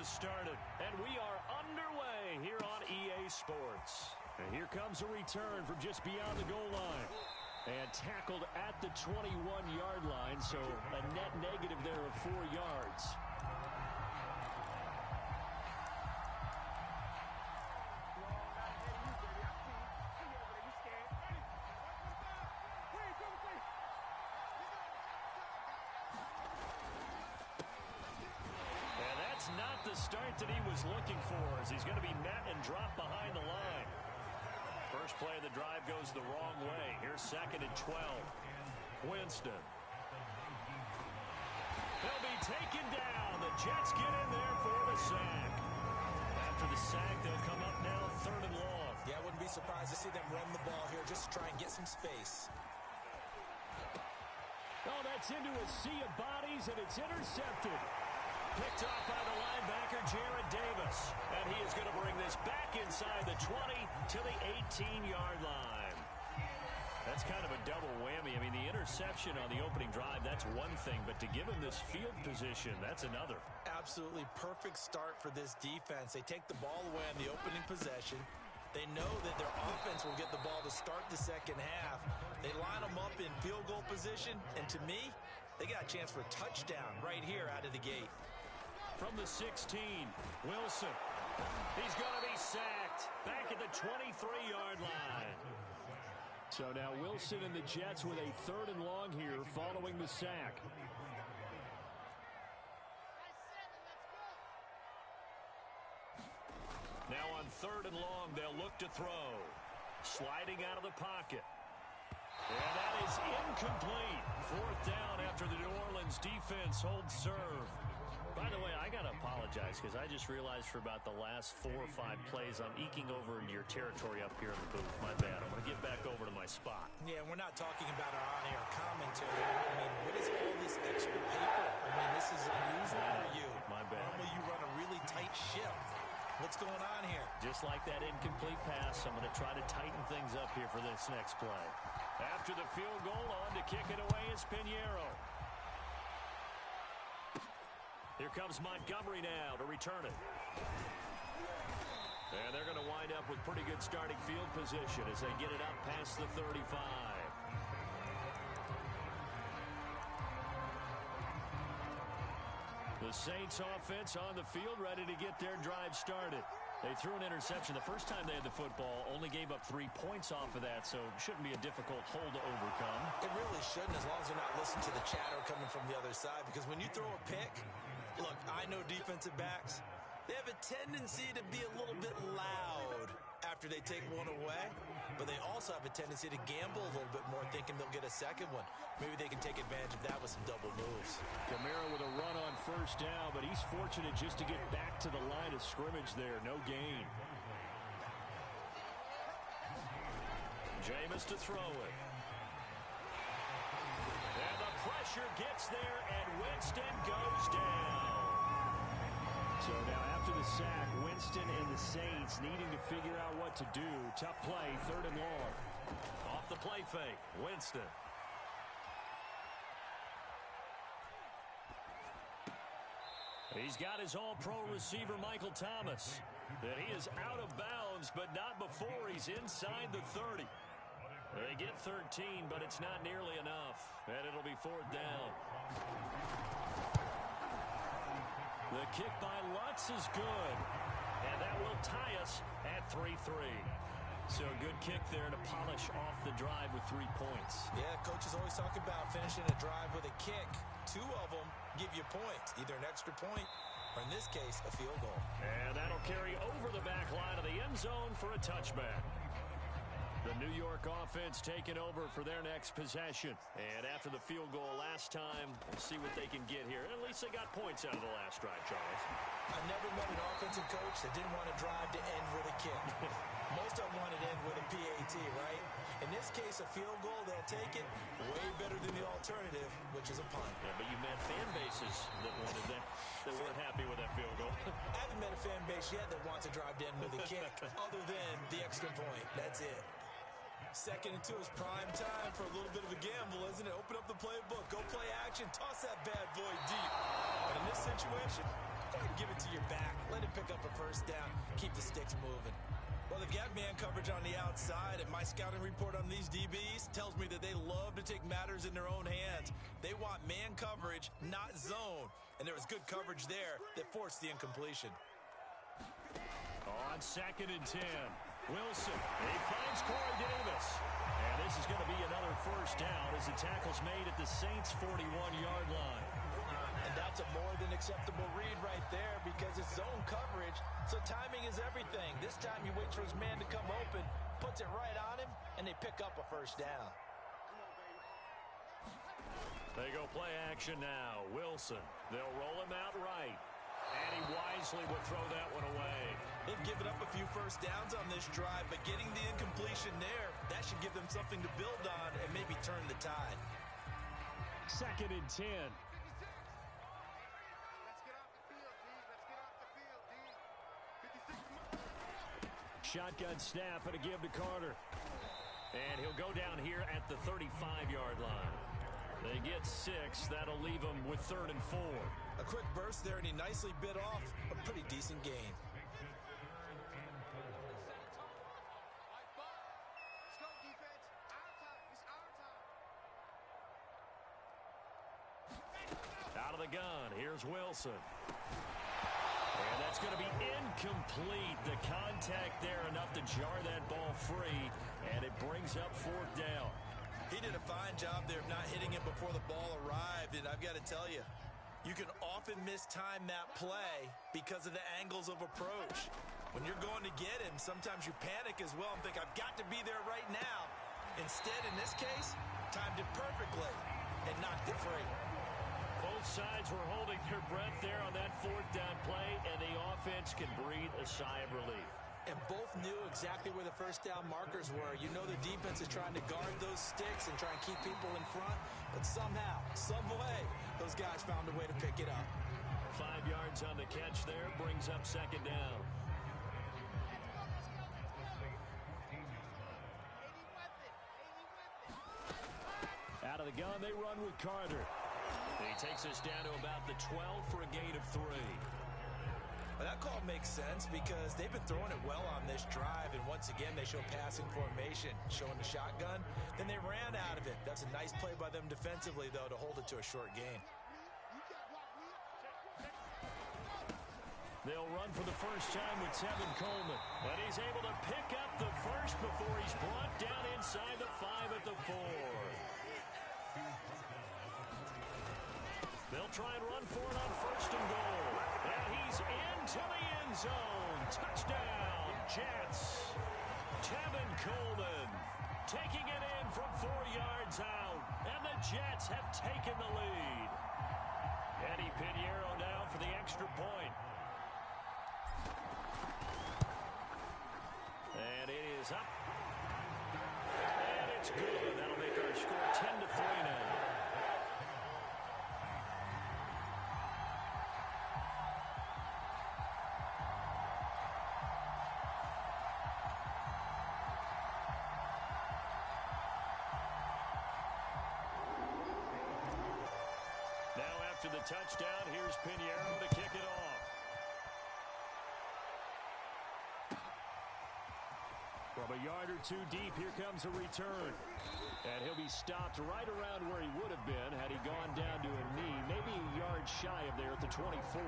has started, and we are underway here on EA Sports. And here comes a return from just beyond the goal line. And tackled at the 21-yard line, so a net negative there of 4 yards. And that's not the start that he was looking for, as he's going to be met and dropped behind the line. First play of the drive goes the wrong way. Here's 2nd and 12. Winston. They'll be taken down. The Jets get in there for the sack. After the sack, they'll come up now 3rd and long. Yeah, I wouldn't be surprised to see them run the ball here just to try and get some space. Oh, that's into a sea of bodies, and it's intercepted. Picked off by the linebacker, Jared Davis. And he is going to bring this back inside the 20 to the 18-yard line. That's kind of a double whammy. I mean, the interception on the opening drive, that's one thing. But to give him this field position, that's another. Absolutely perfect start for this defense. They take the ball away on the opening possession. They know that their offense will get the ball to start the second half. They line them up in field goal position. And to me, they got a chance for a touchdown right here out of the gate. From the 16, Wilson. He's going to be sacked back at the 23-yard line. So now Wilson and the Jets with a 3rd and long here following the sack. Now on 3rd and long, they'll look to throw. Sliding out of the pocket. And that is incomplete. 4th down after the New Orleans defense holds serve. By the way, I got to apologize because I just realized for about the last 4 or 5 plays I'm eking over into your territory up here in the booth. My bad. I'm going to get back over to my spot. Yeah, we're not talking about our on-air commentary. I mean, what is all this extra paper? I mean, this is unusual for you. My bad. Normally you run a really tight ship. What's going on here? Just like that incomplete pass, I'm going to try to tighten things up here for this next play. After the field goal, on to kick it away is Pinheiro. Here comes Montgomery now to return it. And they're going to wind up with pretty good starting field position as they get it up past the 35. The Saints offense on the field, ready to get their drive started. They threw an interception the first time they had the football, only gave up 3 points off of that, so it shouldn't be a difficult hole to overcome. It really shouldn't, as long as you're not listening to the chatter coming from the other side, because when you throw a pick, look, I know defensive backs, they have a tendency to be a little bit loud after they take one away, but they also have a tendency to gamble a little bit more, thinking they'll get a second one. Maybe they can take advantage of that with some double moves. Kamara with a run on 1st down, but he's fortunate just to get back to the line of scrimmage there. No gain. Jameis to throw it. And the pressure gets there, and Winston goes down. So now after the sack, Winston and the Saints needing to figure out what to do. Tough play, 3rd and long. Off the play fake, Winston. He's got his all-pro receiver, Michael Thomas. And he is out of bounds, but not before he's inside the 30. They get 13, but it's not nearly enough. And it'll be 4th down. The kick by Lutz is good. And that will tie us at 3-3. So a good kick there to polish off the drive with 3 points. Yeah, coaches always talk about finishing a drive with a kick. 2 of them give you points, either an extra point or, in this case, a field goal. And that'll carry over the back line of the end zone for a touchback. The New York offense taking over for their next possession. And after the field goal last time, we'll see what they can get here. At least they got points out of the last drive, Charles. I've never met an offensive coach that didn't want to drive to end with a kick. Most of them want to end with a PAT, right? In this case, a field goal, they'll take it way better than the alternative, which is a punt. Yeah, but you met fan bases that wanted that, that weren't happy with that field goal. I haven't met a fan base yet that wants to drive to end with a kick, other than the extra point. That's it. 2nd and 2 is prime time for a little bit of a gamble, isn't it? Open up the playbook, go play action, toss that bad boy deep. But in this situation, Go ahead and give it to your back. Let him pick up a first down. Keep the sticks moving. Well, they've got man coverage on the outside, and my scouting report on these DBs tells me that they love to take matters in their own hands. They want man coverage, not zone. And there was good coverage there that forced the incompletion. On 2nd and 10, Wilson. He finds Corey Davis. And this is going to be another first down as the tackle's made at the Saints' 41-yard line. And that's a more than acceptable read right there because it's zone coverage, so timing is everything. This time he waits for his man to come open, puts it right on him, and they pick up a first down. They go play action now. Wilson. They'll roll him out right. And he wisely would throw that one away. They've given up a few first downs on this drive, but getting the incompletion there, that should give them something to build on and maybe turn the tide. 2nd and 10. Shotgun snap and a give to Carter. And he'll go down here at the 35-yard line. They get 6. That'll leave them with 3rd and 4. A quick burst there, and he nicely bit off a pretty decent gain. Out of the gun, here's Wilson. And that's going to be incomplete. The contact there enough to jar that ball free, and it brings up 4th down. He did a fine job there of not hitting it before the ball arrived, and I've got to tell you, you can often mistime that play because of the angles of approach. When you're going to get him, sometimes you panic as well and think, I've got to be there right now. Instead, in this case, timed it perfectly and knocked it free. Both sides were holding their breath there on that 4th down play, and the offense can breathe a sigh of relief. And both knew exactly where the first down markers were. You know the defense is trying to guard those sticks and try and keep people in front, but somehow, some way, those guys found a way to pick it up. 5 yards on the catch there, brings up 2nd down. Out of the gun, they run with Carter. He takes us down to about the 12 for a gain of 3. Well, that call makes sense because they've been throwing it well on this drive, and once again, they show passing formation, showing the shotgun. Then they ran out of it. That's a nice play by them defensively, though, to hold it to a short gain. They'll run for the first time with Tevin Coleman, but he's able to pick up the first before he's brought down inside the 5 at the 4. They'll try and run for it on 1st and goal. And he's into the end zone. Touchdown, Jets. Tevin Coleman taking it in from 4 yards out. And the Jets have taken the lead. Eddie Pinheiro now for the extra point. And it is up. And it's good. That'll make our score 10-3 now. To the touchdown, here's Pinheiro to kick it off. From a yard or 2 deep, here comes a return. And he'll be stopped right around where he would have been had he gone down to a knee, maybe a yard shy of there at the 24.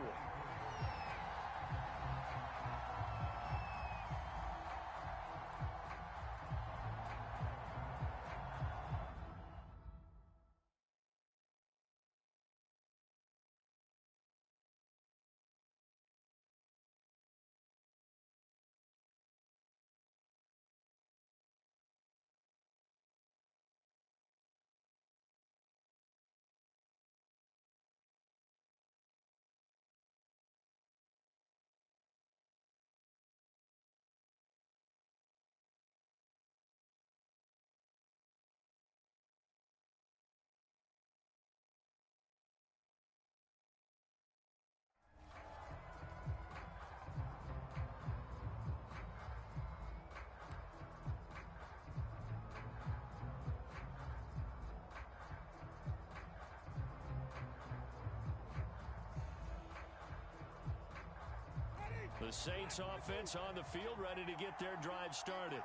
The Saints offense on the field, ready to get their drive started.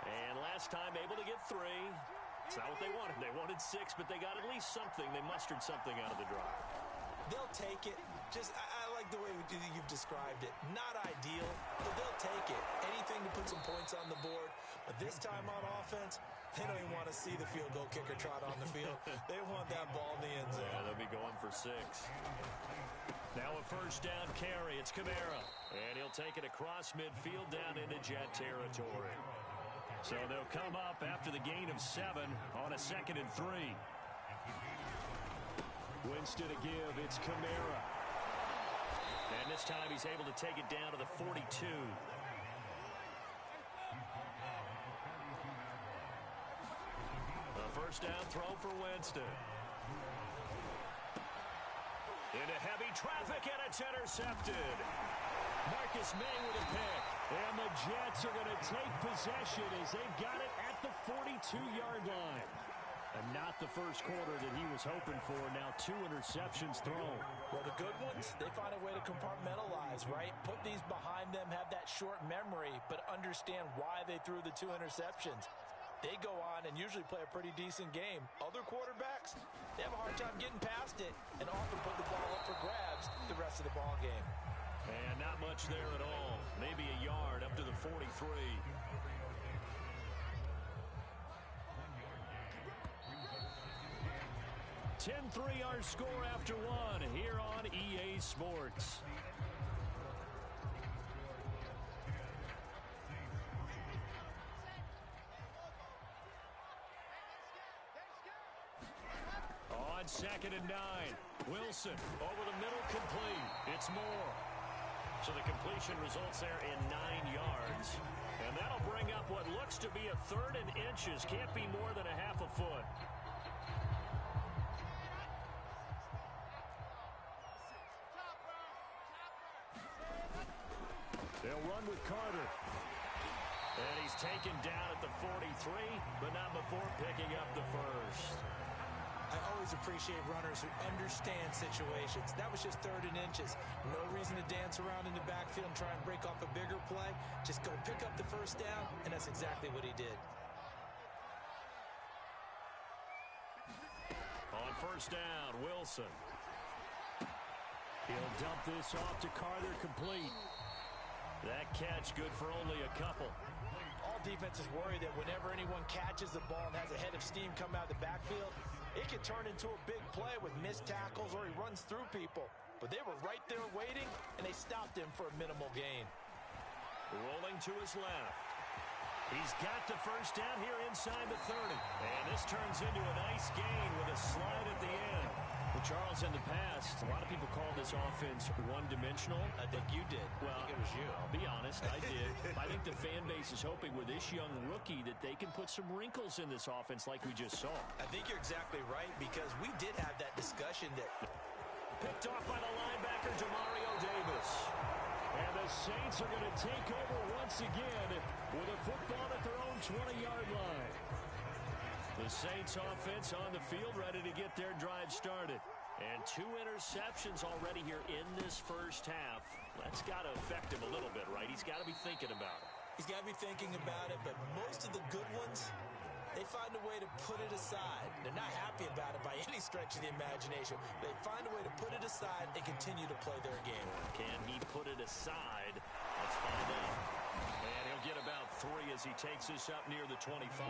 And last time able to get 3. It's not what they wanted. They wanted 6, but they got at least something. They mustered something out of the drive. They'll take it. I like the way you've described it. Not ideal, but they'll take it. Anything to put some points on the board. But this time on offense, they don't even want to see the field goal kicker trot on the field. They want that ball in the end zone. Yeah, they'll be going for 6. Now a first down carry. It's Kamara. And he'll take it across midfield down into Jet territory. So they'll come up after the gain of 7 on a 2nd and 3. Winston to give. It's Kamara. And this time he's able to take it down to the 42. A first down throw for Winston. Into heavy traffic, and it's intercepted. Marcus May with a pick. And the Jets are going to take possession as they've got it at the 42-yard line. And not the first quarter that he was hoping for. Now 2 interceptions thrown. Well, the good ones, they find a way to compartmentalize, right? Put these behind them, have that short memory, but understand why they threw the 2 interceptions. They go on and usually play a pretty decent game. Other quarterbacks, they have a hard time getting past it and often put the ball up for grabs the rest of the ball game. And not much there at all. Maybe a yard up to the 43. 10-3 our score after 1 here on EA Sports. On 2nd and 9, Wilson over the middle, complete. It's Moore. So the completion results there in 9 yards. And that'll bring up what looks to be a 3rd and inches. Can't be more than a half a foot. They'll run with Carter. And he's taken down at the 43, but not before picking up the first. I always appreciate runners who understand situations. That was just 3rd and inches. No reason to dance around in the backfield and try and break off a bigger play. Just go pick up the first down, and that's exactly what he did. On first down, Wilson. He'll dump this off to Carter, complete. That catch good for only a couple. All defenses worry that whenever anyone catches the ball and has a head of steam come out of the backfield, it can turn into a big play with missed tackles or he runs through people. But they were right there waiting, and they stopped him for a minimal gain. Rolling to his left. He's got the first down here inside the 30. And this turns into a nice gain with a slide at the end. Well, Charles, in the past, a lot of people call this offense one-dimensional. I think you did. Well, I think it was you. I'll be honest, I did. I think the fan base is hoping with this young rookie that they can put some wrinkles in this offense like we just saw. I think you're exactly right, because we did have that discussion that... Picked off by the linebacker, Demario Davis. And the Saints are going to take over once again with a football at their own 20-yard line. The Saints offense on the field ready to get their drive started. And 2 interceptions already here in this first half. That's got to affect him a little bit, right? He's got to be thinking about it. He's got to be thinking about it, but most of the good ones, they find a way to put it aside. They're not happy about it by any stretch of the imagination. They find a way to put it aside and continue to play their game. Can he put it aside? Let's find out. And he'll get about 3 as he takes this up near the 25.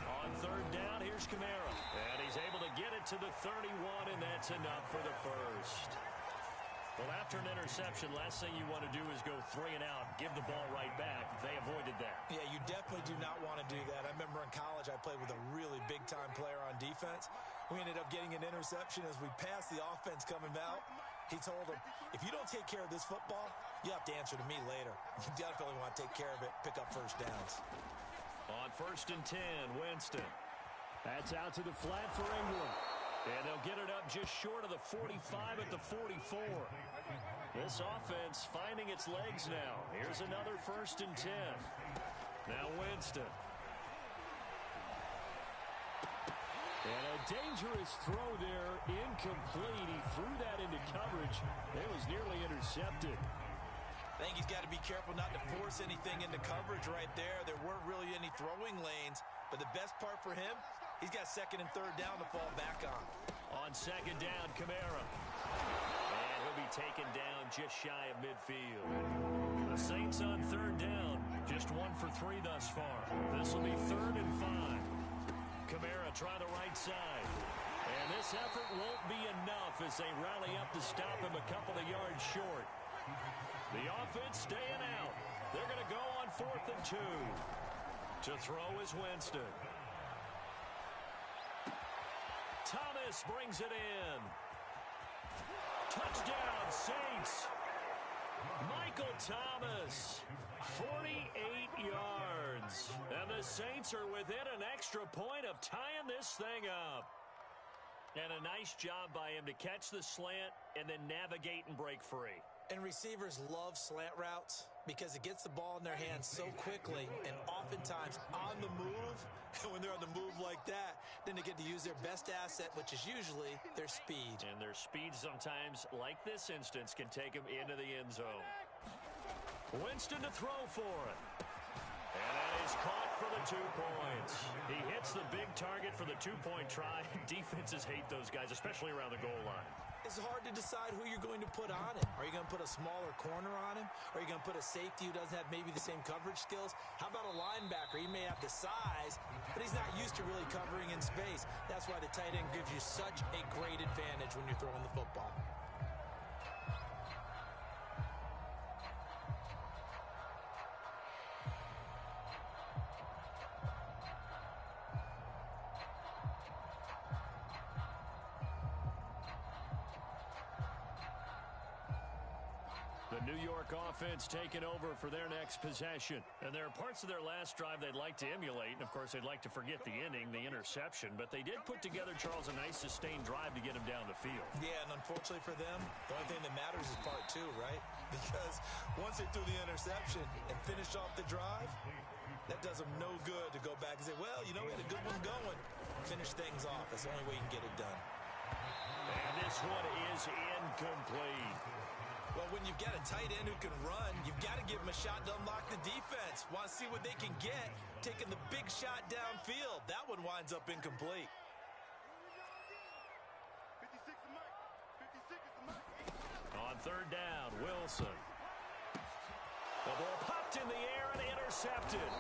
On 3rd down, here's Kamara. And he's able to get it to the 31, and that's enough for the first. Well, after an interception, last thing you want to do is go 3 and out, give the ball right back. They avoided that. Yeah, you definitely do not want to do that. I remember in college I played with a really big-time player on defense. We ended up getting an interception as we passed the offense coming out. He told him, if you don't take care of this football, you have to answer to me later. You definitely want to take care of it, pick up first downs. On 1st and 10, Winston. That's out to the flat for England. And they'll get it up just short of the 45 at the 44. This offense finding its legs now. Here's another 1st and 10. Now Winston. And a dangerous throw there, incomplete. He threw that into coverage. It was nearly intercepted. I think he's got to be careful not to force anything into coverage right there. There weren't really any throwing lanes, but the best part for him, he's got second and third down to fall back on. On second down, Kamara. And he'll be taken down just shy of midfield. The Saints on third down, just 1 for 3 thus far. This will be 3rd and 5. Kamara try the right side. And this effort won't be enough as they rally up to stop him a couple of yards short. The offense staying out. They're going to go on 4th and 2. To throw is Winston. Thomas brings it in. Touchdown, Saints. Michael Thomas, 48 yards. And the Saints are within an extra point of tying this thing up. And a nice job by him to catch the slant and then navigate and break free. And receivers love slant routes because it gets the ball in their hands so quickly and oftentimes on the move. And when they're on the move like that, then they get to use their best asset, which is usually their speed. And their speed sometimes, like this instance, can take them into the end zone. Winston to throw for it. And that is caught for the 2 points. He hits the big target for the 2-point try. Defenses hate those guys, especially around the goal line. It's hard to decide who you're going to put on him. Are you going to put a smaller corner on him? Are you going to put a safety who doesn't have maybe the same coverage skills? How about a linebacker? He may have the size, but he's not used to really covering in space. That's why the tight end gives you such a great advantage when you're throwing the football. The New York offense taking over for their next possession. And there are parts of their last drive they'd like to emulate. And, of course, they'd like to forget the inning, the interception. But they did put together, Charles, a nice sustained drive to get him down the field. Yeah, and unfortunately for them, the only thing that matters is part 2, right? Because once they threw the interception and finished off the drive, that does them no good to go back and say, well, you know, we had a good one going. Finish things off. That's the only way you can get it done. And this one is incomplete. Well, when you've got a tight end who can run, you've got to give him a shot to unlock the defense. Want to see what they can get, taking the big shot downfield. That one winds up incomplete. On third down, Wilson. The ball popped in the air and intercepted.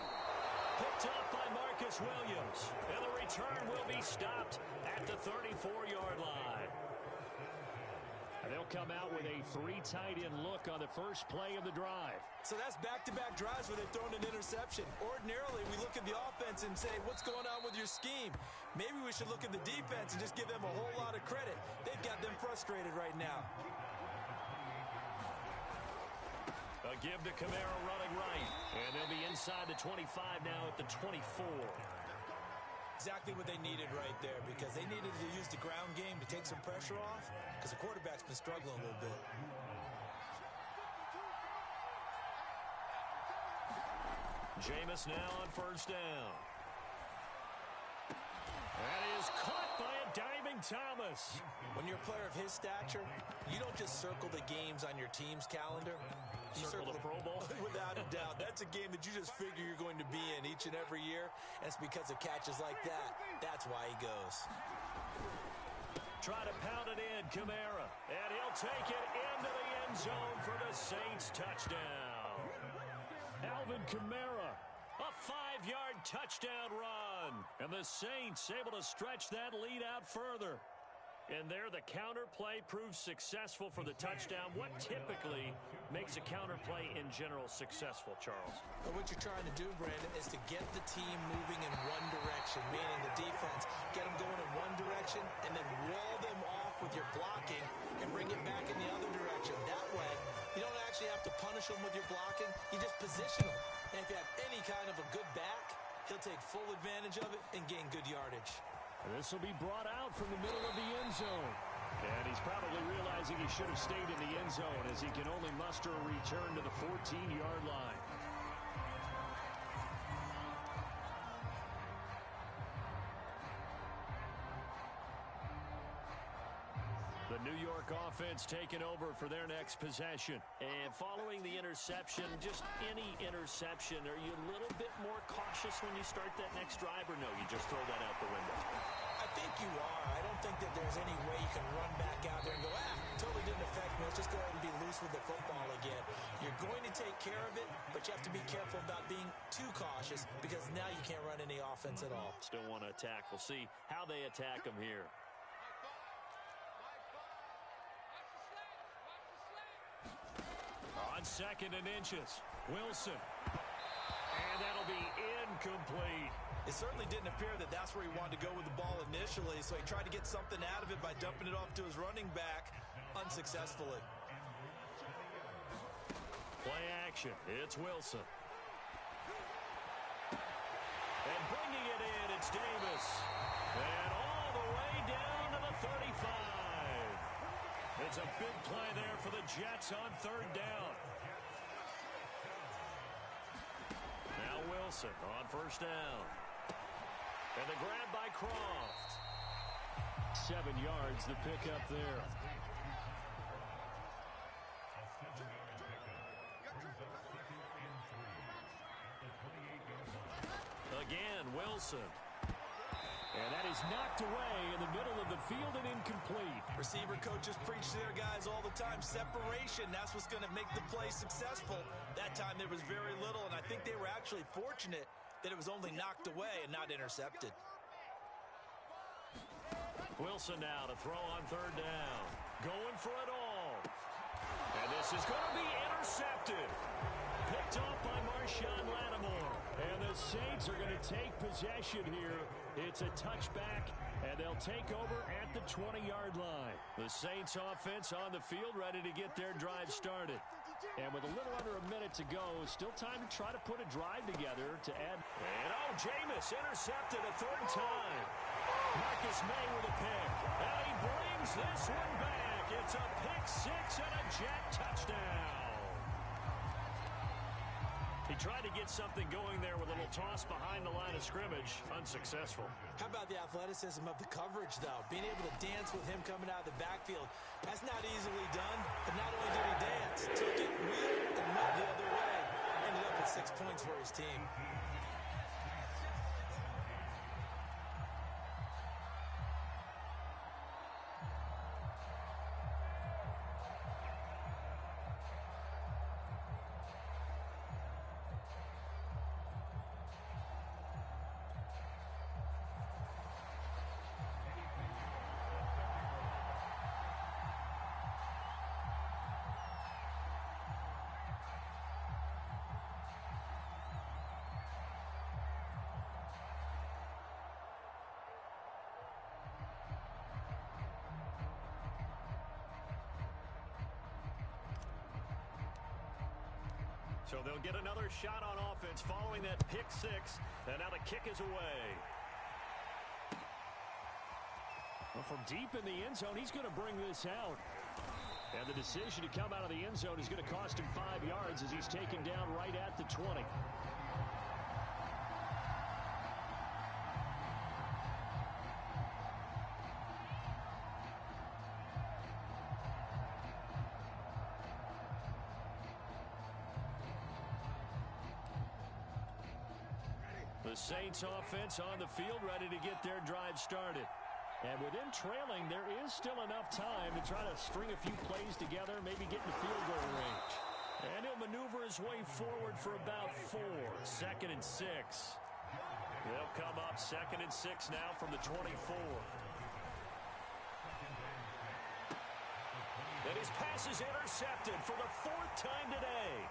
Picked up by Marcus Williams. And the return will be stopped at the 34-yard line. They'll come out with a 3 tight end look on the first play of the drive. So that's back-to-back drives where they've thrown an interception. Ordinarily, we look at the offense and say, what's going on with your scheme? Maybe we should look at the defense and just give them a whole lot of credit. They've got them frustrated right now. A give to Kamara running right. And they'll be inside the 25 now at the 24. Exactly what they needed right there, because they needed to use the ground game to take some pressure off, because the quarterback's been struggling a little bit. Jameis now on first down. That is caught by a diving Thomas. When you're a player of his stature, you don't just circle the games on your team's calendar. You circle the Pro Bowl? Without a doubt. That's a game that you just figure you're going to be in each and every year. And it's because of catches like that. That's why he goes. Try to pound it in, Kamara. And he'll take it into the end zone for the Saints touchdown. Alvin Kamara, a 5-yard touchdown run. And the Saints able to stretch that lead out further. And there, the counter play proves successful for the touchdown. What typically makes a counter play in general successful, Charles? But what you're trying to do, Brandon, is to get the team moving in one direction, meaning the defense, get them going in one direction, and then wall them off with your blocking and bring it back in the other direction. That way, you don't actually have to punish them with your blocking. You just position them. And if you have any kind of a good back, he'll take full advantage of it and gain good yardage. This will be brought out from the middle of the end zone. And he's probably realizing he should have stayed in the end zone as he can only muster a return to the 14-yard line. The New York offense taking over for their next possession. And following the interception, just any interception, are you a little bit more cautious when you start that next drive, or no, you just throw that out the window? I think you are. I don't think that there's any way you can run back out there and go, totally didn't affect me. Let's just go ahead and be loose with the football again. You're going to take care of it, but you have to be careful about being too cautious because now you can't run any offense at all. Still want to attack. We'll see how they attack them here. On 2nd and inches, Wilson. And that'll be incomplete. It certainly didn't appear that that's where he wanted to go with the ball initially, so he tried to get something out of it by dumping it off to his running back unsuccessfully. Play action. It's Wilson. And bringing it in, it's Davis. And all the way down to the 35. It's a big play there for the Jets on 3rd down. Now Wilson on 1st down. And the grab by Croft. 7 yards, the pickup there. Again, Wilson. And that is knocked away in the middle of the field and incomplete. Receiver coaches preach to their guys all the time. Separation, that's what's going to make the play successful. That time there was very little, and I think they were actually fortunate that it was only knocked away and not intercepted. Wilson now to throw on 3rd down. Going for it all. And this is going to be intercepted. Picked off by Marshawn Lattimore. And the Saints are going to take possession here. It's a touchback, and they'll take over at the 20-yard line. The Saints offense on the field ready to get their drive started. And with a little under a minute to go, still time to try to put a drive together to add. And Jameis intercepted a 3rd time. Marcus May with a pick. And he brings this one back. It's a pick 6 and a Jet touchdown. He tried to get something going there with a little toss behind the line of scrimmage. Unsuccessful. How about the athleticism of the coverage, though? Being able to dance with him coming out of the backfield. That's not easily done. But not only did he dance, took it, wheeled, and went the other way. Ended up with 6 points for his team. So they'll get another shot on offense following that pick 6. And now the kick is away. Well, from deep in the end zone, he's going to bring this out. And the decision to come out of the end zone is going to cost him 5 yards as he's taken down right at the 20. The Saints offense on the field ready to get their drive started. And with them trailing, there is still enough time to try to string a few plays together, maybe get in the field goal range. And he'll maneuver his way forward for about 4. 2nd and 6. They'll come up 2nd and 6 now from the 24. And his pass is intercepted for the 4th time today.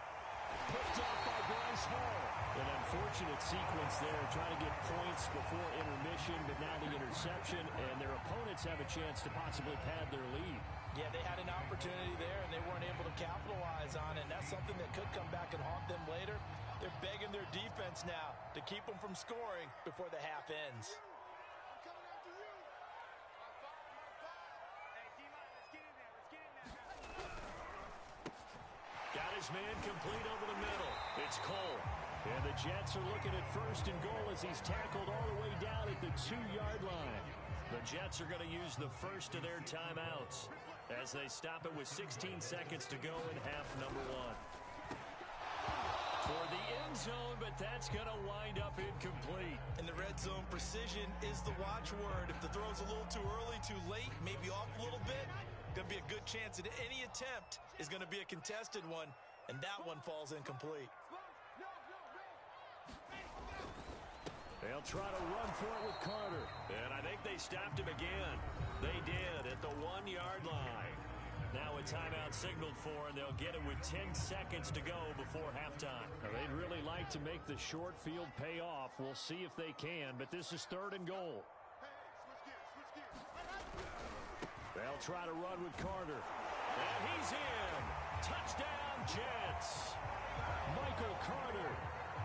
Picked off by Bryce Hall. An unfortunate sequence there, trying to get points before intermission, but now the interception, and their opponents have a chance to possibly pad their lead. Yeah, they had an opportunity there, and they weren't able to capitalize on it, and that's something that could come back and haunt them later. They're begging their defense now to keep them from scoring before the half ends. Got his man complete over the middle. It's Cole. And the Jets are looking at 1st and goal as he's tackled all the way down at the 2-yard line. The Jets are going to use the first of their timeouts as they stop it with 16 seconds to go in half number one. Toward the end zone, but that's going to wind up incomplete. In the red zone, precision is the watchword. If the throw's a little too early, too late, maybe off a little bit, going to be a good chance that any attempt is going to be a contested one, and that one falls incomplete. They'll try to run for it with Carter. And I think they stopped him again. They did at the 1-yard line. Now a timeout signaled for, and they'll get it with 10 seconds to go before halftime. Now, they'd really like to make the short field pay off. We'll see if they can, but this is 3rd and goal. They'll try to run with Carter. And he's in. Touchdown, Jets. Michael Carter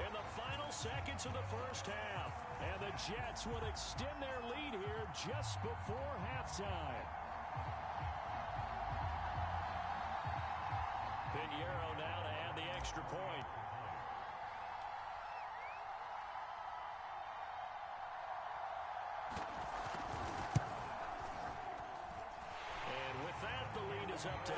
in the final seconds of the first half. And the Jets would extend their lead here just before halftime. Pinheiro now to add the extra point. And with that, the lead is up to 8.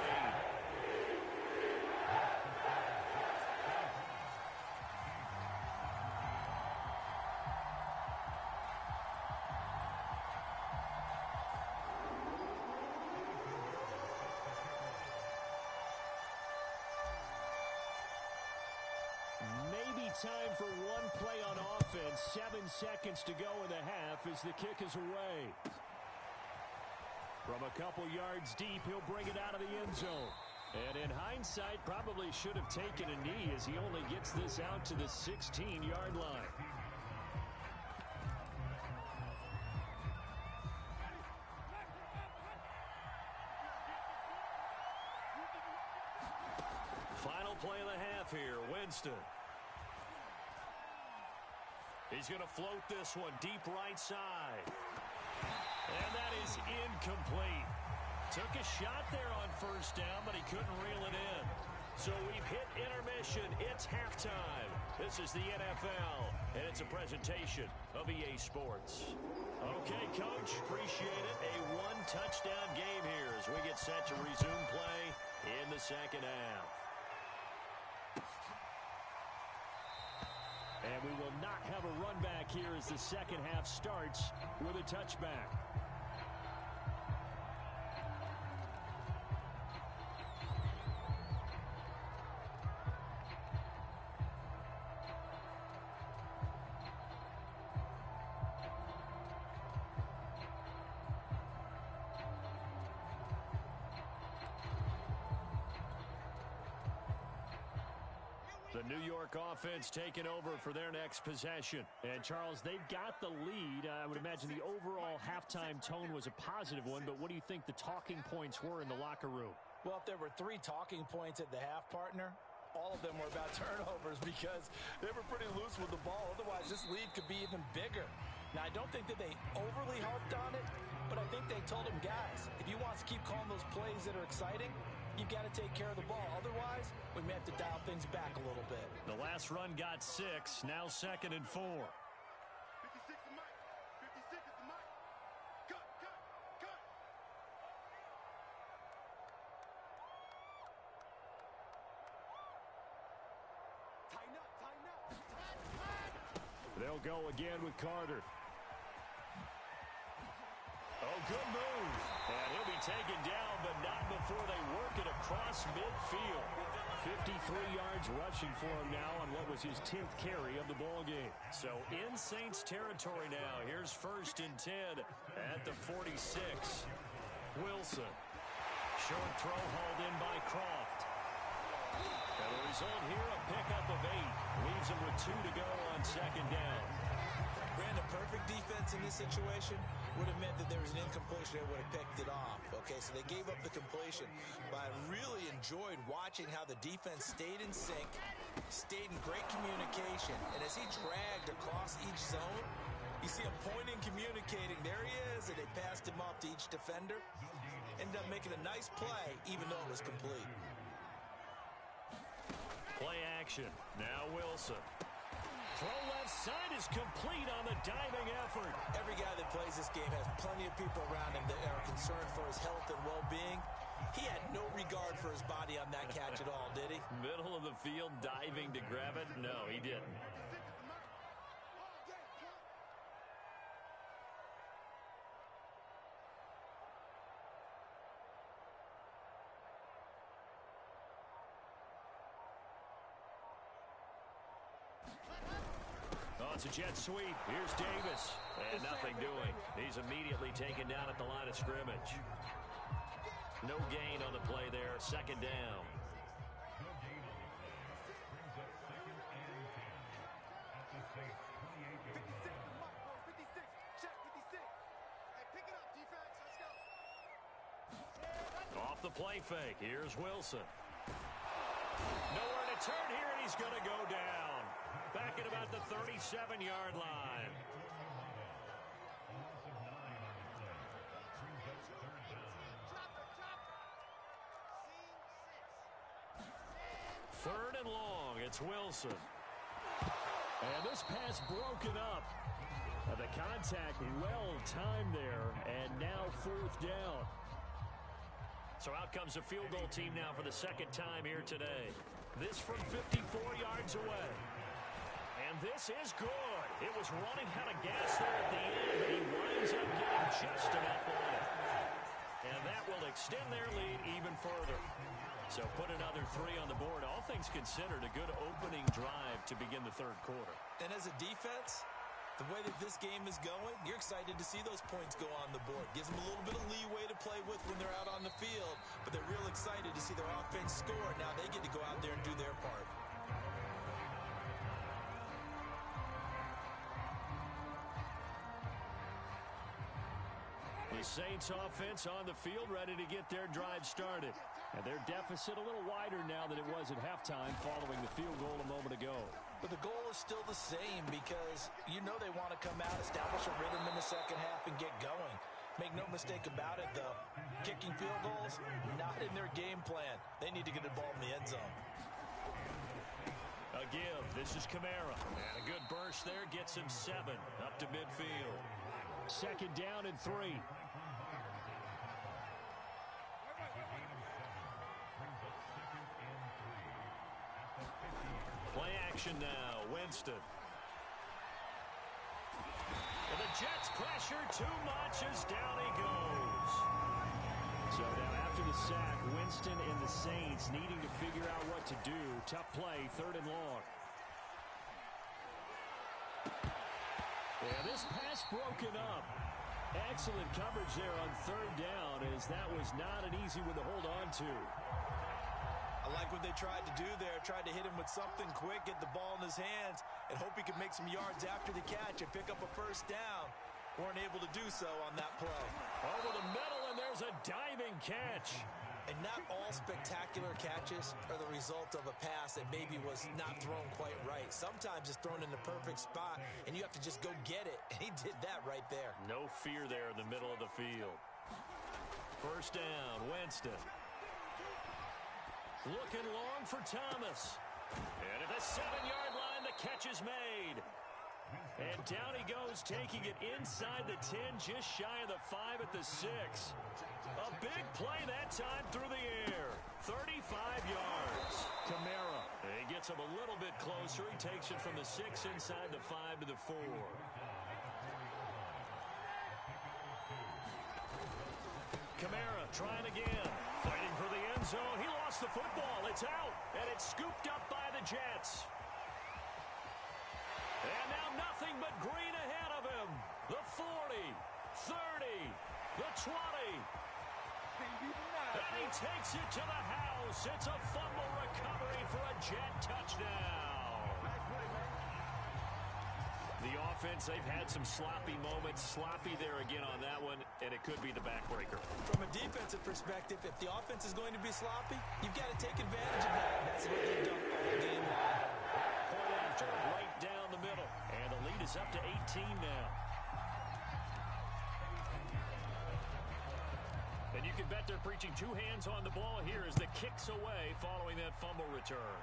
Time for one play on offense. 7 seconds to go in the half as the kick is away. From a couple yards deep, he'll bring it out of the end zone. And in hindsight, probably should have taken a knee as he only gets this out to the 16-yard line. Final play of the half here, Winston. He's going to float this one deep right side. And that is incomplete. Took a shot there on first down, but he couldn't reel it in. So we've hit intermission. It's halftime. This is the NFL, and it's a presentation of EA Sports. Okay, Coach, appreciate it. A one-touchdown game here as we get set to resume play in the second half. And we will not have a run back here as the second half starts with a touchback. The New York offense taking over for their next possession. And, Charles, they've got the lead. I would imagine the overall halftime tone was a positive one, but what do you think the talking points were in the locker room? Well, if there were 3 talking points at the half, partner, all of them were about turnovers because they were pretty loose with the ball. Otherwise, this lead could be even bigger. Now, I don't think that they overly harped on it, but I think they told them, guys, if you want to keep calling those plays that are exciting, you've got to take care of the ball. Otherwise, we may have to dial things back a little bit. The last run got 6, now 2nd and 4. 56 is Mike. 56 is the Mike. Cut. Tighten up. They'll go again with Carter. Oh, good move. And he'll be taken down, but not before they work it across midfield. 53 yards rushing for him now on what was his 10th carry of the ball game. So in Saints territory now. Here's 1st and 10 at the 46. Wilson. Short throw hauled in by Croft. And the result here, a pickup of 8. Leaves him with 2 to go on 2nd down. Brandon, perfect defense in this situation would have meant that there was an incompletion. They would have picked it off. Okay, so they gave up the completion. But I really enjoyed watching how the defense stayed in sync, stayed in great communication. And as he dragged across each zone, you see him pointing, communicating. There he is, and they passed him off to each defender. Ended up making a nice play, even though it was complete. Play action. Now Wilson. throw left side is complete on the diving effort. Every guy that plays this game has plenty of people around him that are concerned for his health and well-being. He had no regard for his body on that catch at all, did he? Middle of the field diving to grab it? No, he didn't. Oh, it's a jet sweep. Here's Davis. And nothing doing. He's immediately taken down at the line of scrimmage. No gain on the play there. Second down. Off the play fake. Here's Wilson. Nowhere to turn here, and he's going to go down. Back at about the 37-yard line. Third and long. It's Wilson. And this pass broken up. The contact well timed there, and now fourth down. So out comes the field goal team now for the second time here today. This from 54 yards away. And this is good. It was running out of gas there at the end, but he winds up getting just enough on it. And that will extend their lead even further. So put another 3 on the board. All things considered, a good opening drive to begin the third quarter. And as a defense, the way that this game is going, you're excited to see those points go on the board. Gives them a little bit of leeway to play with when they're out on the field, but they're real excited to see their offense score. Now they get to go out there and do their part. The Saints offense on the field ready to get their drive started. And their deficit a little wider now than it was at halftime following the field goal a moment ago. But the goal is still the same because you know they want to come out, establish a rhythm in the second half, and get going. Make no mistake about it, though. Kicking field goals, not in their game plan. They need to get the ball in the end zone. A give. This is Kamara. And a good burst there gets him 7 up to midfield. Second down and 3. Play action now. Winston. And the Jets pressure too much as down he goes. So now after the sack, Winston and the Saints needing to figure out what to do. Tough play, third and long. Yeah, this pass broken up. Excellent coverage there on third down, as that was not an easy one to hold on to. I like what they tried to do there. Tried to hit him with something quick, get the ball in his hands, and hope he could make some yards after the catch and pick up a first down. Weren't able to do so on that play. Over the middle, and there's a diving catch. And not all spectacular catches are the result of a pass that maybe was not thrown quite right. Sometimes it's thrown in the perfect spot, and you have to just go get it. And he did that right there. No fear there in the middle of the field. First down, Winston. Looking long for Thomas. And at the 7-yard line, the catch is made. And down he goes, taking it inside the 10, just shy of the 5 at the 6. A big play that time through the air. 35 yards. Kamara. He gets him a little bit closer. He takes it from the 6 inside the 5 to the 4. Kamara trying again. Fighting for the end zone. He lost the football. It's out. And it's scooped up by the Jets. And now nothing but green ahead of him. The 40, 30, the 20. And he takes it to the house. It's a fumble recovery for a Jet touchdown. The offense, they've had some sloppy moments. Sloppy there again on that one, and it could be the backbreaker. From a defensive perspective, if the offense is going to be sloppy, you've got to take advantage of that. That's what they've done all game long. Point after, right down the middle. And the lead is up to 18 now. And you can bet they're preaching 2 hands on the ball here as the kick's away following that fumble return.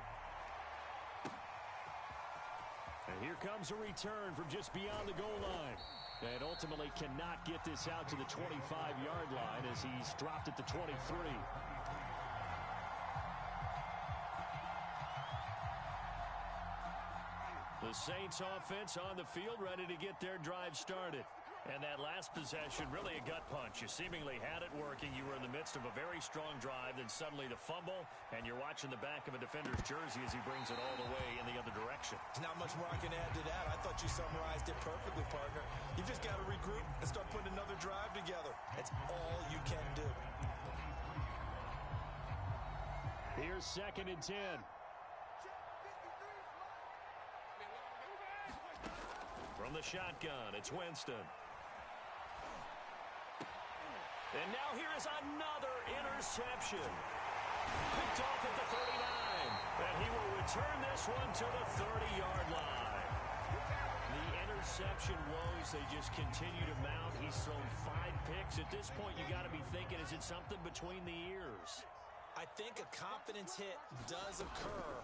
And Here comes a return from just beyond the goal line. And ultimately cannot get this out to the 25-yard line as he's dropped at the 23. The Saints offense on the field ready to get their drive started. And that last possession, really a gut punch. You seemingly had it working. You were in the midst of a very strong drive, then suddenly the fumble, and you're watching the back of a defender's jersey as he brings it all the way in the other direction. There's not much more I can add to that. I thought you summarized it perfectly, partner. You've just got to regroup and start putting another drive together. That's all you can do. Here's 2nd and 10. From the shotgun, it's Winston. And now here is another interception. Picked off at the 39. And he will return this one to the 30-yard line. The interception woes, they just continue to mount. He's thrown 5 picks. At this point, you got to be thinking, is it something between the ears? I think a confidence hit does occur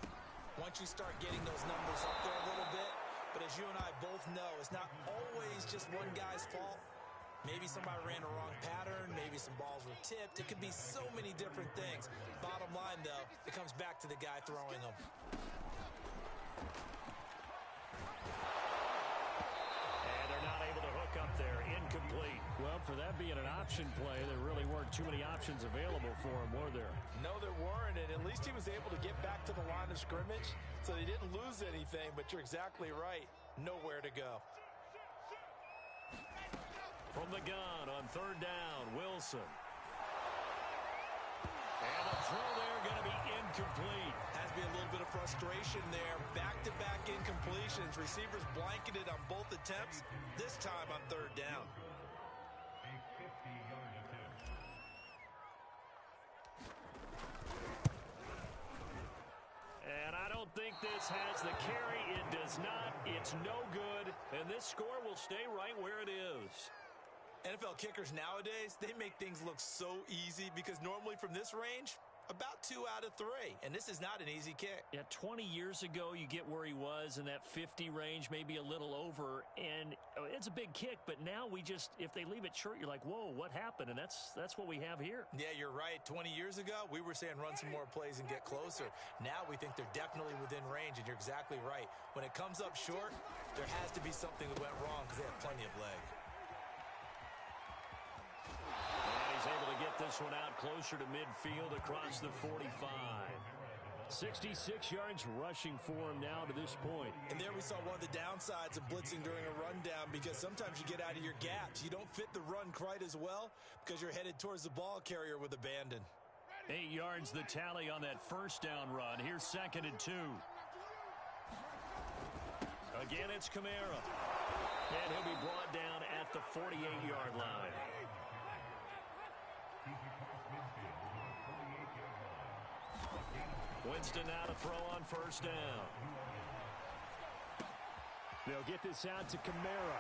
once you start getting those numbers up there a little bit. But as you and I both know, it's not always just one guy's fault. Maybe somebody ran a wrong pattern. Maybe some balls were tipped. It could be so many different things. Bottom line, though, it comes back to the guy throwing them. And they're not able to hook up there. Incomplete. Well, for that being an option play, there really weren't too many options available for him, were there? No, there weren't, and at least he was able to get back to the line of scrimmage, so they didn't lose anything, but you're exactly right. Nowhere to go. From the gun on 3rd down, Wilson. And the throw there going to be incomplete. Has to be a little bit of frustration there. Back-to-back incompletions. Receivers blanketed on both attempts, this time on 3rd down. And I don't think this has the carry. It does not. It's no good. And this score will stay right where it is. NFL kickers nowadays, they make things look so easy because normally from this range, about 2 out of 3. And this is not an easy kick. Yeah, 20 years ago, you get where he was in that 50 range, maybe a little over. And it's a big kick, but now we just, if they leave it short, you're like, whoa, what happened? And that's what we have here. Yeah, you're right. 20 years ago, we were saying run some more plays and get closer. Now we think they're definitely within range, and you're exactly right. When it comes up short, there has to be something that went wrong because they have plenty of leg. Able to get this one out closer to midfield across the 45. 66 yards rushing for him now to this point. And there we saw one of the downsides of blitzing during a rundown, because sometimes you get out of your gaps. You don't fit the run quite as well because you're headed towards the ball carrier with abandon. 8 yards the tally on that 1st down run. Here's 2nd and 2. Again, it's Kamara. And he'll be brought down at the 48-yard line. Winston now to throw on 1st down. They'll get this out to Kamara.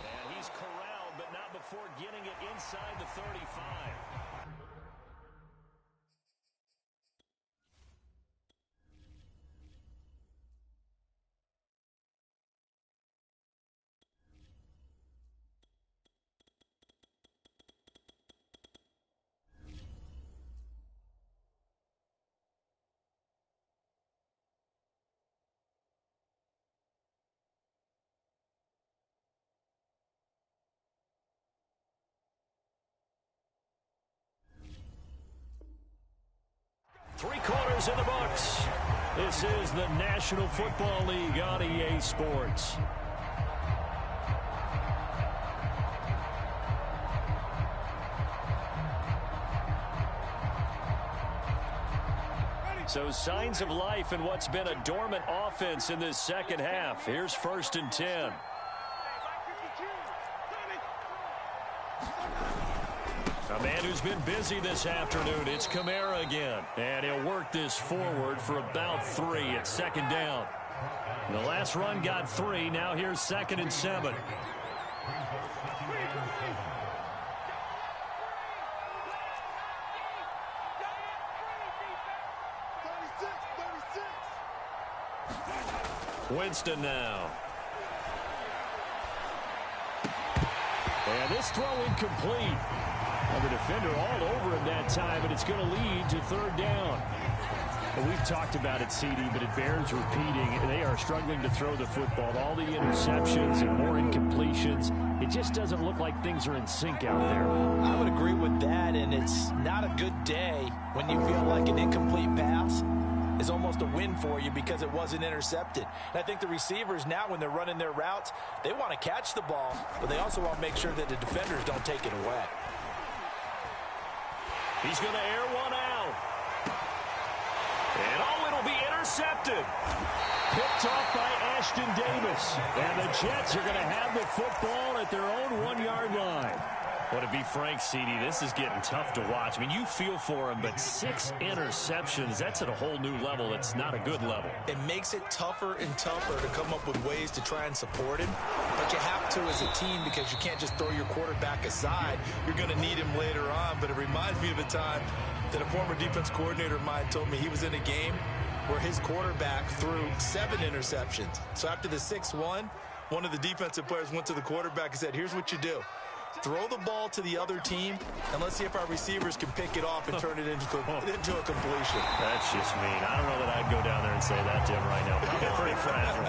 And he's corralled, but not before getting it inside the 35. Three quarters in the books. This is the National Football League on EA Sports. So signs of life in what's been a dormant offense in this second half. Here's 1st and 10. A man who's been busy this afternoon, it's Kamara again. And he'll work this forward for about 3 at 2nd down. The last run got 3. Now here's 2nd and 7. Winston now. And this throw incomplete. Well, the defender all over him that time, and it's going to lead to third down. Well, we've talked about it, CD, but it bears repeating. They are struggling to throw the football. All the interceptions and more incompletions. It just doesn't look like things are in sync out there. I would agree with that, and it's not a good day when you feel like an incomplete pass is almost a win for you because it wasn't intercepted. And I think the receivers now, when they're running their routes, they want to catch the ball, but they also want to make sure that the defenders don't take it away. He's going to air one out. And oh, it'll be intercepted. Picked off by Ashton Davis. And the Jets are going to have the football at their own 1-yard line. Well, to be frank, CD, this is getting tough to watch. I mean, you feel for him, but 6 interceptions, that's at a whole new level. It's not a good level. It makes it tougher and tougher to come up with ways to try and support him. But you have to as a team because you can't just throw your quarterback aside. You're going to need him later on. But it reminds me of a time that a former defense coordinator of mine told me he was in a game where his quarterback threw 7 interceptions. So after the 6-1, one of the defensive players went to the quarterback and said, here's what you do. Throw the ball to the other team, and let's see if our receivers can pick it off and turn it into a completion. That's just mean. I don't know that I'd go down there and say that to him right now. Probably pretty fragile.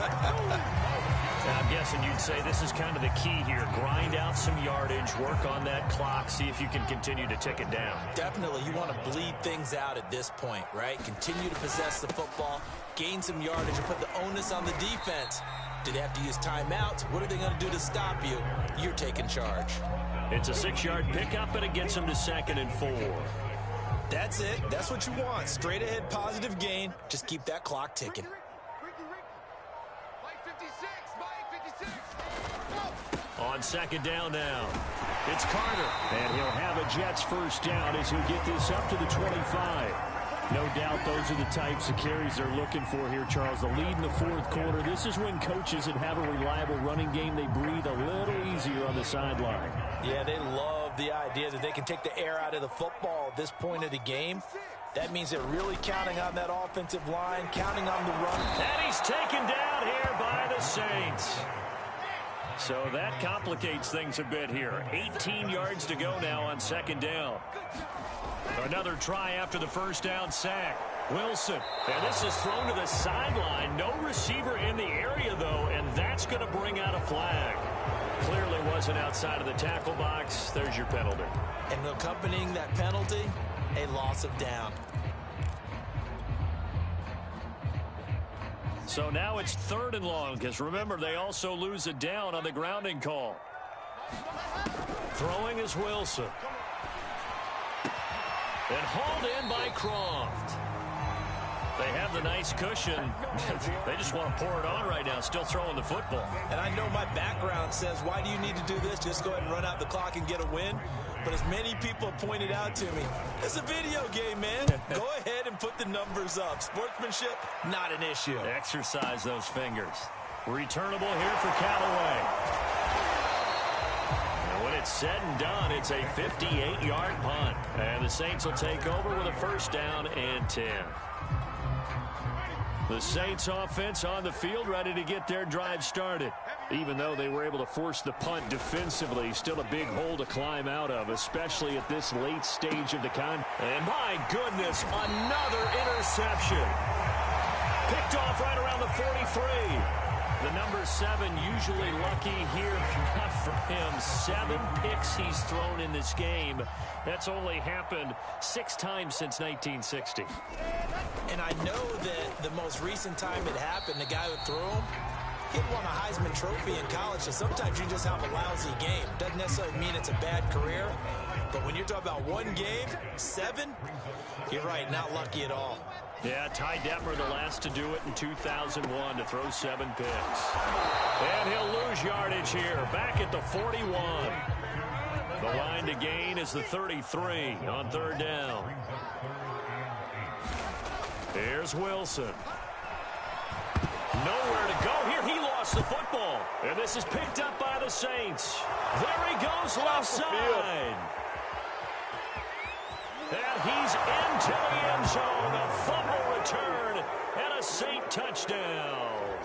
Now, I'm guessing you'd say this is kind of the key here. Grind out some yardage, work on that clock, see if you can continue to tick it down. Definitely. You want to bleed things out at this point, right? Continue to possess the football, gain some yardage, and put the onus on the defense. Do they have to use timeouts? What are they going to do to stop you? You're taking charge. It's a 6-yard pickup, and it gets them to 2nd and 4. That's it. That's what you want. Straight ahead, positive gain. Just keep that clock ticking. On 2nd down now, it's Carter. And he'll have a Jets first down as he'll get this up to the 25. No doubt those are the types of carries they're looking for here, Charles. The lead in the 4th quarter. This is when coaches that have a reliable running game, they breathe a little easier on the sideline. Yeah, they love the idea that they can take the air out of the football at this point of the game. That means they're really counting on that offensive line, counting on the run. And he's taken down here by the Saints. So that complicates things a bit here. 18 yards to go now on 2nd down. Another try after the first down sack. Wilson. And this is thrown to the sideline. No receiver in the area, though, and that's going to bring out a flag. Clearly wasn't outside of the tackle box. There's your penalty. And accompanying that penalty, a loss of down. So now it's 3rd and long, because remember, they also lose a down on the grounding call. Throwing is Wilson. And hauled in by Croft. They have the nice cushion. They just want to pour it on right now, still throwing the football. And I know my background says, why do you need to do this? Just go ahead and run out the clock and get a win. But as many people pointed out to me, it's a video game, man. Go ahead and put the numbers up. Sportsmanship, not an issue. Exercise those fingers. Returnable here for Callaway. And when it's said and done, it's a 58-yard punt. And the Saints will take over with a first down and 10. The Saints offense on the field, ready to get their drive started. Even though they were able to force the punt defensively, still a big hole to climb out of, especially at this late stage of the con. And my goodness, another interception. Picked off right around the 43. The number 7 usually lucky here, not for him. 7 picks he's thrown in this game. That's only happened 6 times since 1960. And I know that the most recent time it happened, the guy who threw him, he won a Heisman Trophy in college, so sometimes you just have a lousy game. Doesn't necessarily mean it's a bad career, but when you're talking about one game, 7, you're right, not lucky at all. Yeah, Ty Detmer, the last to do it in 2001, to throw 7 picks. And he'll lose yardage here, back at the 41. The line to gain is the 33 on 3rd down. Here's Wilson. Nowhere to go here. He lost the football. And this is picked up by the Saints. There he goes left side. And he's into the end zone. A fumble return and a Saint touchdown.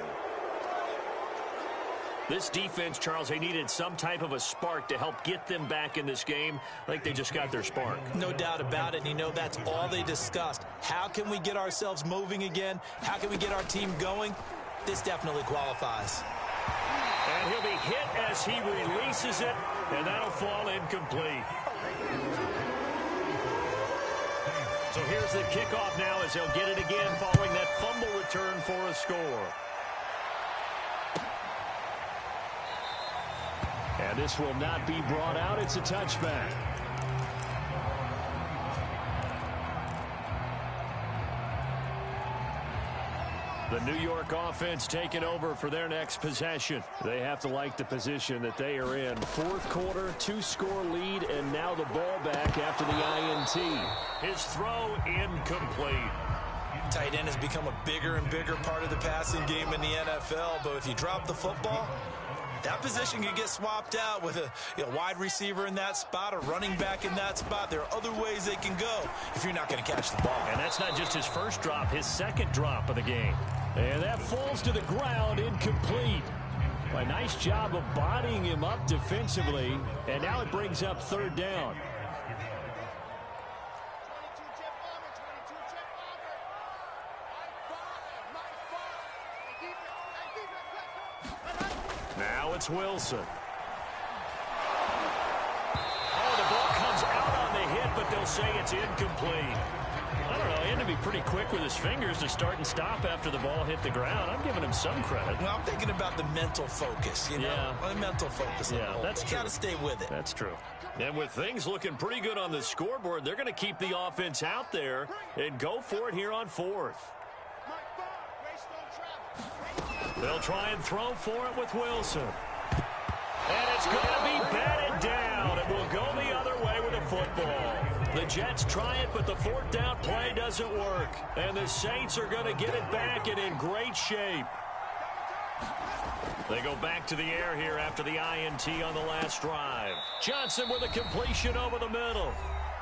This defense, Charles, they needed some type of a spark to help get them back in this game. I think they just got their spark. No doubt about it. And you know, that's all they discussed. How can we get ourselves moving again? How can we get our team going? This definitely qualifies. And he'll be hit as he releases it, and that'll fall incomplete. So here's the kickoff now as they'll get it again following that fumble return for a score. And this will not be brought out. It's a touchback. The New York offense taking over for their next possession. They have to like the position that they are in. Fourth quarter, 2-score lead, and now the ball back after the INT. His throw incomplete. Tight end has become a bigger and bigger part of the passing game in the NFL, but if you drop the football, that position can get swapped out with a wide receiver in that spot, a running back in that spot. There are other ways they can go if you're not going to catch the ball. And that's not just his first drop, his second drop of the game. And that falls to the ground, incomplete. A nice job of bodying him up defensively, and now it brings up third down. Now it's Wilson. Oh, the ball comes out on the hit, but they'll say it's incomplete. I don't know, he had to be pretty quick with his fingers to start and stop after the ball hit the ground. I'm giving him some credit. Well, I'm thinking about the mental focus, you know? Yeah. The mental focus. Yeah, that's true. You got to stay with it. That's true. And with things looking pretty good on the scoreboard, they're going to keep the offense out there and go for it here on fourth. They'll try and throw for it with Wilson. And it's going to be batted down. It will go the other way with the football. The Jets try it, but the fourth down play doesn't work. And the Saints are going to get it back and in great shape. They go back to the air here after the INT on the last drive. Johnson with a completion over the middle.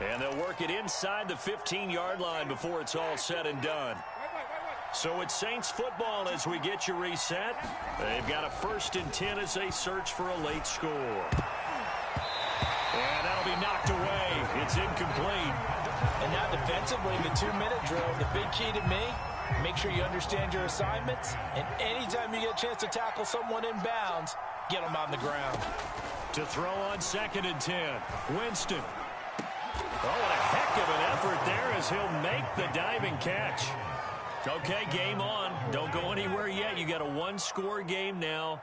And they'll work it inside the 15-yard line before it's all said and done. So it's Saints football as we get you reset. They've got a 1st and 10 as they search for a late score. And that'll be knocked away. It's incomplete. And now defensively, the 2-minute drill, the big key to me, make sure you understand your assignments. And anytime you get a chance to tackle someone in bounds, get them on the ground. To throw on 2nd and 10. Winston. Oh, what a heck of an effort there as he'll make the diving catch. Okay, game on. Don't go anywhere yet. You got a 1-score game now.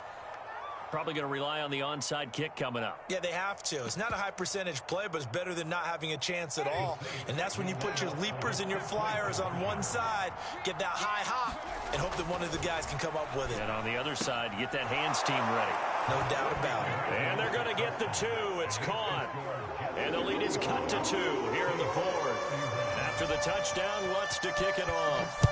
Probably going to rely on the onside kick coming up. Yeah, they have to. It's not a high percentage play, but it's better than not having a chance at all. And that's when you put your leapers and your flyers on one side, get that high hop, and hope that one of the guys can come up with it. And on the other side, you get that hands team ready. No doubt about it. And they're going to get the 2. It's caught. And the lead is cut to 2 here in the 4th. After the touchdown, Lutz to kick it off.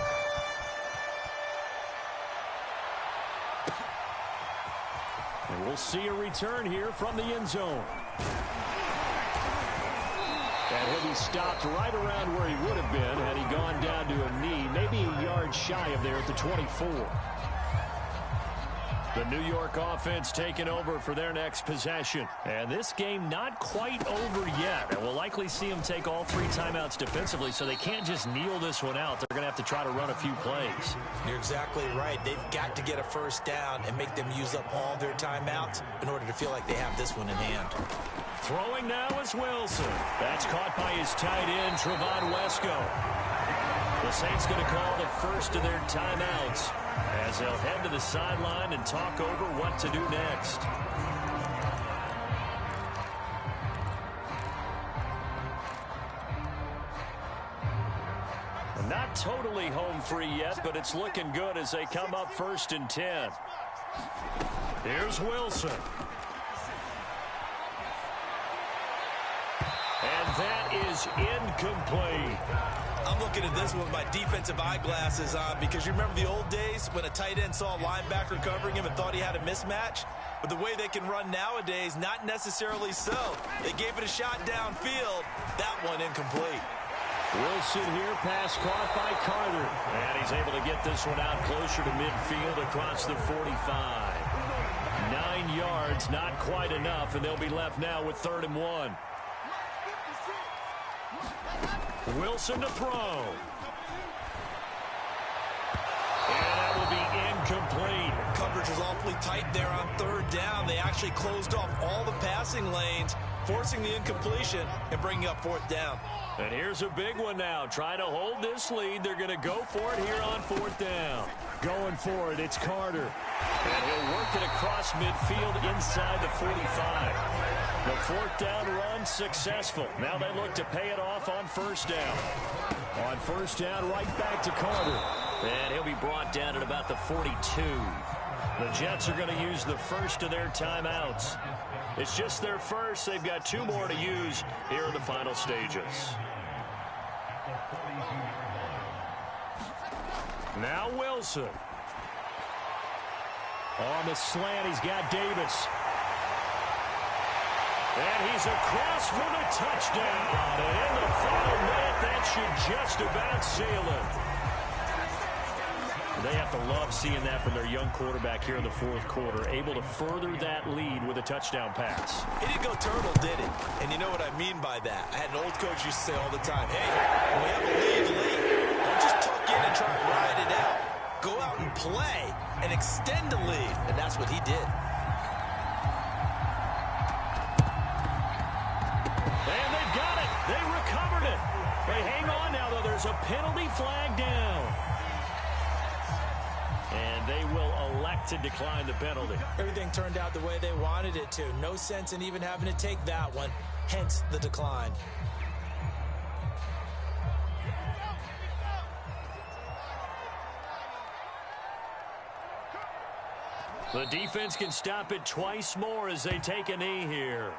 And we'll see a return here from the end zone. And he'll be stopped right around where he would have been had he gone down to a knee, maybe a yard shy of there at the 24. The New York offense taking over for their next possession. And this game not quite over yet. And we'll likely see them take all 3 timeouts defensively, so they can't just kneel this one out. They're going to have to try to run a few plays. You're exactly right. They've got to get a 1st down and make them use up all their timeouts in order to feel like they have this one in hand. Throwing now is Wilson. That's caught by his tight end, Trevon Wesco. The Saints going to call the first of their timeouts as they'll head to the sideline and talk over what to do next. Not totally home free yet, but it's looking good as they come up 1st and 10. Here's Wilson. And that is incomplete. I'm looking at this one with my defensive eyeglasses on because you remember the old days when a tight end saw a linebacker covering him and thought he had a mismatch? But the way they can run nowadays, not necessarily so. They gave it a shot downfield. That one incomplete. Wilson here, pass caught by Carter. And he's able to get this one out closer to midfield across the 45. 9 9 yards, not quite enough, and they'll be left now with 3rd and 1. Wilson to throw. And that will be incomplete. Coverage was awfully tight there on 3rd down. They actually closed off all the passing lanes, forcing the incompletion and bringing up 4th down. And here's a big one now. Trying to hold this lead. They're going to go for it here on 4th down. Going for it, it's Carter. And he'll work it across midfield inside the 45. The 4th down run successful. Now they look to pay it off on 1st down. On 1st down, right back to Carter. And he'll be brought down at about the 42. The Jets are going to use the first of their timeouts. It's just their first. They've got 2 more to use here in the final stages. Now Wilson. On the slant, he's got Davis. And he's across for the touchdown. And in the final minute, that should just about seal it. They have to love seeing that from their young quarterback here in the 4th quarter, able to further that lead with a touchdown pass. It didn't go turtle, did it? And you know what I mean by that. I had an old coach used to say all the time, hey, when we have a lead late, don't just tuck in and try and ride it out. Go out and play and extend the lead. And that's what he did. And they've got it. They recovered it. They hang on now, though. There's a penalty flag down. And they will elect to decline the penalty. Everything turned out the way they wanted it to. No sense in even having to take that one. Hence the decline. The defense can stop it twice more as they take a knee here.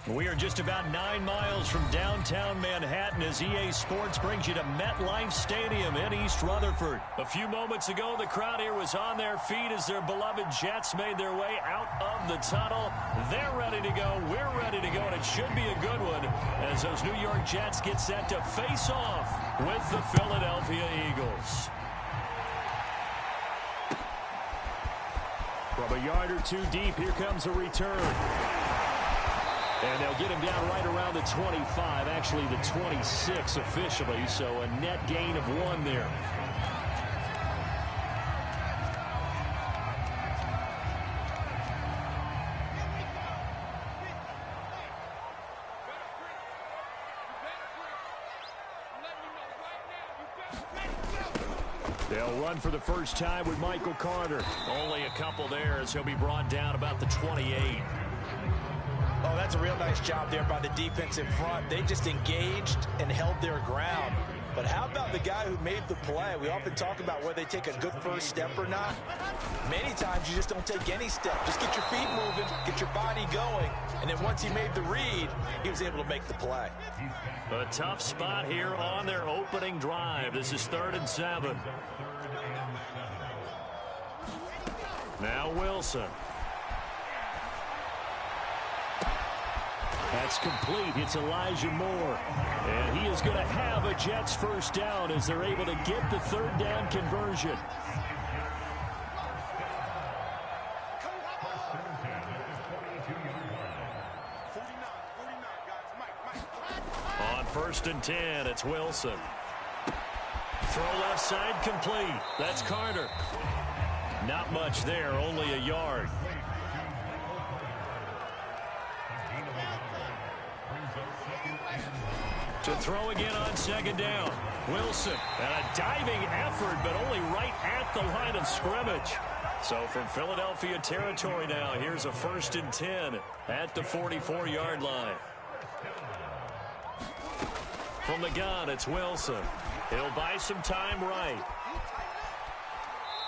We are just about 9 miles from downtown Manhattan as EA Sports brings you to MetLife Stadium in East Rutherford. A few moments ago, the crowd here was on their feet as their beloved Jets made their way out of the tunnel. They're ready to go. We're ready to go, and it should be a good one as those New York Jets get set to face off with the Philadelphia Eagles. From a yard or two deep, here comes a return. And they'll get him down right around the 25, actually the 26 officially, so a net gain of 1 there. They'll run for the first time with Michael Carter. Only a couple there as he'll be brought down about the 28. Oh, that's a real nice job there by the defensive front. They just engaged and held their ground. But how about the guy who made the play? We often talk about whether they take a good first step or not. Many times you just don't take any step. Just get your feet moving, get your body going, and then once he made the read, he was able to make the play. A tough spot here on their opening drive. This is 3rd and 7. Now Wilson. That's complete. It's Elijah Moore. And he is going to have a Jets first down as they're able to get the 3rd down conversion. On 1st and 10, it's Wilson. Throw left side complete. That's Carter. Not much there, only a yard. To throw again on 2nd down. Wilson, and a diving effort, but only right at the line of scrimmage. So from Philadelphia territory now, here's a 1st and 10 at the 44-yard line. From the gun, it's Wilson. He'll buy some time right.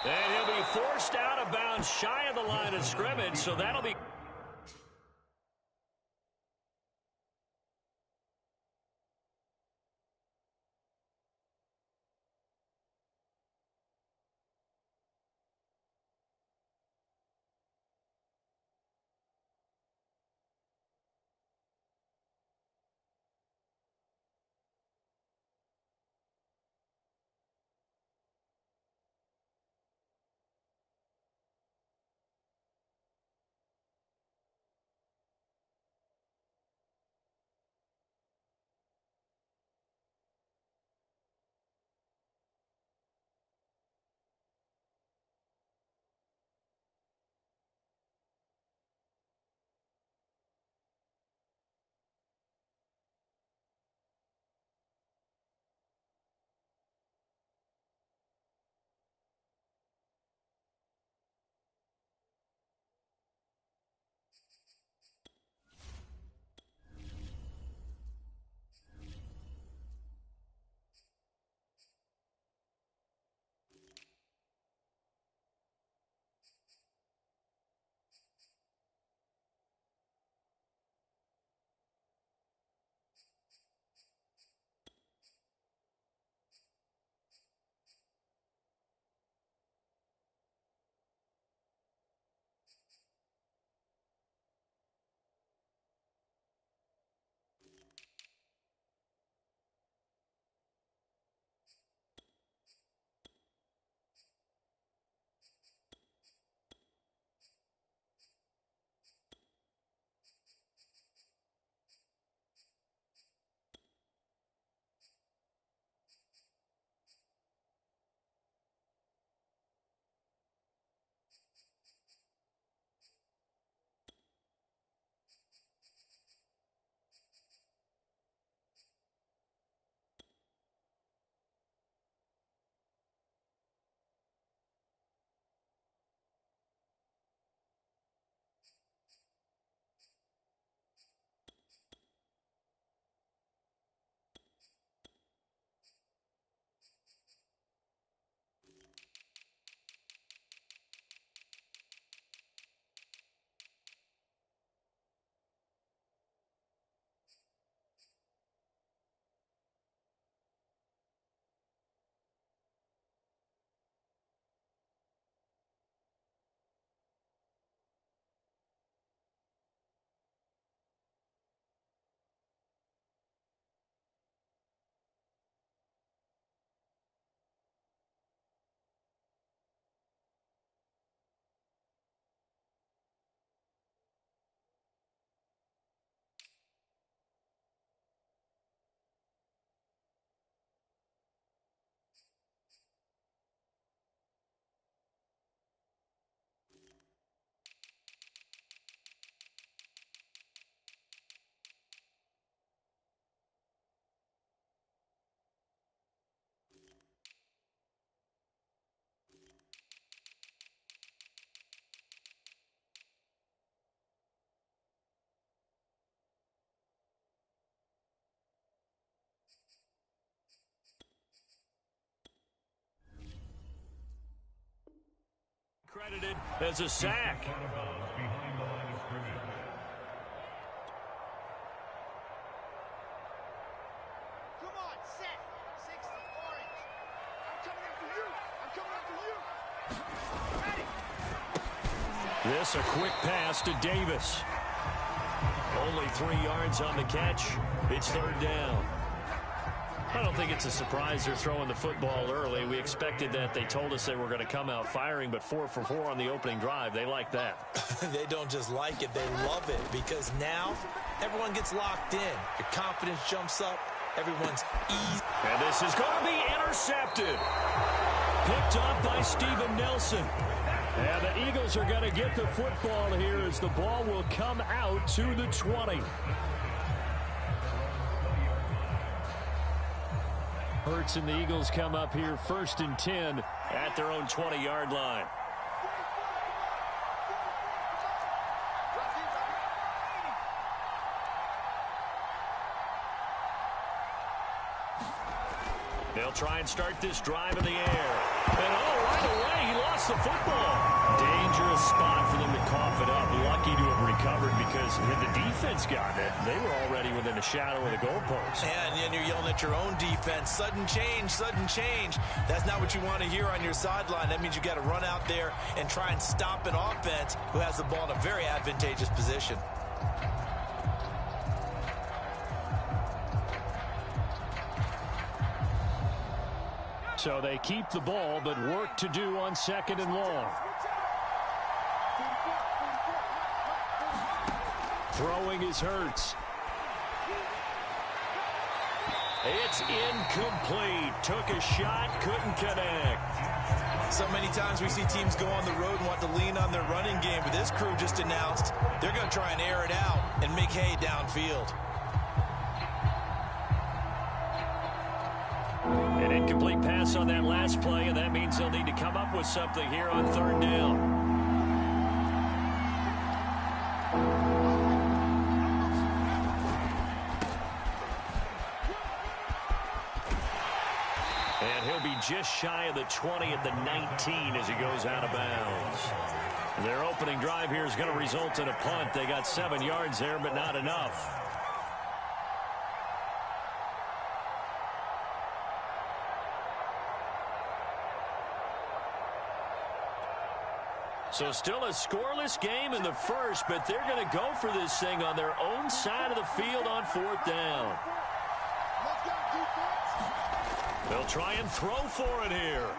And he'll be forced out of bounds shy of the line of scrimmage, so that'll be... Credited as a sack. Come on, set. 60, orange. I'm coming after you. I'm coming after you. Ready. This a quick pass to Davis. Only 3 yards on the catch. It's third down. I don't think it's a surprise they're throwing the football early. We expected that. They told us they were going to come out firing, but 4 for 4 on the opening drive. They like that. They don't just like it, they love it, because now everyone gets locked in. Your confidence jumps up. Everyone's easy. And this is going to be intercepted. Picked up by Steven Nelson. And the Eagles are going to get the football here as the ball will come out to the 20. Hurts and the Eagles come up here 1st and 10 at their own 20-yard line. They'll try and start this drive in the air. And right away, he lost the football. Dangerous spot for them to cough it up. Lucky to have recovered because had the defense gotten it, they were already within a shadow of the goalpost. And then you're yelling at your own defense. Sudden change, sudden change. That's not what you want to hear on your sideline. That means you got to run out there and try and stop an offense who has the ball in a very advantageous position. So they keep the ball, but work to do on 2nd and long. Throwing is Hurts. It's incomplete. Took a shot, couldn't connect. So many times we see teams go on the road and want to lean on their running game, but this crew just announced they're going to try and air it out and make hay downfield. An incomplete pass on that last play, and that means they'll need to come up with something here on 3rd down. And he'll be just shy of the 20 at the 19 as he goes out of bounds. Their opening drive here is going to result in a punt. They got 7 yards there, but not enough. So still a scoreless game in the first, but they're going to go for this thing on their own side of the field on 4th down. They'll try and throw for it here.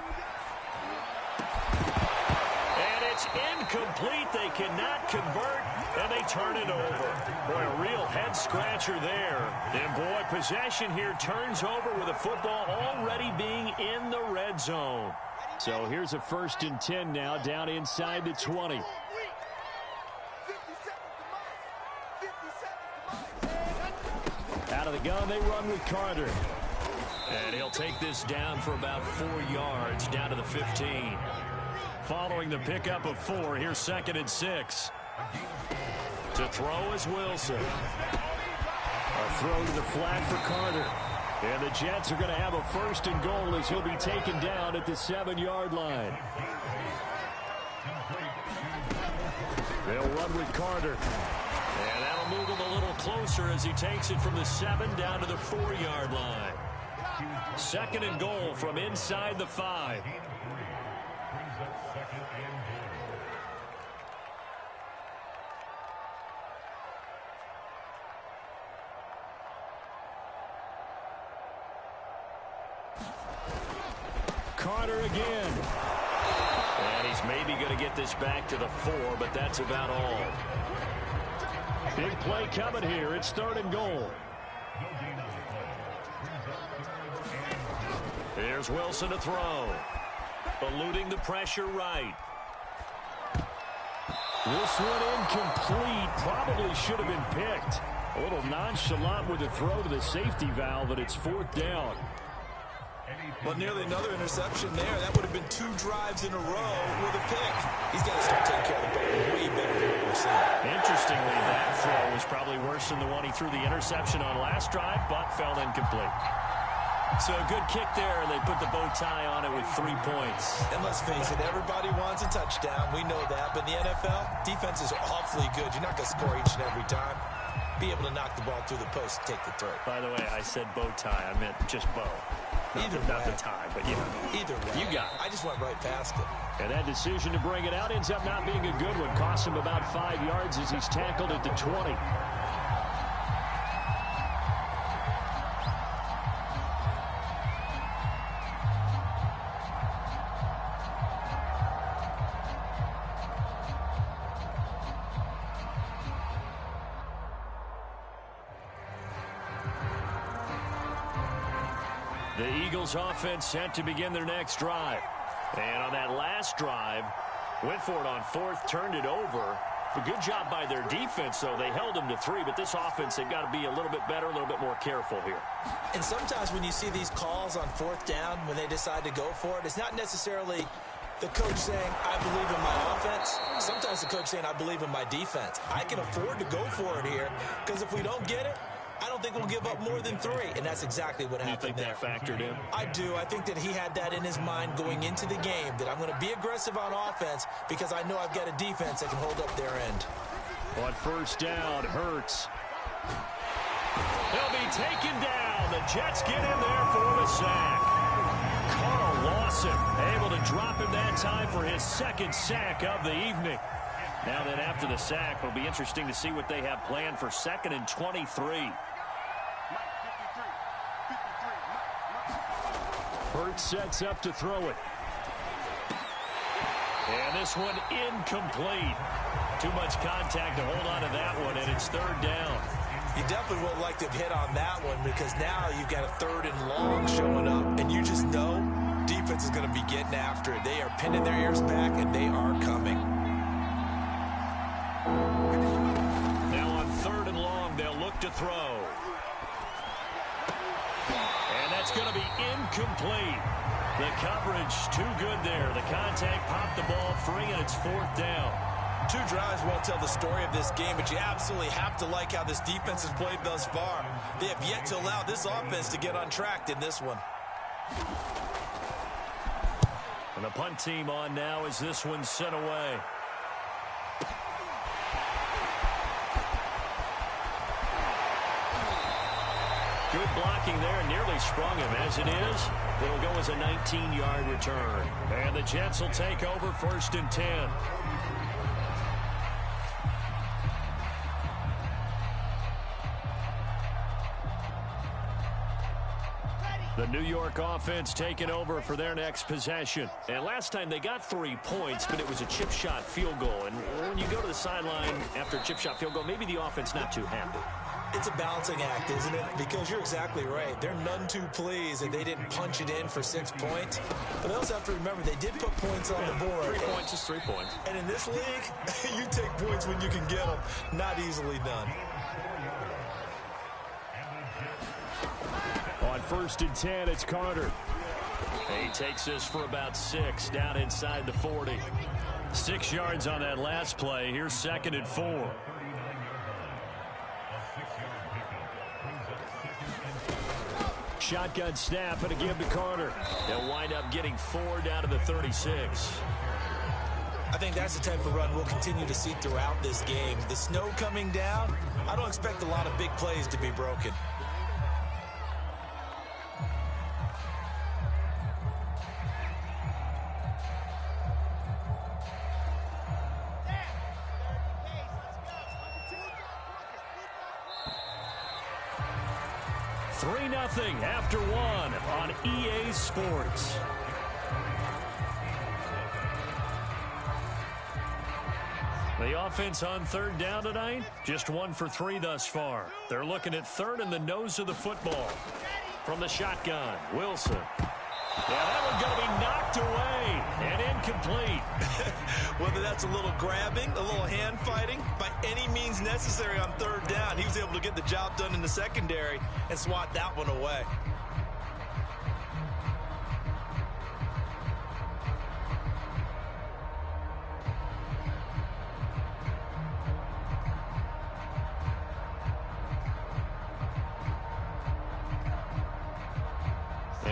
And it's incomplete. They cannot convert, and they turn it over. Boy, a real head-scratcher there. And, boy, possession here turns over with the football already being in the red zone. So here's a 1st and 10 now, down inside the 20. Out of the gun, they run with Carter. And he'll take this down for about 4 yards, down to the 15. Following the pickup of 4, here's 2nd and 6. To throw is Wilson. A throw to the flat for Carter. And the Jets are going to have a 1st and goal as he'll be taken down at the 7-yard line. They'll run with Carter. And that'll move him a little closer as he takes it from the 7 down to the 4-yard line. 2nd and goal from inside the 5. Carter again. And he's maybe going to get this back to the 4, but that's about all. Big play coming here. It's 3rd and goal. Here's Wilson to throw. Eluding the pressure right. This one incomplete. Probably should have been picked. A little nonchalant with the throw to the safety valve, and it's 4th down. Well, nearly another interception there. That would have been 2 drives in a row with a pick. He's got to start taking care of the ball way better than what we're seeing. Interestingly, that throw was probably worse than the one he threw the interception on last drive, but fell incomplete. So a good kick there, and they put the bow tie on it with 3 points. And let's face it, everybody wants a touchdown. We know that. But in the NFL, defense is awfully good. You're not going to score each and every time. Be able to knock the ball through the post and take the throw. By the way, I said bow tie. I meant just bow. Not the tie, but you know. Either way. You got it. I just went right past it. And that decision to bring it out ends up not being a good one. Costs him about 5 yards as he's tackled at the 20. The Eagles offense set to begin their next drive. And on that last drive, went for it on fourth, turned it over. A good job by their defense, though. They held them to 3, but this offense, they've got to be a little bit better, a little bit more careful here. And sometimes when you see these calls on fourth down, when they decide to go for it, it's not necessarily the coach saying, I believe in my offense. Sometimes the coach saying, I believe in my defense. I can afford to go for it here, because if we don't get it, I don't think we'll give up more than 3, and that's exactly what happened there. You think that factored in? I do. I think that he had that in his mind going into the game, that I'm going to be aggressive on offense because I know I've got a defense that can hold up their end. On first down, Hurts. He'll be taken down. The Jets get in there for the sack. Carl Lawson able to drop him that time for his second sack of the evening. Now then, after the sack, it'll be interesting to see what they have planned for 2nd and 23. Hurts sets up to throw it. And this one incomplete. Too much contact to hold on to that one, and it's 3rd down. You definitely would like to have hit on that one because now you've got a 3rd and long showing up, and you just know defense is going to be getting after it. They are pinning their ears back, and they are coming. Now on 3rd and long, they'll look to throw. And that's going to be incomplete. The coverage too good there. The contact popped the ball free, and it's 4th down. 2 drives won't tell the story of this game, but you absolutely have to like how this defense has played thus far. They have yet to allow this offense to get untracked in this one. And the punt team on now as this one's sent away. Good blocking there, nearly sprung him. As it is, it'll go as a 19-yard return. And the Jets will take over 1st and 10. The New York offense taking over for their next possession. And last time they got 3 points, but it was a chip shot field goal. And when you go to the sideline after a chip shot field goal, maybe the offense not too happy. It's a balancing act, isn't it? Because you're exactly right. They're none too pleased that they didn't punch it in for 6 points. But they also have to remember they did put points on the board. 3 points is 3 points. And in this league, you take points when you can get them. Not easily done. On 1st and 10, it's Carter. He takes this for about 6 down inside the 40. 6 yards on that last play. Here's 2nd and 4. Shotgun snap and a give to Carter. They'll wind up getting 4 down to the 36. I think that's the type of run we'll continue to see throughout this game. The snow coming down, I don't expect a lot of big plays to be broken. Nothing after 1 on EA Sports. The offense on 3rd down tonight, just 1 for 3 thus far. They're looking at 3rd and the nose of the football. From the shotgun, Wilson. Yeah, that one's going to be knocked away and incomplete. Whether that's a little grabbing, a little hand fighting, by any means necessary on 3rd down, he was able to get the job done in the secondary and swat that one away.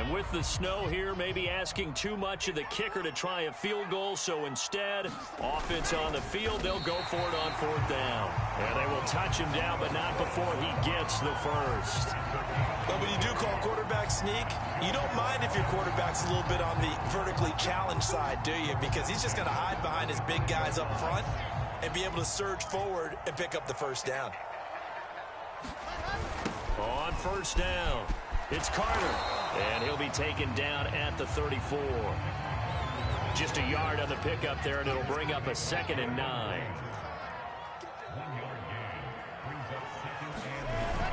And with the snow here, maybe asking too much of the kicker to try a field goal. So instead, offense on the field, they'll go for it on 4th down. And they will touch him down, but not before he gets the first. But when you do call quarterback sneak, you don't mind if your quarterback's a little bit on the vertically challenged side, do you? Because he's just going to hide behind his big guys up front and be able to surge forward and pick up the first down. On 1st down, it's Carter, and he'll be taken down at the 34. Just a yard on the pickup there, and it'll bring up a 2nd and 9.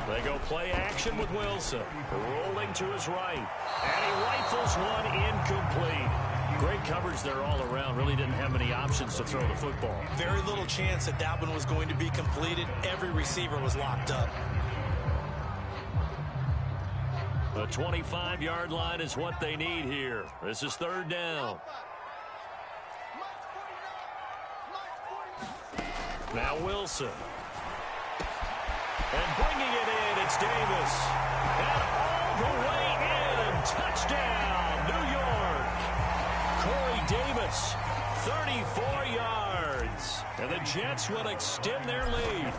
They go play action with Wilson, rolling to his right, and he rifles one incomplete. Great coverage there all around. Really didn't have many options to throw the football. Very little chance that that one was going to be completed. Every receiver was locked up. The 25-yard line is what they need here. This is 3rd down. Now Wilson. And bringing it in, it's Davis. And all the way in. Touchdown, New York. Corey Davis, 34 yards. And the Jets will extend their lead.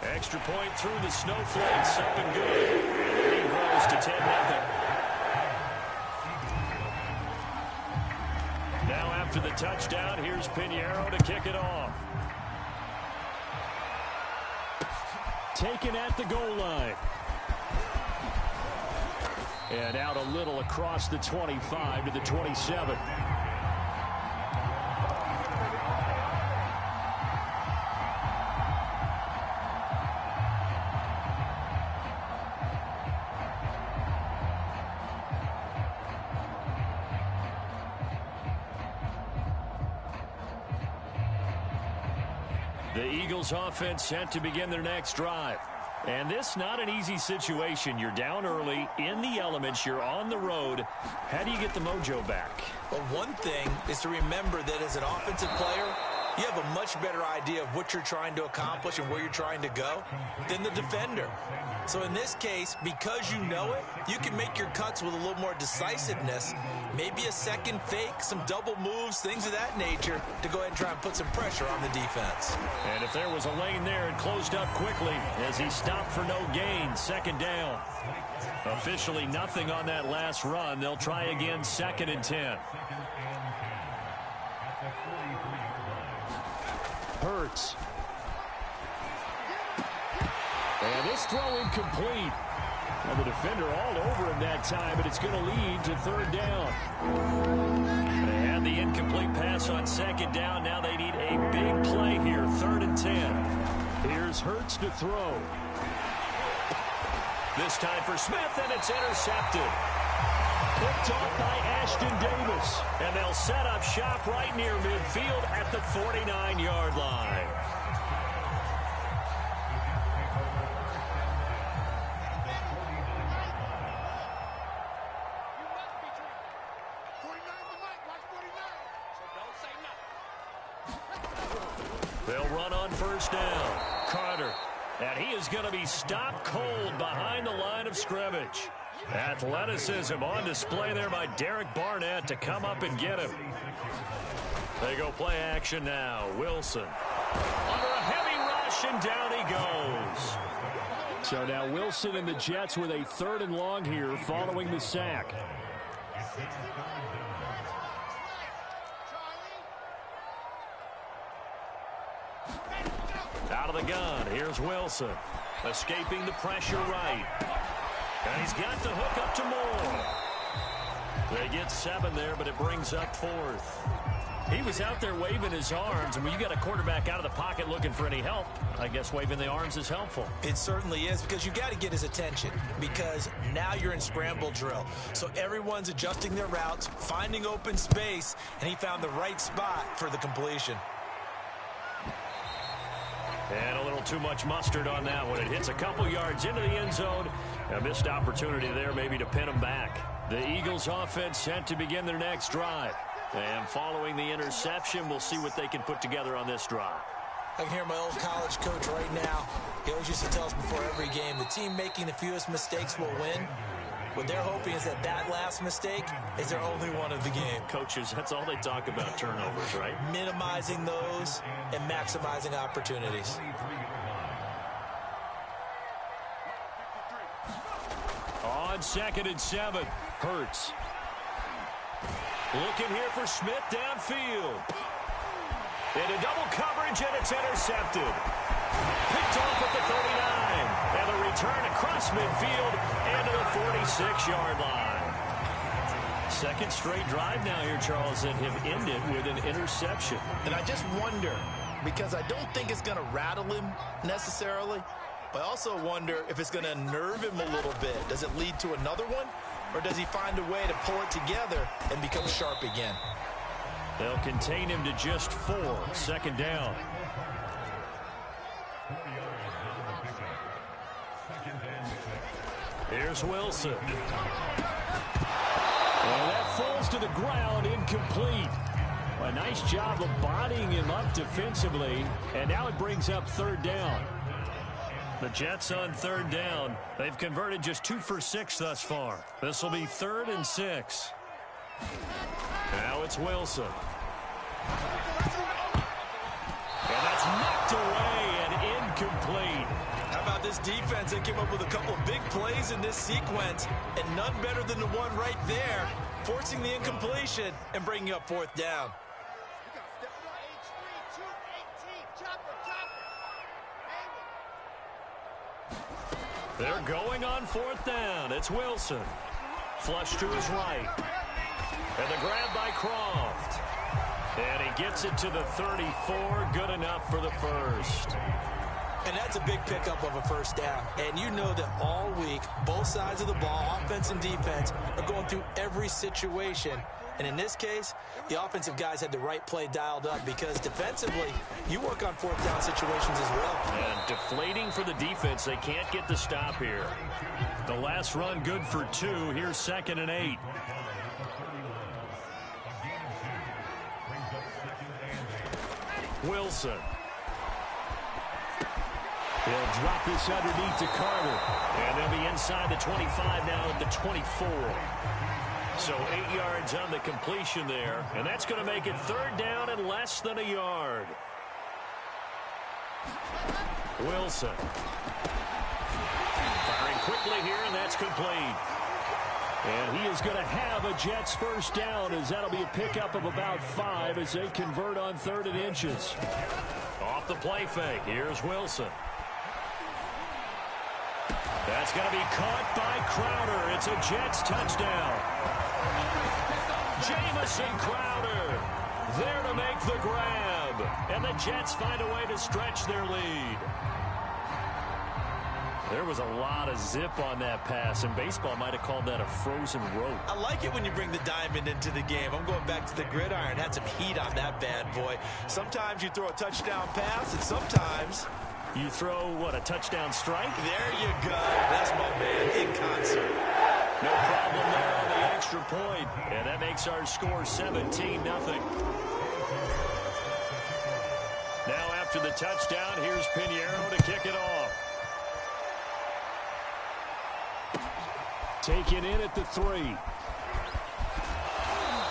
Extra point through the snowflakes, up and good. And the lead grows to 10-0. Now after the touchdown, here's Pinheiro to kick it off. Taken at the goal line. And out a little across the 25 to the 27. The Eagles offense set to begin their next drive. And this not an easy situation. You're down early, in the elements, you're on the road. How do you get the mojo back? Well, one thing is to remember that as an offensive player, you have a much better idea of what you're trying to accomplish and where you're trying to go than the defender. So in this case, because you know it, you can make your cuts with a little more decisiveness, maybe a second fake, some double moves, things of that nature, to go ahead and try and put some pressure on the defense. And if there was a lane there, it closed up quickly as he stopped for no gain. 2nd down. Officially nothing on that last run. They'll try again, 2nd and 10. Hurts. And this throw incomplete. Well, the defender all over him that time, but it's going to lead to 3rd down. They had the incomplete pass on 2nd down. Now they need a big play here, 3rd and 10. Here's Hurts to throw. This time for Smith, and it's intercepted. Picked off by Ashton Davis. And they'll set up shop right near midfield at the 49-yard line. They'll run on 1st down. Carter. And he is going to be stopped cold behind the line of scrimmage. Athleticism on display there by Derek Barnett to come up and get him. They go play action now. Wilson. Under a heavy rush, and down he goes. So now Wilson and the Jets with a 3rd and long here following the sack. Out of the gun, here's Wilson. Escaping the pressure right. And he's got the hook up to Moore. They get 7 there, but it brings up 4th. He was out there waving his arms, and when you got a quarterback out of the pocket looking for any help, I guess waving the arms is helpful. It certainly is, because you got to get his attention, because now you're in scramble drill. So everyone's adjusting their routes, finding open space, and he found the right spot for the completion. And a little too much mustard on that one. It hits a couple yards into the end zone. A missed opportunity there maybe to pin him back. The Eagles offense set to begin their next drive. And following the interception, we'll see what they can put together on this drive. I can hear my old college coach right now. He always used to tell us before every game, the team making the fewest mistakes will win. What they're hoping is that last mistake is their only one of the game. Coaches, that's all they talk about, turnovers, right? Minimizing those and maximizing opportunities. On 2nd and 7, Hurts. Looking here for Smith downfield. Into double coverage, and it's intercepted. Picked off at the 39. And the return across midfield and to the 46-yard line. Second straight drive now here, Charles, that have ended with an interception. And I just wonder, because I don't think it's going to rattle him necessarily, but I also wonder if it's going to unnerve him a little bit. Does it lead to another one? Or does he find a way to pull it together and become sharp again? They'll contain him to just 4. 2nd down. Here's Wilson. And that falls to the ground, incomplete. A nice job of bodying him up defensively. And now it brings up 3rd down. The Jets on 3rd down. They've converted just 2 for 6 thus far. This will be 3rd and 6. Now it's Wilson. And that's knocked away and incomplete. How about this defense? They came up with a couple of big plays in this sequence, and none better than the one right there, forcing the incompletion and bringing up 4th down. They're going on 4th down. It's Wilson. Flush to his right. And the grab by Croft. And he gets it to the 34. Good enough for the first. And that's a big pickup of a 1st down. And you know that all week, both sides of the ball, offense and defense, are going through every situation. And in this case, the offensive guys had the right play dialed up because defensively, you work on 4th down situations as well. And deflating for the defense. They can't get the stop here. The last run good for 2. Here's 2nd and 8. Wilson. He'll drop this underneath to Carter. And they'll be inside the 25 now at the 24. So 8 yards on the completion there. And that's going to make it 3rd down and less than a yard. Wilson. Firing quickly here, and that's complete. And he is going to have a Jets 1st down, as that'll be a pickup of about 5 as they convert on 3rd and inches. Off the play fake. Here's Wilson. That's going to be caught by Crowder. It's a Jets touchdown. Jamison Crowder there to make the grab. And the Jets find a way to stretch their lead. There was a lot of zip on that pass, and baseball might have called that a frozen rope. I like it when you bring the diamond into the game. I'm going back to the gridiron. Had some heat on that bad boy. Sometimes you throw a touchdown pass, and sometimes you throw, what, a touchdown strike? There you go. That's my man in concert. No problem there on the extra point. And that makes our score 17-0. Now after the touchdown, here's Pinheiro to kick it off. Taken in at the 3.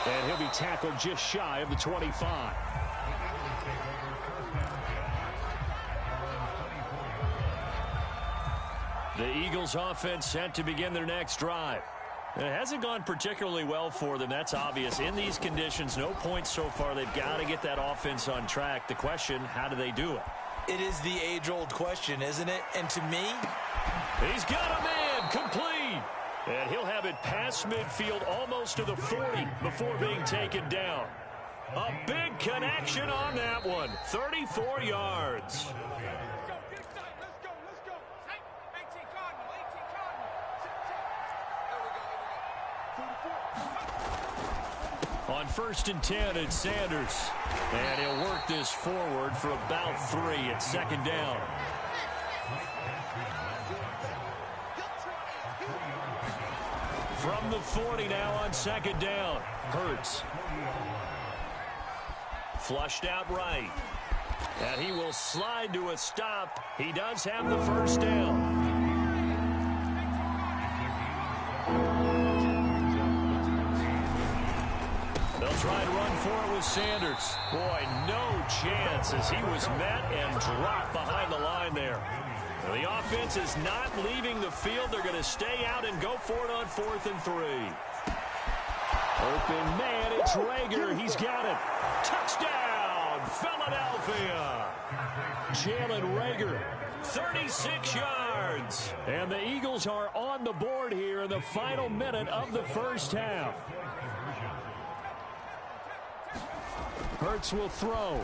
And he'll be tackled just shy of the 25. The Eagles offense set to begin their next drive. It hasn't gone particularly well for them. That's obvious. In these conditions, no points so far. They've got to get that offense on track. The question, how do they do it? It is the age-old question, isn't it? And to me, he's got a man complete. And he'll have it past midfield almost to the 40 before being taken down. A big connection on that one. 34 yards. On 1st and 10, it's Sanders. And he'll work this forward for about 3 at 2nd down. From the 40 now on 2nd down. Hurts. Flushed out right. And he will slide to a stop. He does have the first down. They'll try and run for it with Sanders. Boy, no chance as he was met and dropped behind the line there. The offense is not leaving the field. They're going to stay out and go for it on 4th and 3. Open man, it's Rager. He's got it. Touchdown, Philadelphia. Jalen Rager, 36 yards. And the Eagles are on the board here in the final minute of the first half. Hurts will throw.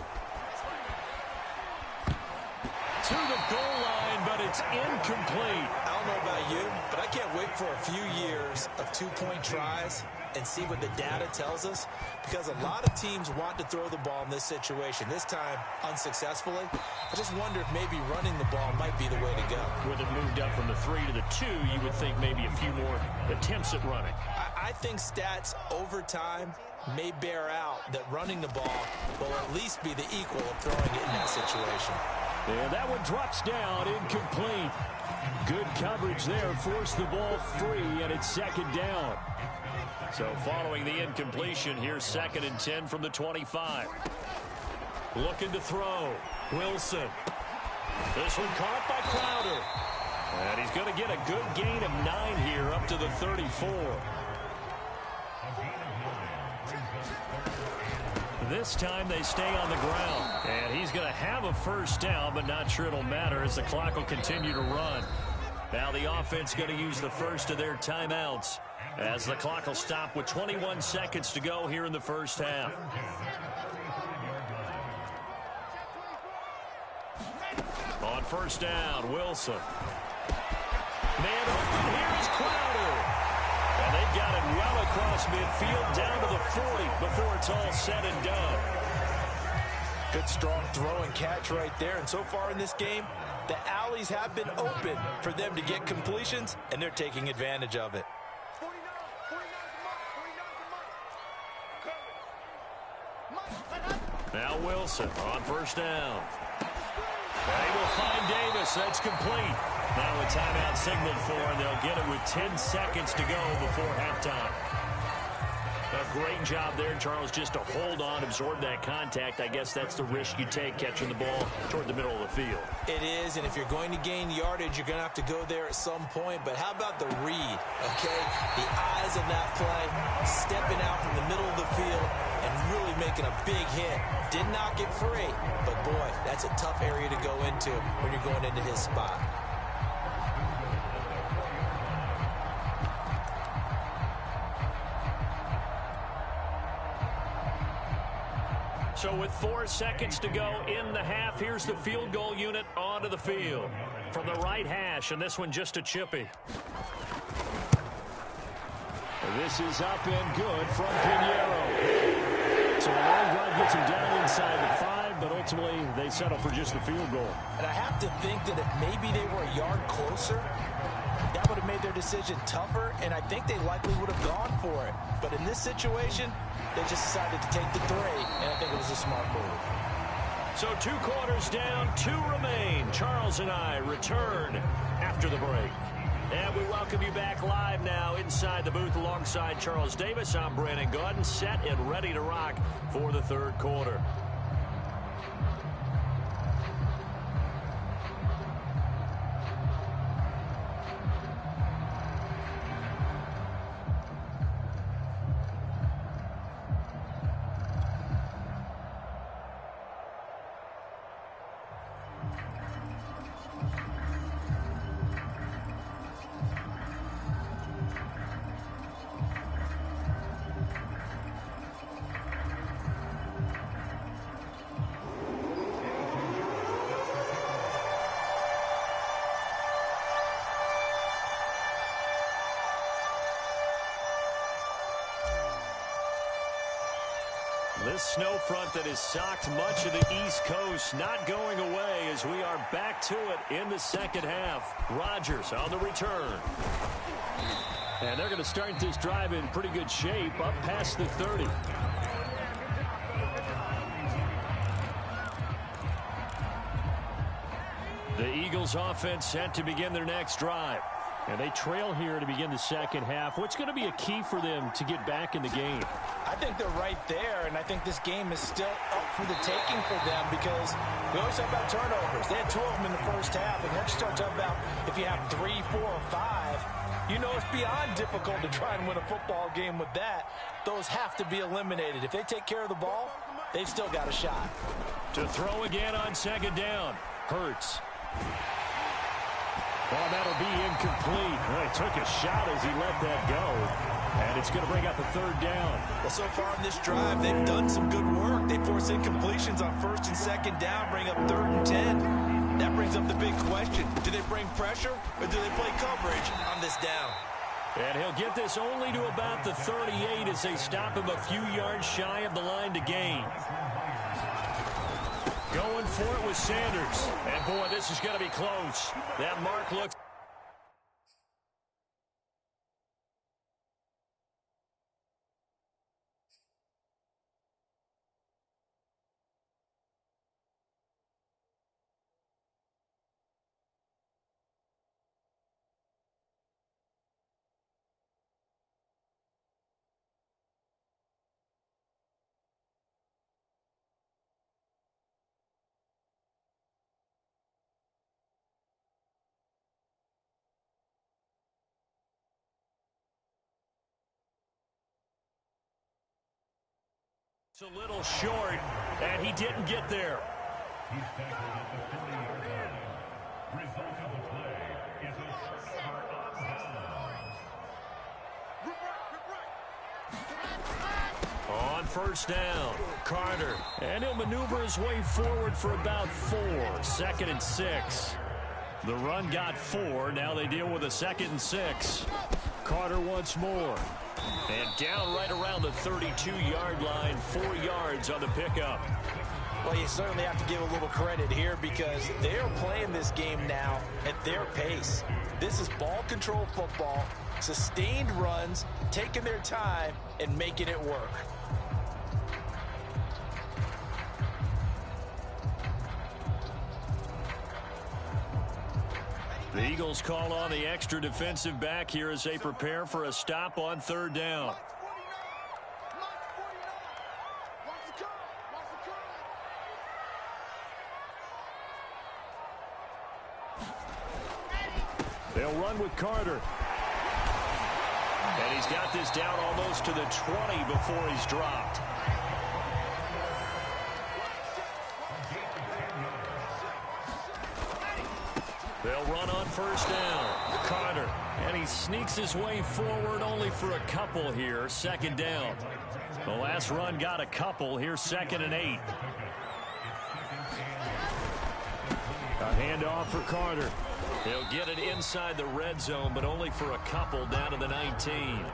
To the goal line, but it's incomplete. I don't know about you, but I can't wait for a few years of two-point tries and see what the data tells us, because a lot of teams want to throw the ball in this situation, this time unsuccessfully. I just wonder if maybe running the ball might be the way to go. With it moved up from the 3 to the 2, you would think maybe a few more attempts at running. I think stats over time may bear out that running the ball will at least be the equal of throwing it in that situation. And that one drops down, incomplete. Good coverage there, forced the ball free, and it's 2nd down. So following the incompletion, here's 2nd and 10 from the 25. Looking to throw. Wilson. This one caught by Crowder. And he's going to get a good gain of 9 here up to the 34. This time they stay on the ground. And he's going to have a first down, but not sure it'll matter as the clock will continue to run. Now the offense going to use the first of their timeouts as the clock will stop with 21 seconds to go here in the first half. On first down, Wilson. Man open, here is Crowder. And they've got it well across midfield down to the 40 before it's all said and done. Good strong throw and catch right there. And so far in this game, the alleys have been open for them to get completions, and they're taking advantage of it. Now Wilson on first down. They will find Davis. That's complete. Now a timeout signaled for, and they'll get it with 10 seconds to go before halftime. A great job there, Charles, just to hold on, absorb that contact. I guess that's the risk you take catching the ball toward the middle of the field. It is, and if you're going to gain yardage, you're going to have to go there at some point. But how about the read, okay? The eyes of that play, stepping out from the middle of the field and really making a big hit. Did not get free, but boy, that's a tough area to go into when you're going into his spot. So with 4 seconds to go in the half, here's the field goal unit onto the field. From the right hash, and this one just a chippy. This is up and good from Pinheiro. So a long drive gets him down inside the 5, but ultimately they settle for just the field goal. And I have to think that if maybe they were a yard closer, that would have made their decision tougher, and I think they likely would have gone for it. But in this situation, they just decided to take the 3, and I think it was a smart move. So 2 quarters down, 2 remain. Charles and I return after the break. And we welcome you back live now inside the booth alongside Charles Davis. I'm Brandon Gordon, set and ready to rock for the 3rd quarter. This snow front that has socked much of the East Coast not going away as we are back to it in the 2nd half. Rodgers on the return. And they're going to start this drive in pretty good shape up past the 30. The Eagles offense set to begin their next drive. And they trail here to begin the second half. What's going to be a key for them to get back in the game? I think they're right there, and I think this game is still up for the taking for them because we always talk about turnovers. They had 2 of them in the first half, and once you start talking about if you have 3, 4, or 5, you know it's beyond difficult to try and win a football game with that. Those have to be eliminated. If they take care of the ball, they've still got a shot. To throw again on second down. Hurts. Well, that'll be incomplete. Well, he took a shot as he let that go. And it's going to bring up a third down. Well, so far in this drive, they've done some good work. They force incompletions on first and second down, bring up 3rd and 10. That brings up the big question. Do they bring pressure or do they play coverage on this down? And he'll get this only to about the 38 as they stop him a few yards shy of the line to gain. Going for it with Sanders. And, boy, this is going to be close. That mark looks... It's a little short, and he didn't get there. Result of the play is a On first down, Carter. And he'll maneuver his way forward for about 4. 2nd and 6. The run got 4. Now they deal with a 2nd and 6. Carter once more. And down right around the 32-yard line, 4 yards on the pickup. Well, you certainly have to give a little credit here because they're playing this game now at their pace. This is ball control football, sustained runs, taking their time, and making it work. The Eagles call on the extra defensive back here as they prepare for a stop on 3rd down. They'll run with Carter. And he's got this down almost to the 20 before he's dropped. They'll run on first down. Carter. And he sneaks his way forward only for a couple here. 2nd down. The last run got a couple. Here's 2nd and 8. A handoff for Carter. He'll get it inside the red zone, but only for a couple down to the 19.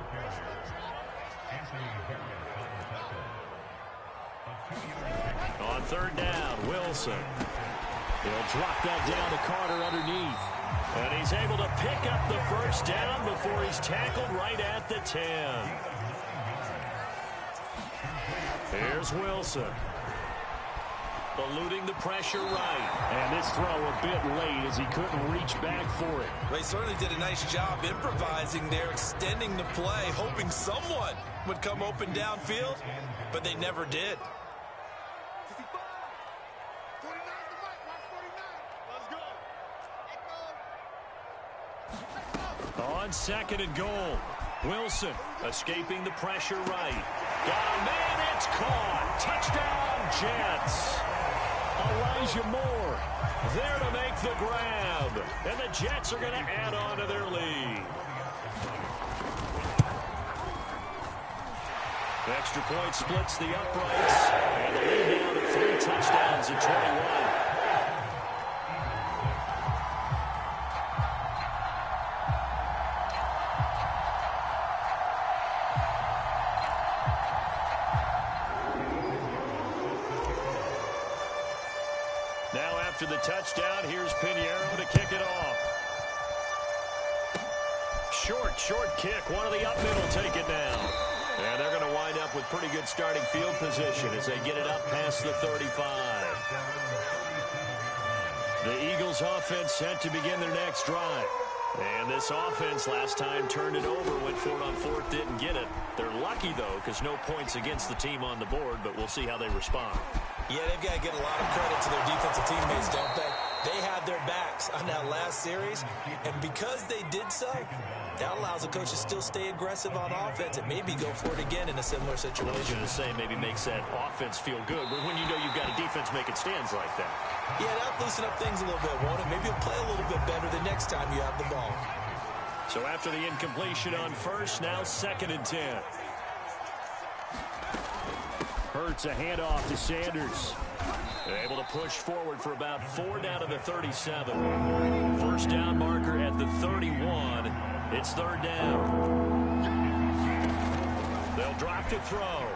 On 3rd down, Wilson. He'll drop that down to Carter underneath. And he's able to pick up the first down before he's tackled right at the 10. Here's Wilson. Eluding the pressure right. And this throw a bit late as he couldn't reach back for it. They certainly did a nice job improvising there, extending the play, hoping someone would come open downfield, but they never did. On 2nd and goal, Wilson escaping the pressure right. Got a man, it's caught. Touchdown, Jets. Elijah Moore there to make the grab. And the Jets are going to add on to their lead. The extra point splits the uprights. And the lead down to 3 touchdowns at 21. After the touchdown, here's Pinheiro to kick it off. Short kick. One of the up middle take it down. And they're going to wind up with pretty good starting field position as they get it up past the 35. The Eagles offense set to begin their next drive. And this offense last time turned it over, went for it on fourth, didn't get it. They're lucky, though, because no points against the team on the board, but we'll see how they respond. Yeah, they've got to get a lot of credit to their defensive teammates, don't they? They had their backs on that last series, and because they did so, that allows the coach to still stay aggressive on offense and maybe go for it again in a similar situation. I was going to say maybe makes that offense feel good, but when you know you've got a defense making stands like that. Yeah, that'll loosen up things a little bit, won't it? Maybe you'll play a little bit better the next time you have the ball. So after the incompletion on first, now 2nd and 10. Hurts a handoff to Sanders. They're able to push forward for about 4 down to the 37. First down marker at the 31. It's 3rd down. They'll drop to throw.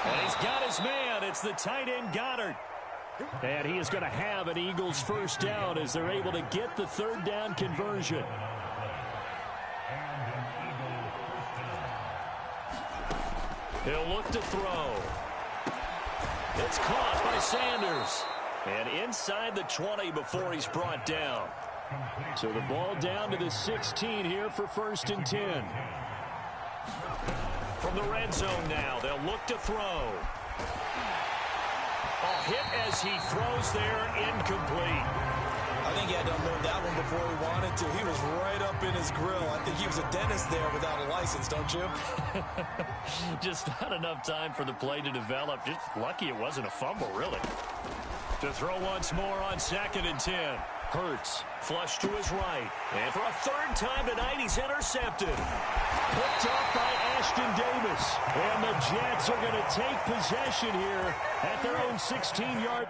And he's got his man. It's the tight end Goddard. And he is going to have an Eagles first down as they're able to get the 3rd down conversion. He'll look to throw. It's caught by Sanders. And inside the 20 before he's brought down. So the ball down to the 16 here for 1st and 10. From the red zone now, they'll look to throw. A hit as he throws there, incomplete. I think he had to unload that one before he wanted to. He was right up in his grill. I think he was a dentist there without a license, don't you? Just not enough time for the play to develop. Just lucky it wasn't a fumble, really. To throw once more on 2nd and 10. Hurts, flush to his right. And for a 3rd time tonight, he's intercepted. Picked off by Ashton Davis. And the Jets are going to take possession here at their own 16-yard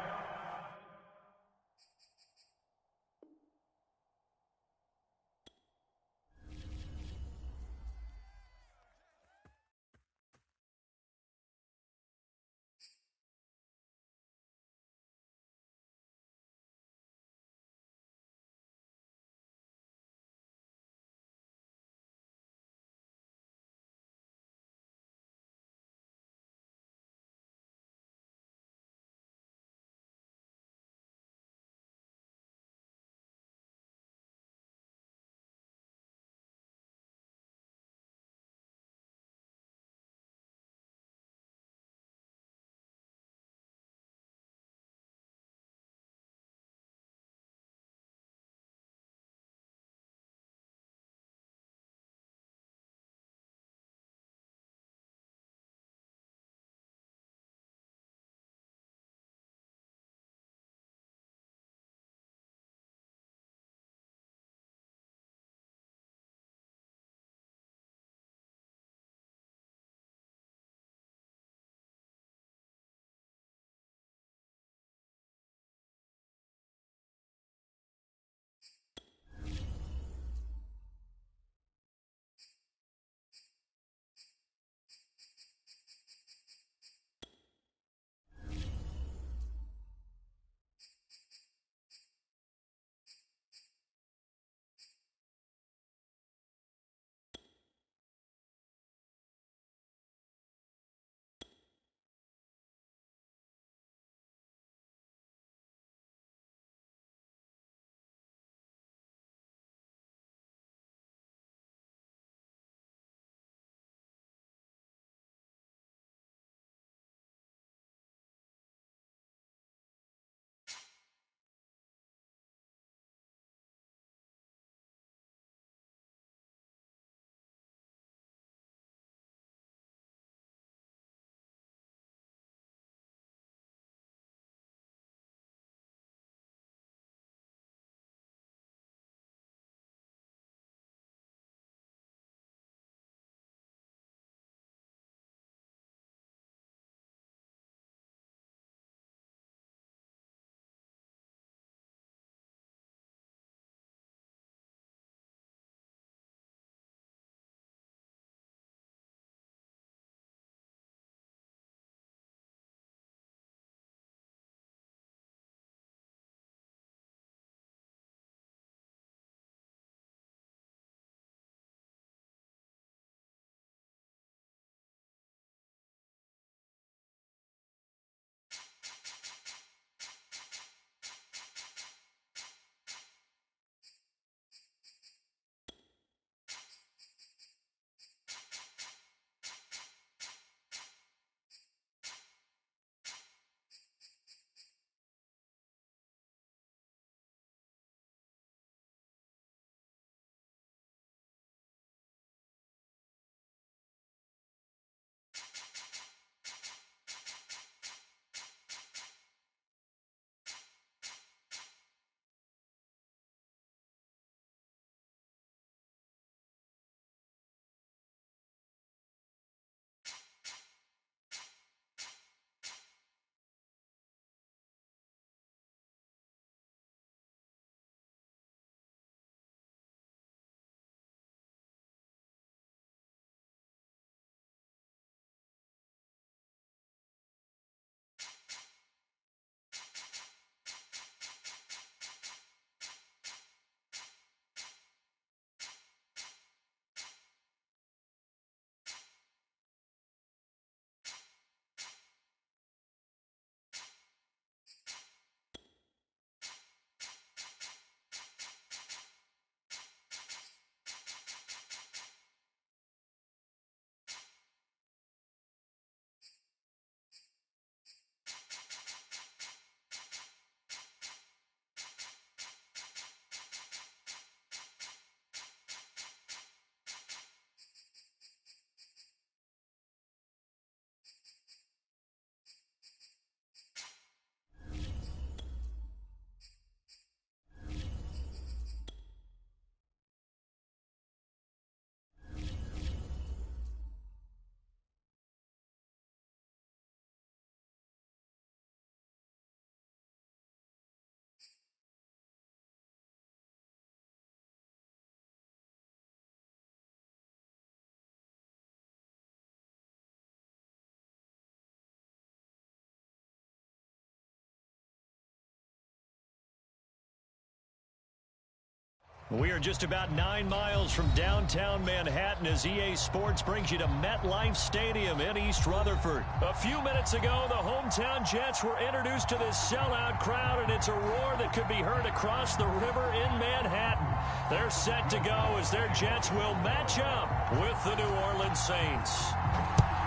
We are just about 9 miles from downtown Manhattan as EA Sports brings you to MetLife Stadium in East Rutherford. A few minutes ago, the hometown Jets were introduced to this sellout crowd, and it's a roar that could be heard across the river in Manhattan. They're set to go as their Jets will match up with the New Orleans Saints.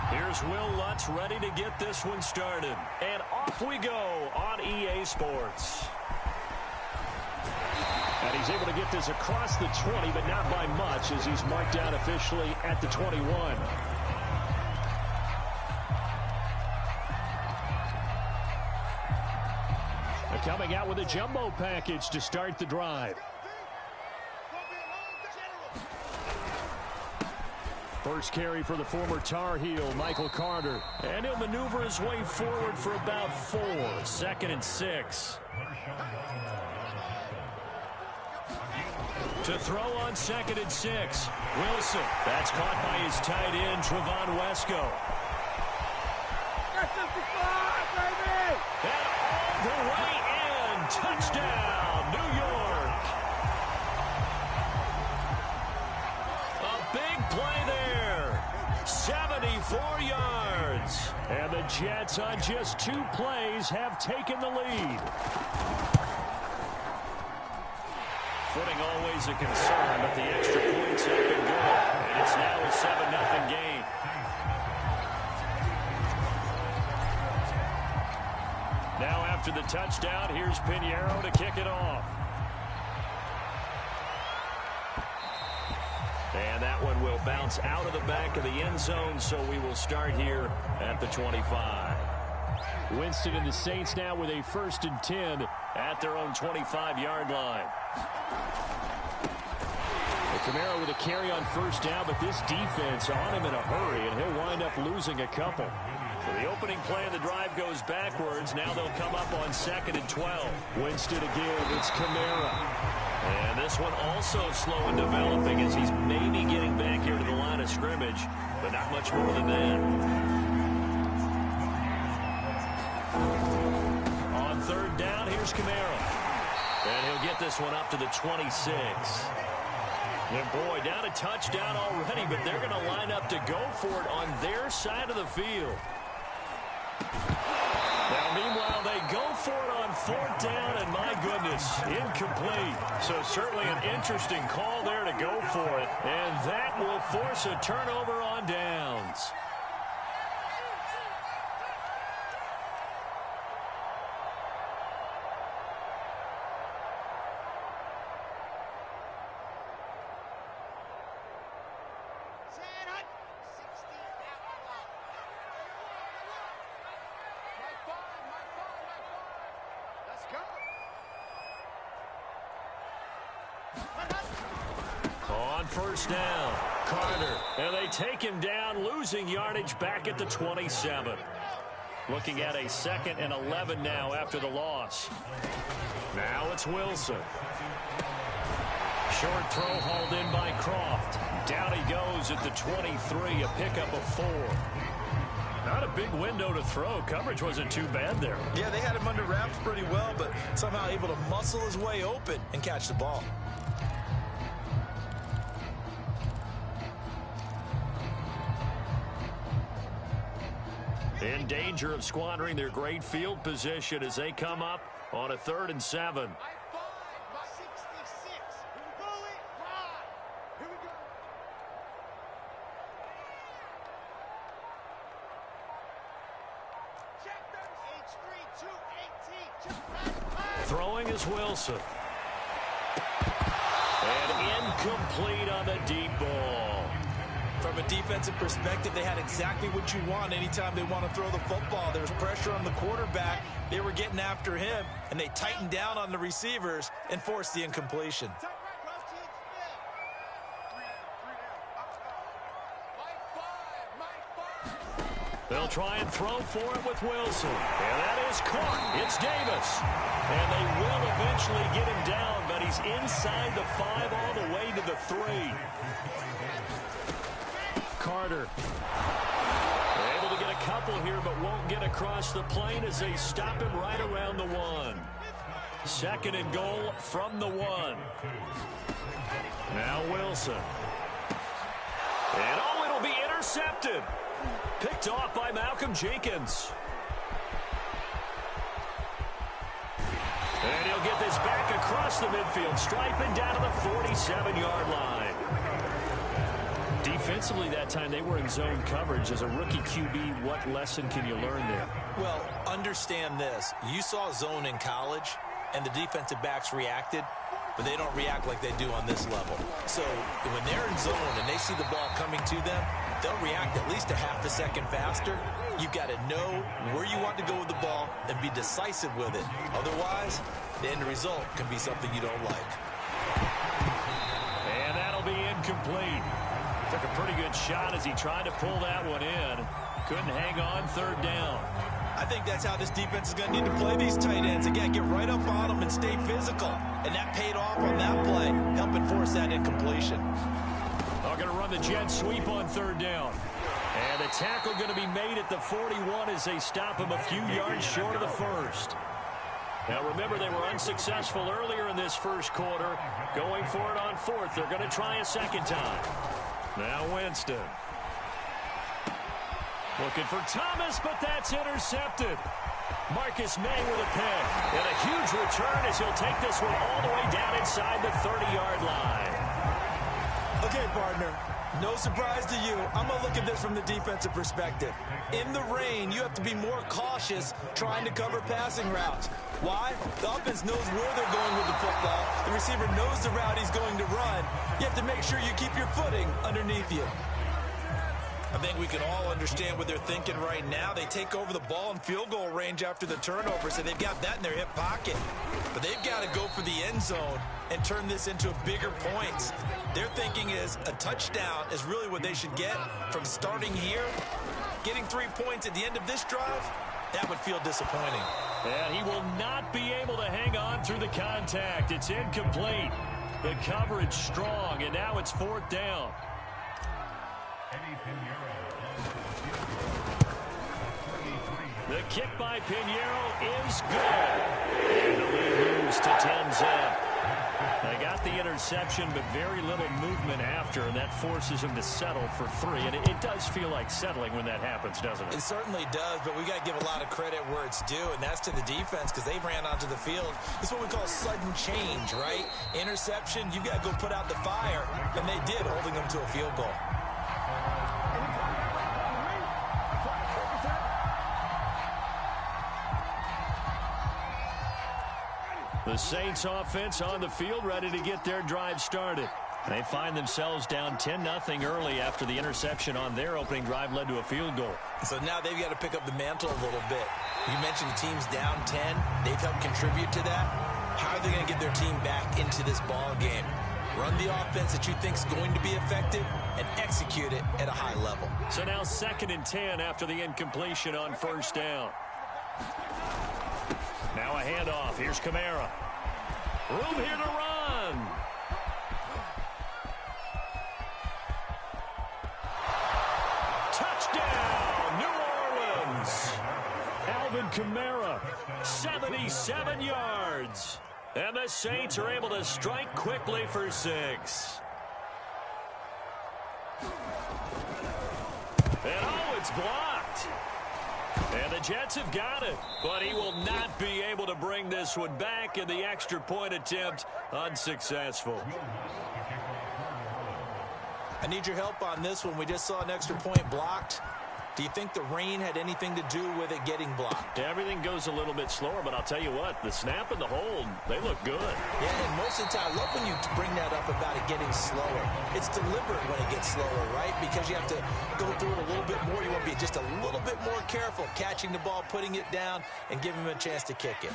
Here's Will Lutz ready to get this one started. And off we go on EA Sports. And he's able to get this across the 20, but not by much as he's marked out officially at the 21. Coming out with a jumbo package to start the drive. First carry for the former Tar Heel, Michael Carter. And he'll maneuver his way forward for about 4. 2nd and 6. To throw on 2nd and 6. Wilson. That's caught by his tight end, Trevon Wesco. And all the way in. Touchdown, New York. A big play there. 74 yards. And the Jets on just 2 plays have taken the lead. Footing always a concern, but the extra points have been good. And it's now a 7-0 game. Now after the touchdown, here's Pinheiro to kick it off. And that one will bounce out of the back of the end zone, so we will start here at the 25. Winston and the Saints now with a 1st and 10 at their own 25-yard line. Camaro with a carry on 1st down, but this defense on him in a hurry, and he'll wind up losing a couple. So the opening play of the drive goes backwards. Now they'll come up on 2nd and 12. Winston again. It's Camaro. And this one also slow in developing as he's maybe getting back here to the line of scrimmage, but not much more than that. On 3rd down, here's Camaro. And he'll get this one up to the 26. And boy, down a touchdown already, but they're going to line up to go for it on their side of the field. Now, meanwhile, they go for it on 4th down, and my goodness, incomplete. So certainly an interesting call there to go for it, and that will force a turnover on downs. On 1st down, Carter, and they take him down, losing yardage back at the 27. Looking at a 2nd and 11 now after the loss. Now it's Wilson. Short throw hauled in by Croft. Down he goes at the 23, a pickup of 4. Not a big window to throw. Coverage wasn't too bad there. Yeah, they had him under wraps pretty well, but somehow able to muscle his way open and catch the ball. In danger of squandering their great field position as they come up on a 3rd and 7. Throwing is Wilson. And incomplete on the deep ball. From a defensive perspective, they had exactly what you want anytime they want to throw the football. There was pressure on the quarterback. They were getting after him, and they tightened down on the receivers and forced the incompletion. They'll try and throw for it with Wilson. And that is caught. It's Davis. And they will eventually get him down, but he's inside the 5 all the way to the 3. Carter. They're able to get a couple here, but won't get across the plane as they stop him right around the 1. Second and goal from the 1. Now Wilson. And it'll be intercepted. Picked off by Malcolm Jenkins. And he'll get this back across the midfield, striping down to the 47-yard line. Defensively that time, they were in zone coverage. As a rookie QB, what lesson can you learn there? Well, understand this. You saw zone in college, and the defensive backs reacted, but they don't react like they do on this level. So when they're in zone and they see the ball coming to them, they'll react at least a half a second faster. You've got to know where you want to go with the ball and be decisive with it. Otherwise, the end result can be something you don't like. And that'll be incomplete. Took a pretty good shot as he tried to pull that one in. Couldn't hang on third down. I think that's how this defense is going to need to play these tight ends. Again, get right up on them and stay physical. And that paid off on that play, helping force that incompletion. They're going to run the jet sweep on third down. And the tackle going to be made at the 41 as they stop him a few yards short of the first. Now remember, they were unsuccessful earlier in this first quarter. Going for it on fourth. They're going to try a second time. Now Winston. Looking for Thomas, but that's intercepted. Marcus May with a pick. And a huge return as he'll take this one all the way down inside the 30-yard line. Okay, partner. No surprise to you. I'm going to look at this from the defensive perspective. In the rain, you have to be more cautious trying to cover passing routes. Why? The offense knows where they're going with the football. The receiver knows the route he's going to run. You have to make sure you keep your footing underneath you. I think we can all understand what they're thinking right now. They take over the ball in field goal range after the turnover, so they've got that in their hip pocket. But they've got to go for the end zone and turn this into bigger points. Their thinking is a touchdown is really what they should get from starting here. Getting 3 points at the end of this drive, that would feel disappointing. And he will not be able to hang on through the contact. It's incomplete. The coverage strong, and now it's fourth down. The kick by Pinheiro is good. And the lead moves to 10-10. They got the interception, but very little movement after, and that forces him to settle for 3. And it does feel like settling when that happens, doesn't it? It certainly does, but we got to give a lot of credit where it's due, and that's to the defense because they ran onto the field. It's what we call sudden change, right? Interception, you got to go put out the fire, and they did, holding them to a field goal. The Saints offense on the field, ready to get their drive started. They find themselves down 10-0 early after the interception on their opening drive led to a field goal. So now they've got to pick up the mantle a little bit. You mentioned the team's down 10. They've helped contribute to that. How are they going to get their team back into this ball game? Run the offense that you think is going to be effective and execute it at a high level. So now 2nd and 10 after the incompletion on first down. Now a handoff. Here's Kamara. Room here to run. Touchdown, New Orleans. Alvin Kamara, 77 yards. And the Saints are able to strike quickly for 6. And it's blocked. And the Jets have got it, but he will not be able to bring this one back, and the extra point attempt unsuccessful. I need your help on this one. We just saw an extra point blocked. Do you think the rain had anything to do with it getting blocked? Everything goes a little bit slower, but I'll tell you what, the snap and the hold, they look good. Yeah, and most of the time, I love when you bring that up about it getting slower. It's deliberate when it gets slower, right? Because you have to go through it a little bit more. You want to be just a little bit more careful catching the ball, putting it down, and giving him a chance to kick it.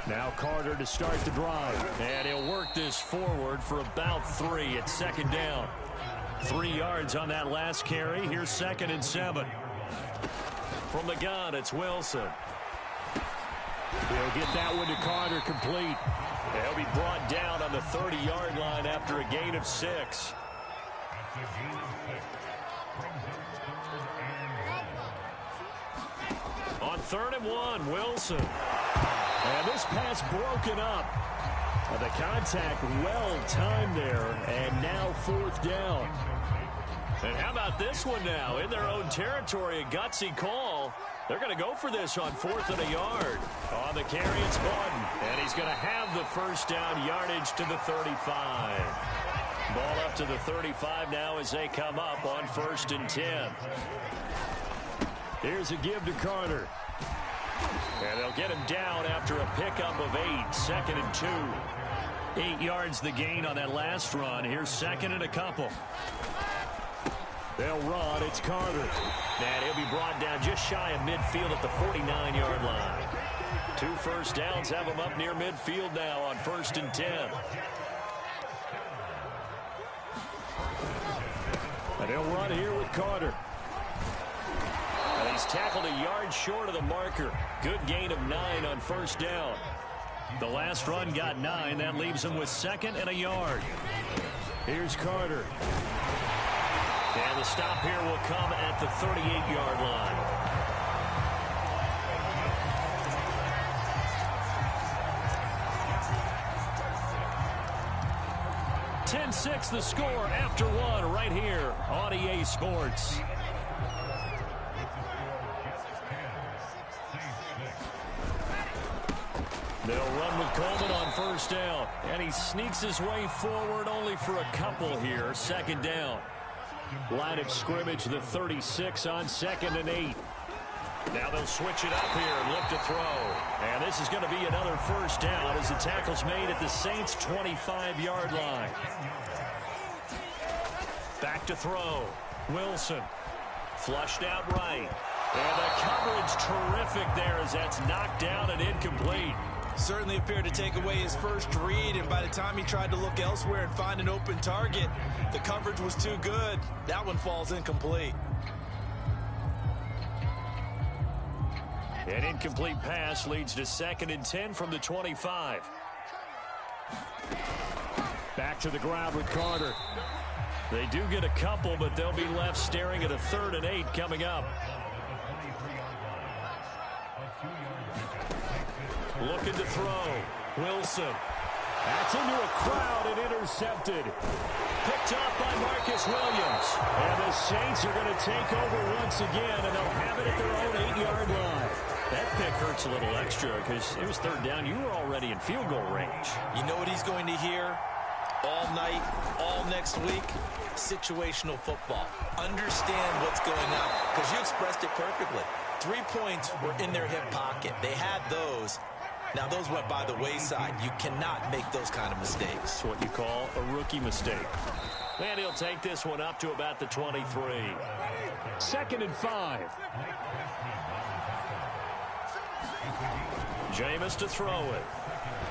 Now Carter to start the drive, and he'll work this forward for about 3 at 2nd down. 3 yards on that last carry. Here's 2nd and 7. From the gun, it's Wilson. He'll get that one to Carter complete. He'll be brought down on the 30-yard line after a gain of 6. On 3rd and 1, Wilson. And this pass broken up. The contact well timed there, and now 4th down. And how about this one now? In their own territory, a gutsy call. They're going to go for this on 4th and a yard. On the carry, it's Button. And he's going to have the first down, yardage to the 35. Ball up to the 35 now as they come up on 1st and 10. Here's a give to Carter. And they'll get him down after a pickup of 8. 2nd and 2. 8 yards the gain on that last run. Here's 2nd and a couple. They'll run. It's Carter. And he'll be brought down just shy of midfield at the 49-yard line. 2 first downs have him up near midfield now on 1st and 10. And he'll run here with Carter. And he's tackled a yard short of the marker. Good gain of 9 on 1st down. The last run got 9. That leaves him with 2nd and a yard. Here's Carter. And the stop here will come at the 38-yard line. (10-6) the score after 1 right here on EA Sports. They'll run with Coleman on 1st down. And he sneaks his way forward only for a couple here. 2nd down. Line of scrimmage, the 36 on 2nd and 8. Now they'll switch it up here and look to throw. And this is going to be another first down as the tackle's made at the Saints' 25-yard line. Back to throw. Wilson. Flushed out right. And the coverage terrific there as that's knocked down and incomplete. Certainly appeared to take away his first read, and by the time he tried to look elsewhere and find an open target, the coverage was too good. That one falls incomplete. An incomplete pass leads to 2nd and 10 from the 25. Back to the ground with Carter. They do get a couple, but they'll be left staring at a 3rd and 8 coming up. Looking to throw. Wilson. That's into a crowd and intercepted. Picked up by Marcus Williams. And the Saints are going to take over once again, and they'll have it at their own 8-yard line. That pick hurts a little extra because it was 3rd down. You were already in field goal range. You know what he's going to hear all night, all next week? Situational football. Understand what's going on, because you expressed it perfectly. 3 points were in their hip pocket. They had those. Now, those went by the wayside. You cannot make those kind of mistakes. That's what you call a rookie mistake. And he'll take this one up to about the 23. 2nd and 5. Jameis to throw it.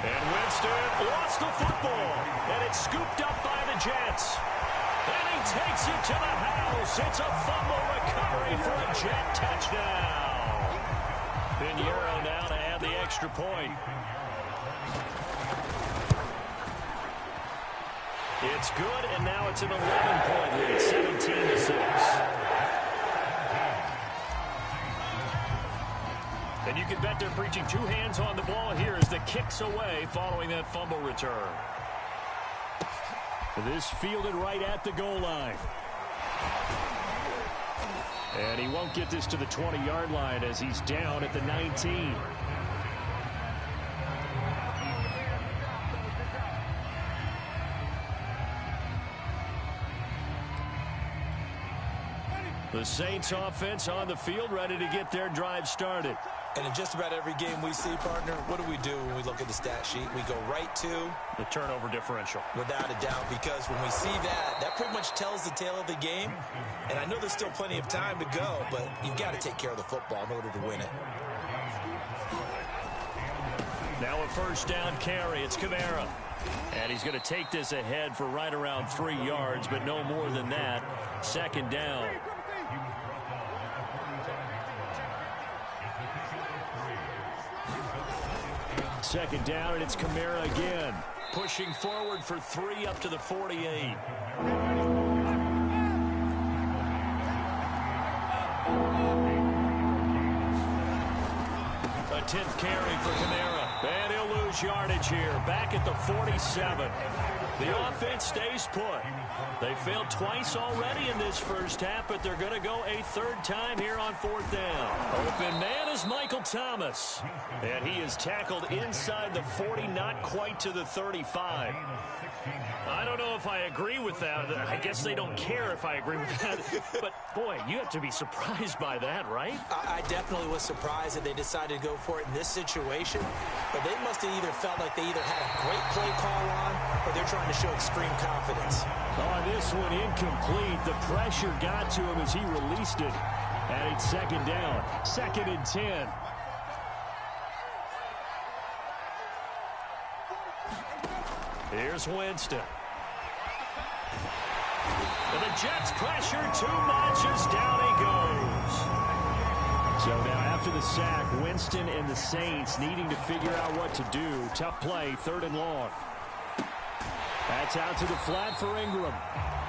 And Winston lost the football. And it's scooped up by the Jets. And he takes it to the house. It's a fumble recovery for a Jet touchdown. Pinheiro now to add the extra point. It's good, and now it's an 11-point lead, 17-6. And you can bet they're preaching 2 hands on the ball here as the kick's away following that fumble return. This fielded right at the goal line. And he won't get this to the 20-yard line as he's down at the 19. The Saints offense on the field ready to get their drive started. And in just about every game we see, partner, what do we do when we look at the stat sheet? We go right to the turnover differential. Without a doubt, because when we see that, that pretty much tells the tale of the game. And I know there's still plenty of time to go, but you've got to take care of the football in order to win it. Now a first down carry. It's Kamara. And he's going to take this ahead for right around 3 yards, but no more than that. 2nd down. Second down, and it's Kamara again. Pushing forward for 3 up to the 48. A 10th carry for Kamara. And he'll lose yardage here, back at the 47. The offense stays put. They failed twice already in this first half, but they're going to go a third time here on fourth down. Open man is Michael Thomas. And he is tackled inside the 40, not quite to the 35. I don't know if I agree with that. I guess they don't care if I agree with that. But, boy, you have to be surprised by that, right? I definitely was surprised that they decided to go for it in this situation. But they must have either felt like they either had a great play call on or they're trying to show extreme confidence. On this one, incomplete. The pressure got to him as he released it. And it's second down. 2nd and 10. Here's Winston. And the Jets pressure too much as down he goes. So now after the sack, Winston and the Saints needing to figure out what to do. Tough play, 3rd and long. That's out to the flat for Ingram.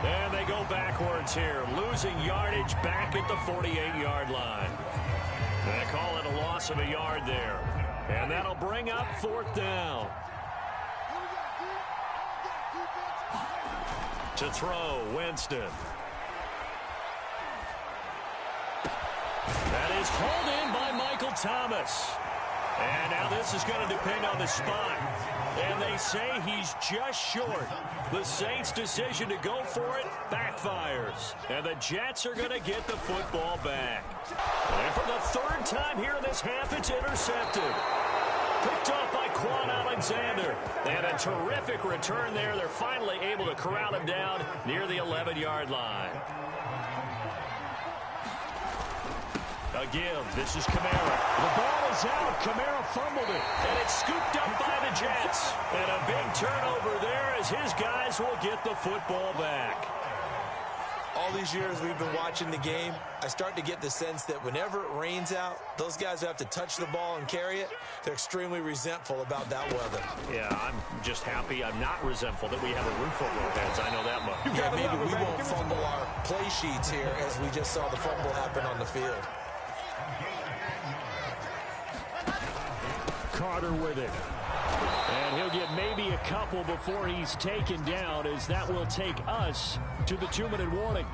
And they go backwards here, losing yardage back at the 48-yard line. They call it a loss of a yard there. And that'll bring up 4th down. To throw, Winston. That is hauled in by Michael Thomas. And now this is going to depend on the spot. And they say he's just short. The Saints' decision to go for it backfires. And the Jets are going to get the football back. And for the 3rd time here in this half, it's intercepted. Picked off by Quan Alexander. And a terrific return there. They're finally able to corral him down near the 11-yard line. A give. This is Kamara. The ball is out. Kamara fumbled it. And it's scooped up by the Jets. And a big turnover there as his guys will get the football back. All these years we've been watching the game, I start to get the sense that whenever it rains out, those guys who have to touch the ball and carry it, they're extremely resentful about that weather. Yeah, I'm just happy I'm not resentful that we have a roof over our heads. I know that much. Yeah, maybe we won't fumble our play sheets here as we just saw the fumble happen on the field. Carter with it. And he'll get maybe a couple before he's taken down, as that will take us to the 2-minute warning.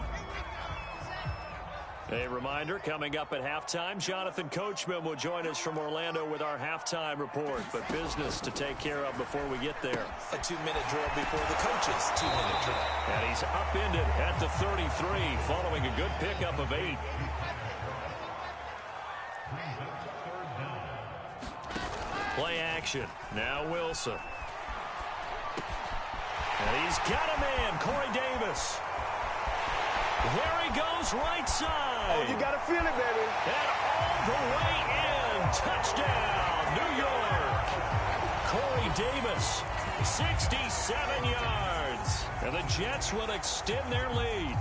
A reminder, coming up at halftime, Jonathan Coachman will join us from Orlando with our halftime report. But business to take care of before we get there. A 2-minute drill before the coach's 2-minute drill. And he's upended at the 33 following a good pickup of 8. Play action. Now Wilson. And he's got a man, Corey Davis. There he goes, right side. Oh, you got to feel it, baby. And all the way in. Touchdown, New York. Corey Davis, 67 yards. And the Jets will extend their lead.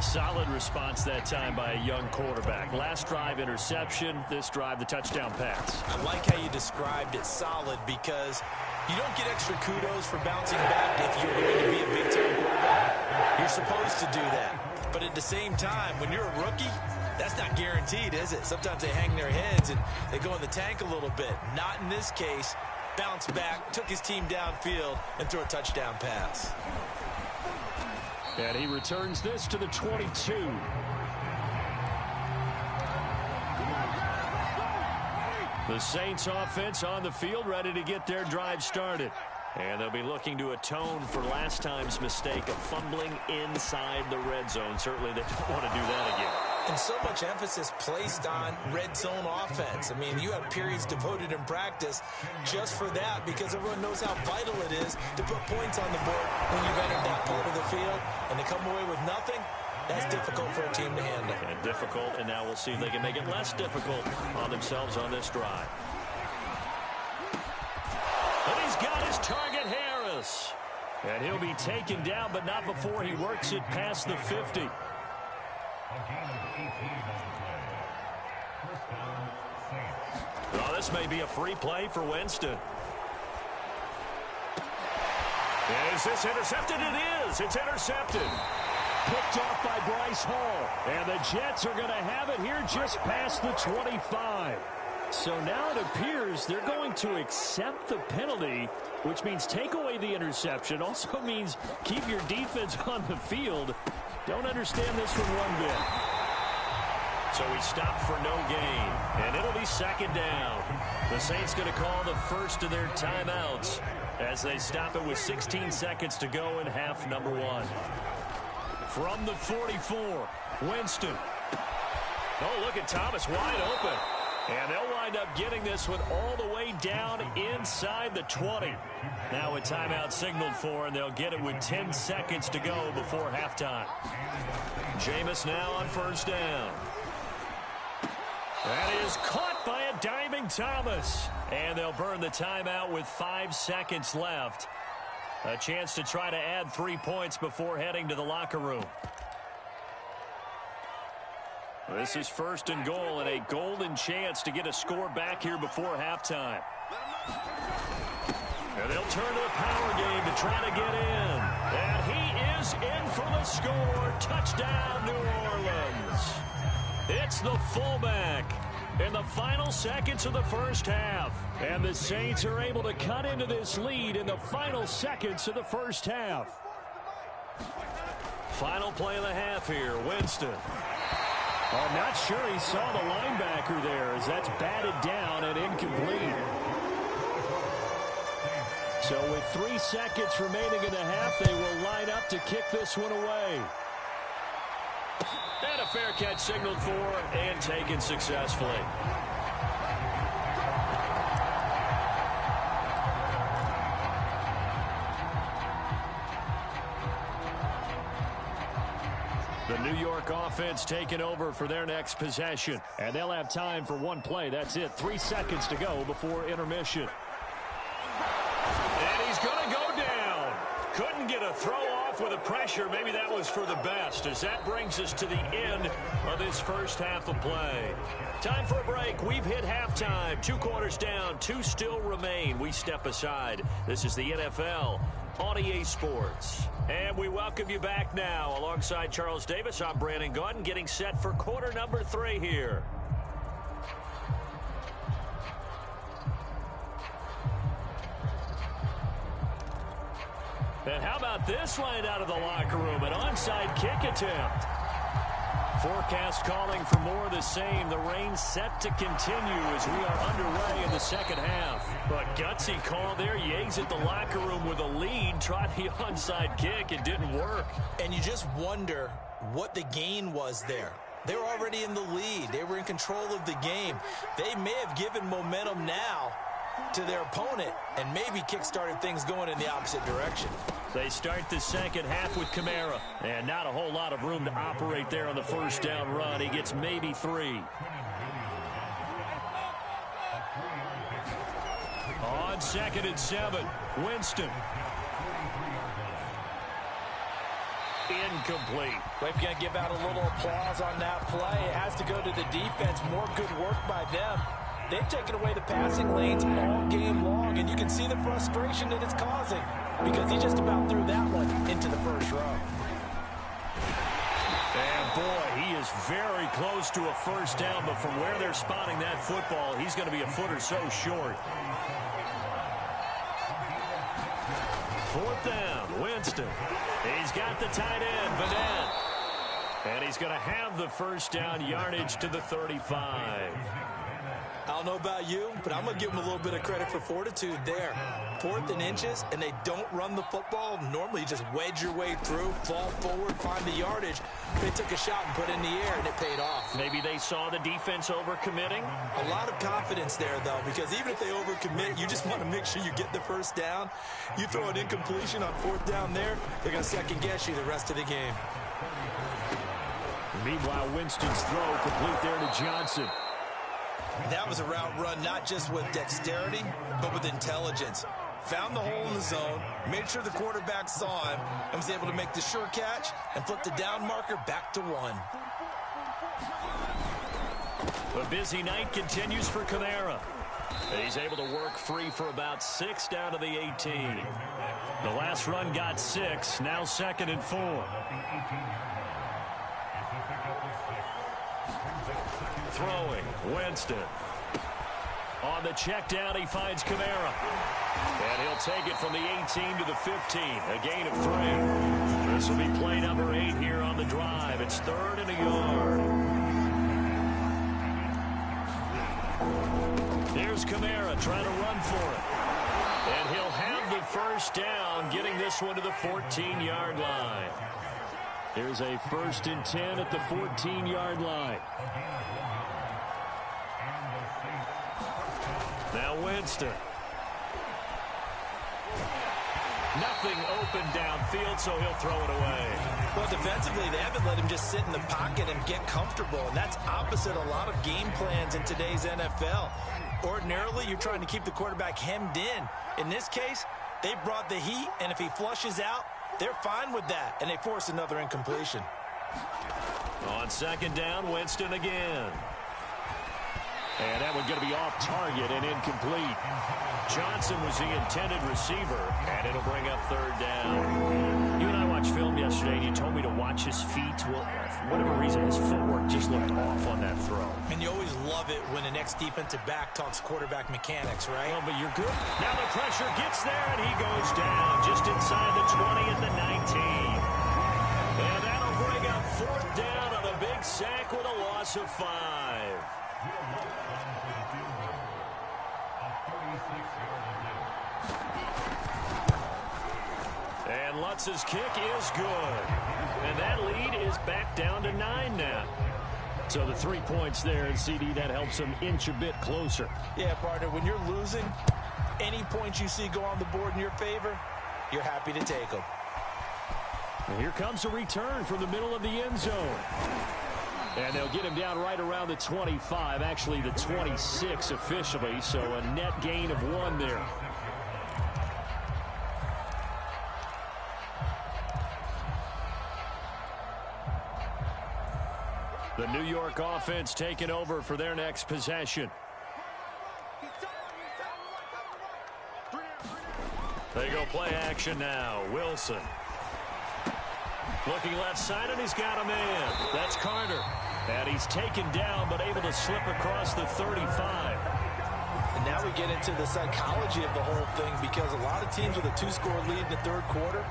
Solid response that time by a young quarterback. Last drive, interception. This drive, the touchdown pass. I like how you described it solid, because you don't get extra kudos for bouncing back if you're going to be a big-time quarterback. You're supposed to do that. But at the same time, when you're a rookie, that's not guaranteed, is it? Sometimes they hang their heads and they go in the tank a little bit. Not in this case. Bounce back, took his team downfield, and threw a touchdown pass. And he returns this to the 22. The Saints offense on the field, ready to get their drive started. And they'll be looking to atone for last time's mistake of fumbling inside the red zone. Certainly they don't want to do that again. And so much emphasis placed on red zone offense. I mean, you have periods devoted in practice just for that, because everyone knows how vital it is to put points on the board when you've entered that part of the field. And to come away with nothing, that's difficult for a team to handle. And difficult, and now we'll see if they can make it less difficult on themselves on this drive. And he's got his target, Harris. And he'll be taken down, but not before he works it past the 50. Well, this may be a free play for Winston. Is this intercepted? It is. It's intercepted. Picked off by Bryce Hall. And the Jets are going to have it here just past the 25. So now it appears they're going to accept the penalty, which means take away the interception. Also means keep your defense on the field. Don't understand this from one bit. So we stop for no gain, and it'll be second down. The Saints going to call the first of their timeouts as they stop it with 16 seconds to go in half number 1. From the 44, Winston. Oh, look at Thomas wide open. And they'll wind up getting this one all the way down inside the 20. Now a timeout signaled for, and they'll get it with 10 seconds to go before halftime. Jameis now on first down. That is caught by a diving Thomas. And they'll burn the timeout with 5 seconds left. A chance to try to add 3 points before heading to the locker room. This is first and goal, and a golden chance to get a score back here before halftime. And they'll turn to the power game to try to get in. And he is in for the score. Touchdown, New Orleans. It's the fullback in the final seconds of the first half. And the Saints are able to cut into this lead in the final seconds of the first half. Final play of the half here, Winston. I'm not sure he saw the linebacker there as that's batted down and incomplete. So with 3 seconds remaining in the half, they will line up to kick this one away. And a fair catch signaled for and taken successfully. The New York offense taking over for their next possession. And they'll have time for one play. That's it. 3 seconds to go before intermission. And he's going to go down. Couldn't get a throw off with the pressure. Maybe that was for the best, as that brings us to the end of this first half of play. Time for a break. We've hit halftime. 2 quarters down. 2 still remain. We step aside. This is the NFL on EA Sports. And we welcome you back now. Alongside Charles Davis, I'm Brandon Gaudin, getting set for quarter number 3 here. And how about this line out of the locker room? An onside kick attempt. Forecast calling for more of the same. The rain set to continue as we are underway in the second half. But gutsy call there. You exit the locker room with a lead. Try the onside kick. It didn't work. And you just wonder what the gain was there. They were already in the lead. They were in control of the game. They may have given momentum now to their opponent and maybe kick-started things going in the opposite direction. They start the second half with Kamara. And not a whole lot of room to operate there on the first down run. He gets maybe 3. On 2nd and 7, Winston. Incomplete. We're going to give out a little applause on that play. It has to go to the defense. More good work by them. They've taken away the passing lanes all game long, and you can see the frustration that it's causing because he just about threw that one into the first row. And boy, he is very close to a first down, but from where they're spotting that football, he's going to be a foot or so short. 4th down, Winston. He's got the tight end, Vanette. And he's going to have the first down yardage to the 35. I don't know about you, but I'm going to give them a little bit of credit for fortitude there. 4th and inches, and they don't run the football. Normally, you just wedge your way through, fall forward, find the yardage. They took a shot and put it in the air, and it paid off. Maybe they saw the defense overcommitting. A lot of confidence there, though, because even if they overcommit, you just want to make sure you get the first down. You throw an incompletion on 4th down there, they're going to second-guess you the rest of the game. Meanwhile, Winston's throw complete there to Johnson. That was a route run not just with dexterity, but with intelligence. Found the hole in the zone, made sure the quarterback saw him, and was able to make the sure catch and flip the down marker back to 1. The busy night continues for Kamara. He's able to work free for about 6 down to the 18. The last run got 6, now 2nd and 4. Throwing, Winston. On the check down, he finds Kamara. And he'll take it from the 18 to the 15, a gain of 3. This will be play number 8 here on the drive. It's 3rd and a yard. Here's Kamara trying to run for it. And he'll have the first down, getting this one to the 14-yard line. Here's a 1st and 10 at the 14-yard line. Now Winston. Nothing open downfield, so he'll throw it away. Well, defensively, they haven't let him just sit in the pocket and get comfortable, and that's opposite a lot of game plans in today's NFL. Ordinarily, you're trying to keep the quarterback hemmed in. In this case, they brought the heat, and if he flushes out, they're fine with that, and they force another incompletion. On 2nd down, Winston again. And that one's going to be off target and incomplete. Johnson was the intended receiver, and it'll bring up 3rd down. You and I watched film yesterday, and you told me to watch his feet. Well, for whatever reason, his footwork just looked off on that throw. And you always love it when the next defensive back talks quarterback mechanics, right? Well, but you're good. Now the pressure gets there, and he goes down just inside the 20 at the 19. And that'll bring up 4th down on a big sack with a loss of 5. And Lutz's kick is good. And that lead is back down to 9 now. So the 3 points there, and CD, that helps him inch a bit closer. Yeah, partner, when you're losing, any points you see go on the board in your favor, you're happy to take them. And here comes a return from the middle of the end zone. And they'll get him down right around the 25, actually the 26 officially, so a net gain of 1 there. The New York offense taking over for their next possession. They go play action now. Wilson. Looking left side, and he's got a man. That's Carter. And he's taken down, but able to slip across the 35. And now we get into the psychology of the whole thing, because a lot of teams with a 2-score lead in the 3rd quarter,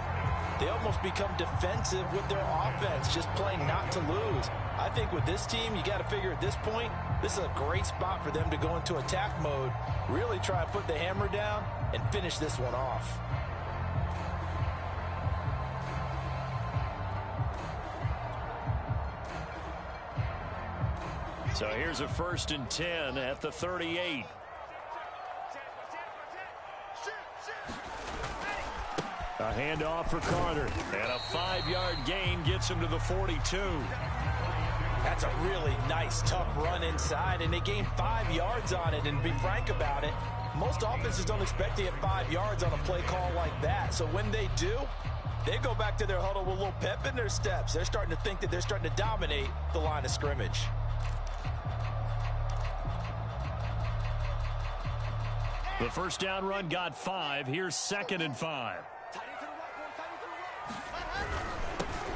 they almost become defensive with their offense, just playing not to lose. I think with this team, you got to figure at this point, this is a great spot for them to go into attack mode, really try to put the hammer down and finish this one off. So here's a 1st and 10 at the 38. A handoff for Carter. And a 5-yard gain gets him to the 42. That's a really nice, tough run inside, and they gained 5 yards on it. And to be frank about it, most offenses don't expect to get 5 yards on a play call like that. So when they do, they go back to their huddle with a little pep in their steps. They're starting to think that they're starting to dominate the line of scrimmage. The first down run got 5. Here's 2nd and 5.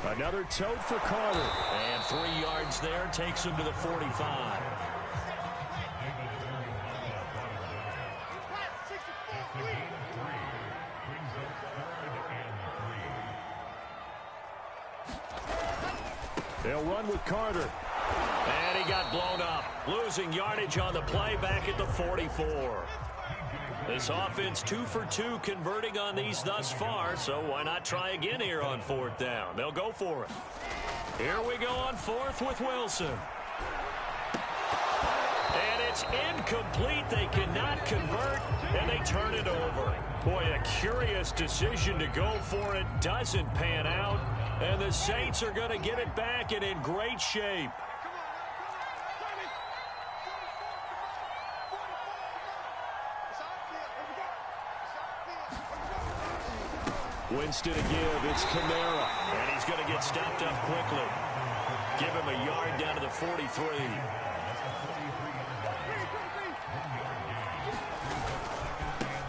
Another tote for Carter. And 3 yards there takes him to the 45. They'll run with Carter. And he got blown up. Losing yardage on the play back at the 44. This offense 2 for 2 converting on these thus far, so why not try again here on 4th down? They'll go for it. Here we go on 4th with Wilson. And it's incomplete. They cannot convert, and they turn it over. Boy, a curious decision to go for it. Doesn't pan out, and the Saints are going to get it back and in great shape. Winston a give. It's Kamara. And he's going to get stopped up quickly. Give him a yard down to the 43.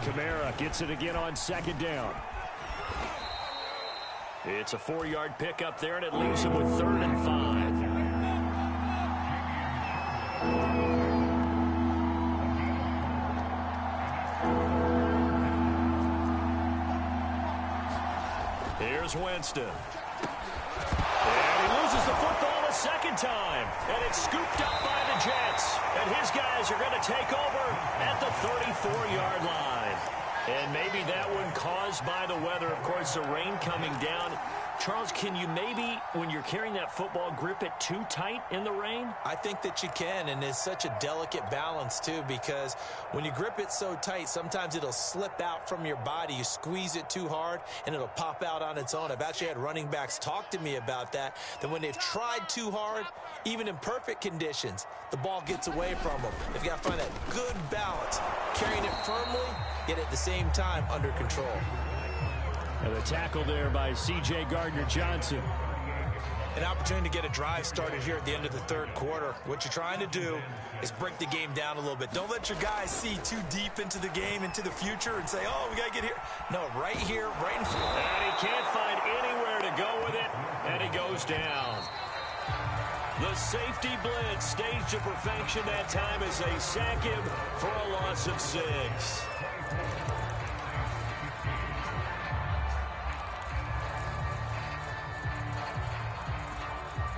Kamara gets it again on 2nd down. It's a 4-yard pickup there, and it leaves him with 3rd and 5. Here's Winston. And he loses the football a second time. And it's scooped up by the Jets. And his guys are going to take over at the 34-yard line. And maybe that one caused by the weather. Of course, the rain coming down. Charles, can you maybe, when you're carrying that football, grip it too tight in the rain? I think that you can, and it's such a delicate balance, too, because when you grip it so tight, sometimes it'll slip out from your body. You squeeze it too hard, and it'll pop out on its own. I've actually had running backs talk to me about that when they've tried too hard, even in perfect conditions, the ball gets away from them. They've got to find that good balance, carrying it firmly, yet at the same time under control. And the tackle there by C.J. Gardner-Johnson. An opportunity to get a drive started here at the end of the third quarter. What you're trying to do is break the game down a little bit. Don't let your guys see too deep into the game, into the future, and say, oh, we got to get here. No, right here, right in front. And he can't find anywhere to go with it, and he goes down. The safety blitz staged to perfection that time as they sack him for a loss of 6.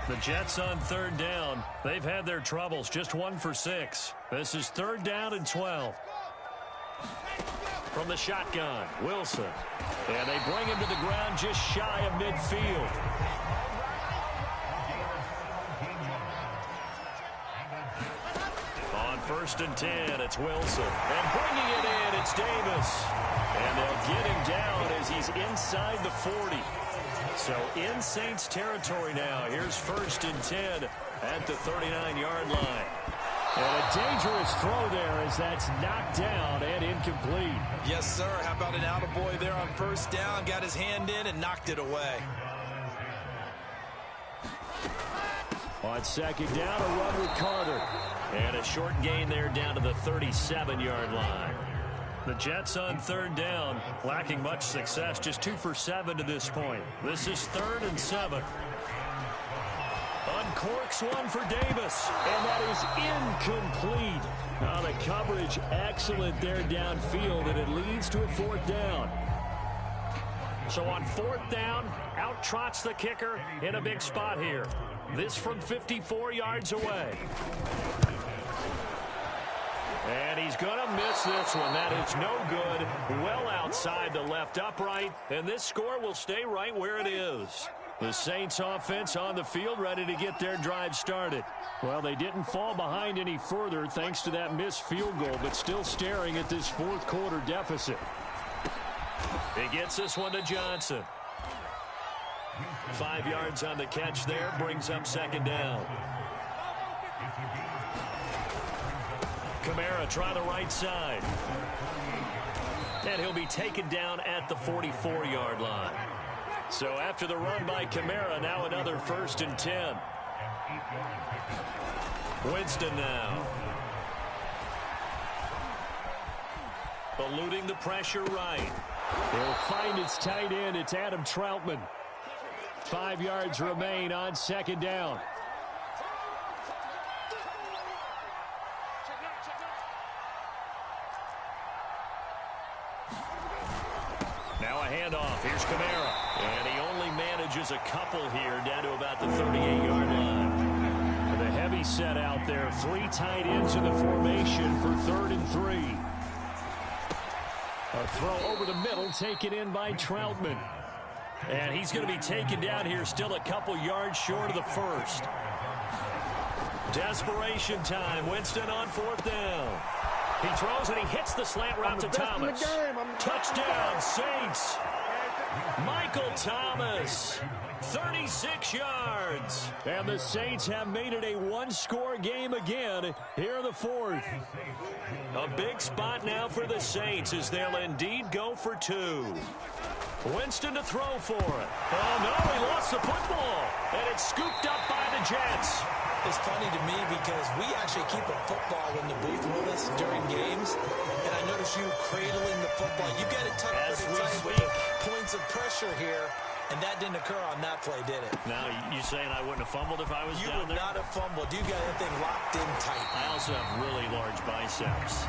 The Jets on third down. They've had their troubles, just 1 for 6. This is 3rd down and 12. From the shotgun, Wilson. And they bring him to the ground just shy of midfield. On 1st and 10, it's Wilson. And bringing it in, it's Davis. And they'll get him down as he's inside the 40. So in Saints territory now. Here's 1st and 10 at the 39-yard line. And a dangerous throw there as that's knocked down and incomplete. Yes, sir. How about an attaboy there on 1st down? Got his hand in and knocked it away. On 2nd down, a run with Carter. And a short gain there down to the 37-yard line. The Jets on 3rd down, lacking much success, just 2 for 7 to this point. This is 3rd and 7. Uncorks one for Davis, and that is incomplete. Now the coverage excellent there downfield, and it leads to a 4th down. So on 4th down, out trots the kicker in a big spot here. This from 54 yards away. And he's going to miss this one. That is no good. Well outside the left upright. And this score will stay right where it is. The Saints offense on the field ready to get their drive started. Well, they didn't fall behind any further thanks to that missed field goal, but still staring at this 4th quarter deficit. He gets this one to Johnson. 5 yards on the catch there. Brings up 2nd down. Kamara try the right side. And he'll be taken down at the 44-yard line. So after the run by Kamara, now another 1st and 10. Winston now. Eluding the pressure right. He'll find his tight end. It's Adam Troutman. 5 yards remain on 2nd down. Now a handoff. Here's Kamara. And he only manages a couple here down to about the 38-yard line. The heavy set out there. 3 tight ends in the formation for 3rd and 3. A throw over the middle taken in by Troutman. And he's going to be taken down here still a couple yards short of the 1st. Desperation time. Winston on 4th down. He throws and he hits the slant route to Thomas. Touchdown, Saints. Michael Thomas, 36 yards. And the Saints have made it a 1-score game again here in the 4th. A big spot now for the Saints as they'll indeed go for 2. Winston to throw for it. Oh, no, he lost the football. And it's scooped up by the Jets. It's funny to me because we actually keep a football in the booth with us during games, and I notice you cradling the football. You get it tucked pretty tight with points of pressure here, and that didn't occur on that play, did it? Now, you saying I wouldn't have fumbled if I was down there? You would not have fumbled. You got that thing locked in tight. I also have really large biceps.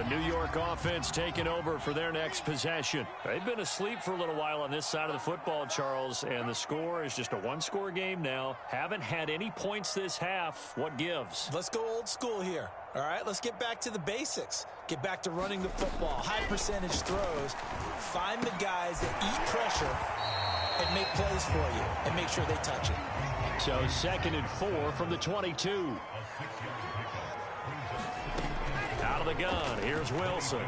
The New York offense taking over for their next possession. They've been asleep for a little while on this side of the football, Charles, and the score is just a one-score game now. Haven't had any points this half. What gives? Let's go old school here. All right, let's get back to the basics. Get back to running the football, high percentage throws. Find the guys that eat pressure and make plays for you and make sure they touch it. So 2nd and 4 from the 22. Out of the gun, here's Wilson.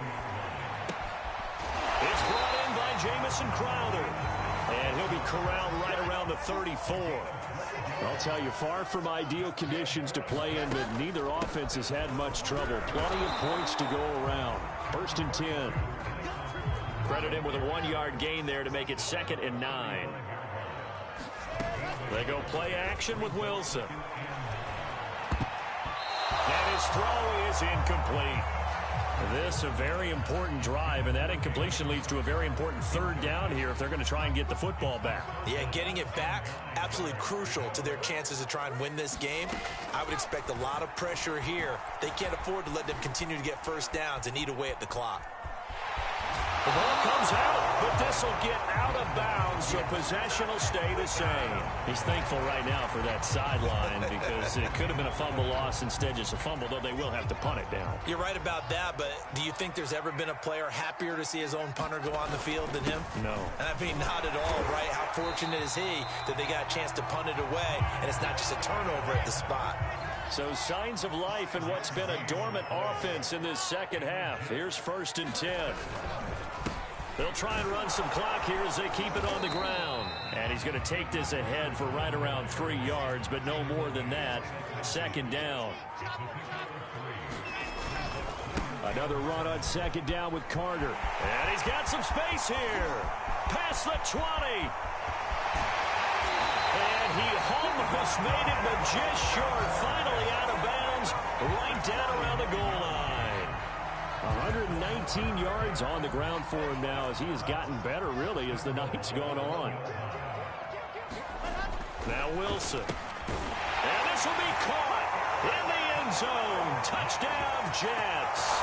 It's brought in by Jamison Crowder. And he'll be corralled right around the 34. I'll tell you, far from ideal conditions to play in, but neither offense has had much trouble. Plenty of points to go around. 1st and 10. Credit him with a 1-yard gain there to make it 2nd and 9. They go play action with Wilson. And his throw is incomplete. This a very important drive, and that incompletion leads to a very important 3rd down here if they're going to try and get the football back. Yeah, getting it back, absolutely crucial to their chances to try and win this game. I would expect a lot of pressure here. They can't afford to let them continue to get 1st downs and eat away at the clock. The ball comes out, but this will get out of bounds, so possession will stay the same. He's thankful right now for that sideline because it could have been a fumble loss, instead just a fumble, though they will have to punt it down. You're right about that, but do you think there's ever been a player happier to see his own punter go on the field than him? No. And I mean, not at all, right? How fortunate is he that they got a chance to punt it away, and it's not just a turnover at the spot. So signs of life in what's been a dormant offense in this 2nd half. Here's 1st and 10. They'll try and run some clock here as they keep it on the ground. And he's going to take this ahead for right around 3 yards, but no more than that. 2nd down. Another run on 2nd down with Carter. And he's got some space here. Past the 20. And he almost made it, but just short. Finally out of bounds, right down around the goal line. 119 yards on the ground for him now as he has gotten better, really, as the night's gone on. Now Wilson. And this will be caught in the end zone. Touchdown, Jets.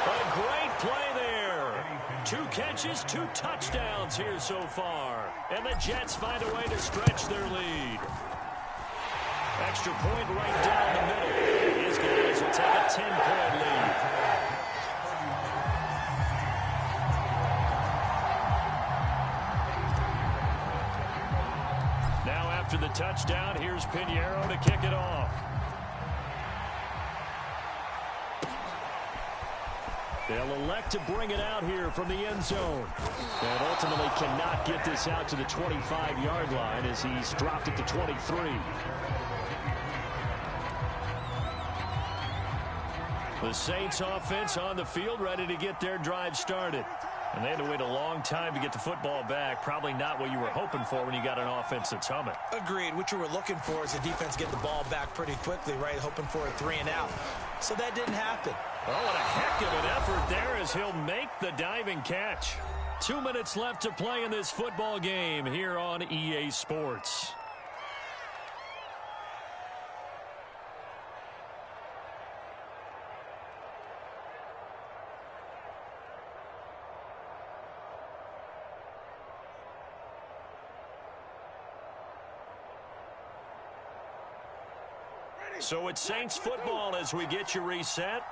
A great play there. 2 catches, 2 touchdowns here so far. And the Jets find a way to stretch their lead. Extra point right down the middle. His guys will take a 10-point lead. After the touchdown, here's Pinheiro to kick it off. They'll elect to bring it out here from the end zone. And ultimately cannot get this out to the 25-yard line as he's dropped it to 23. The Saints offense on the field, ready to get their drive started. And they had to wait a long time to get the football back. Probably not what you were hoping for when you got an offense that's humming. Agreed. What you were looking for is the defense get the ball back pretty quickly, right? Hoping for a 3 and out. So that didn't happen. Oh, what a heck of an effort there as he'll make the diving catch. 2 minutes left to play in this football game here on EA Sports. So it's Saints football as we get you reset.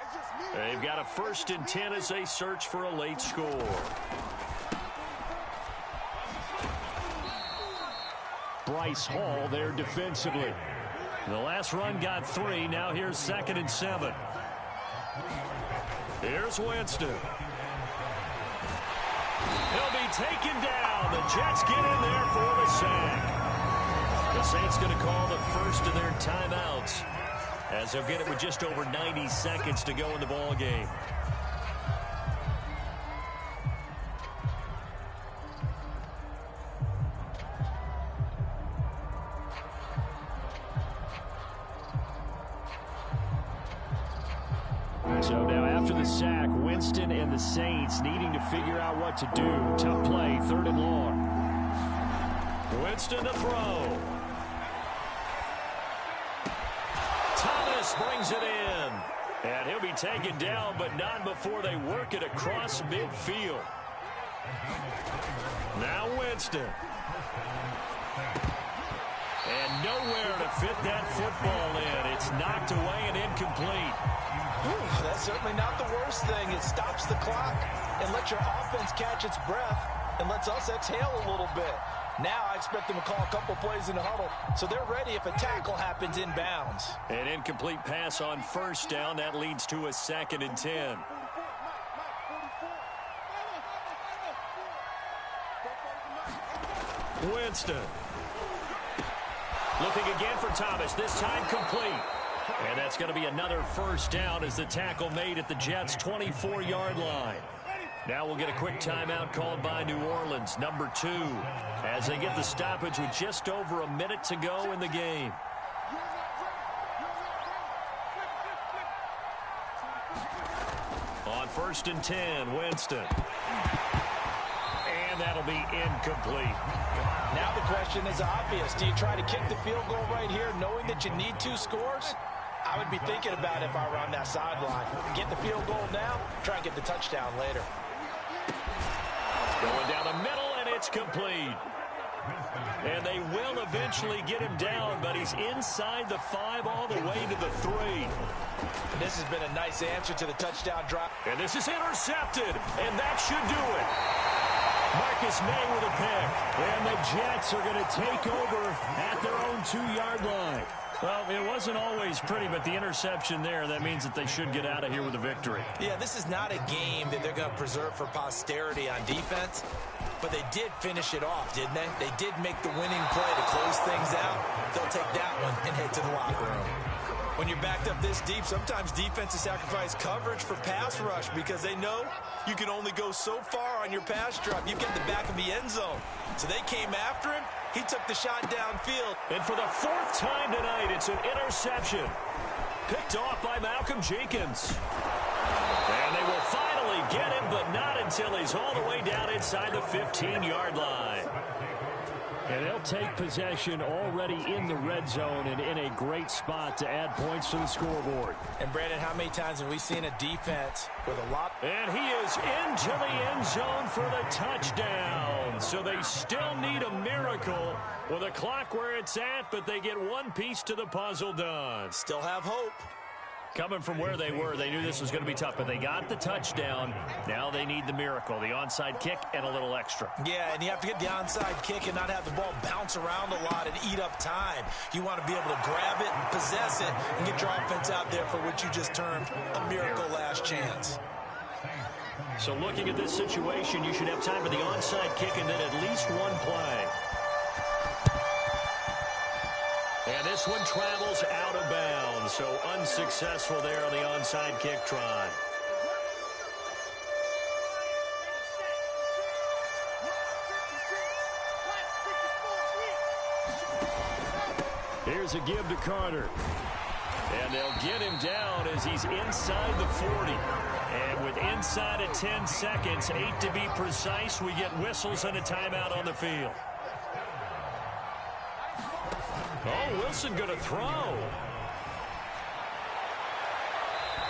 They've got a 1st and 10 as they search for a late score. Bryce Hall there defensively. The last run got 3. Now here's 2nd and 7. Here's Winston. He'll be taken down. The Jets get in there for the sack. The Saints going to call the first of their timeouts as they'll get it with just over 90 seconds to go in the ball game. So now after the sack, Winston and the Saints needing to figure out what to do. Tough play, 3rd and long. Winston to throw. Thomas brings it in. And he'll be taken down, but not before they work it across midfield. Now Winston. And nowhere to fit that football in. It's knocked away and incomplete. Whew, that's certainly not the worst thing. It stops the clock and lets your offense catch its breath and lets us exhale a little bit. Now I expect them to call a couple plays in the huddle, so they're ready if a tackle happens inbounds. An incomplete pass on first down. That leads to a 2nd and 10. Winston. Looking again for Thomas, this time complete. And that's going to be another first down as the tackle made at the Jets' 24-yard line. Now we'll get a quick timeout called by New Orleans, number 2, as they get the stoppage with just over a minute to go in the game. On 1st and 10, Winston. And that'll be incomplete. Now the question is obvious. Do you try to kick the field goal right here knowing that you need 2 scores? I would be thinking about it if I were on that sideline. Get the field goal now, try and get the touchdown later. Going down the middle, and it's complete. And they will eventually get him down, but he's inside the 5 all the way to the 3. And this has been a nice answer to the touchdown drop. And this is intercepted, and that should do it. Marcus May with a pick. And the Jets are going to take over at their own 2-yard line. Well, it wasn't always pretty, but the interception there, that means that they should get out of here with a victory. Yeah, this is not a game that they're going to preserve for posterity on defense, but they did finish it off, didn't they? They did make the winning play to close things out. They'll take that one and head to the locker room. When you're backed up this deep, sometimes defenses sacrifice coverage for pass rush because they know you can only go so far on your pass drop. You get the back of the end zone. So they came after him. He took the shot downfield. And for the 4th time tonight, it's an interception. Picked off by Malcolm Jenkins. And they will finally get him, but not until he's all the way down inside the 15-yard line. And they'll take possession already in the red zone and in a great spot to add points to the scoreboard. And, Brandon, how many times have we seen a defense with a lot? And he is into the end zone for the touchdown. So they still need a miracle with a clock where it's at, but they get one piece to the puzzle done. Still have hope. Coming from where they were, they knew this was going to be tough, but they got the touchdown. Now they need the miracle, the onside kick and a little extra. Yeah, and you have to get the onside kick and not have the ball bounce around a lot and eat up time. You want to be able to grab it, possess it, and get your offense out there for what you just termed a miracle last chance. So looking at this situation, you should have time for the onside kick and then at least one play. And this one travels out of bounds, so unsuccessful there on the onside kick try. Here's a give to Carter. And they'll get him down as he's inside the 40. And with inside of 10 seconds, 8 to be precise, we get whistles and a timeout on the field. Oh, Wilson going to throw.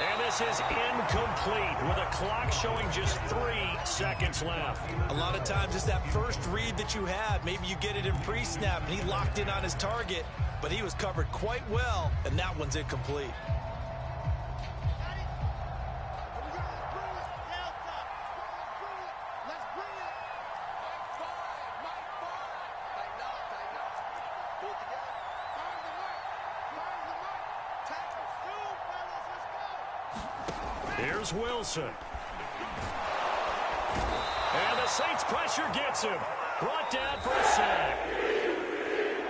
And this is incomplete with a clock showing just 3 seconds left. A lot of times it's that first read that you have. Maybe you get it in pre-snap and he locked in on his target, but he was covered quite well, and that one's incomplete. Here's Wilson. And the Saints pressure gets him. Brought down for a sack.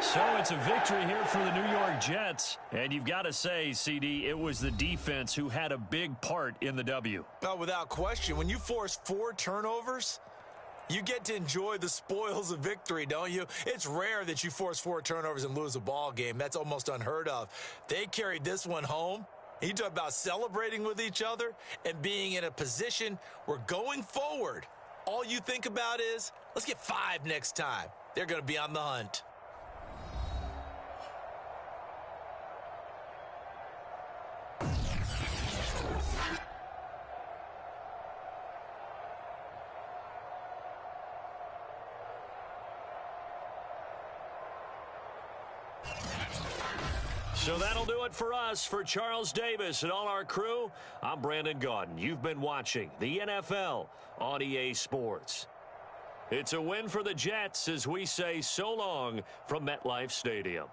So it's a victory here for the New York Jets. And you've got to say, CD, it was the defense who had a big part in the W. Oh, without question. When you force 4 turnovers, you get to enjoy the spoils of victory, don't you? It's rare that you force 4 turnovers and lose a ball game. That's almost unheard of. They carried this one home. You talk about celebrating with each other and being in a position where going forward, all you think about is, let's get 5 next time. They're going to be on the hunt. So that'll do it for us. For Charles Davis and all our crew, I'm Brandon Gaudin. You've been watching the NFL on EA Sports. It's a win for the Jets as we say so long from MetLife Stadium.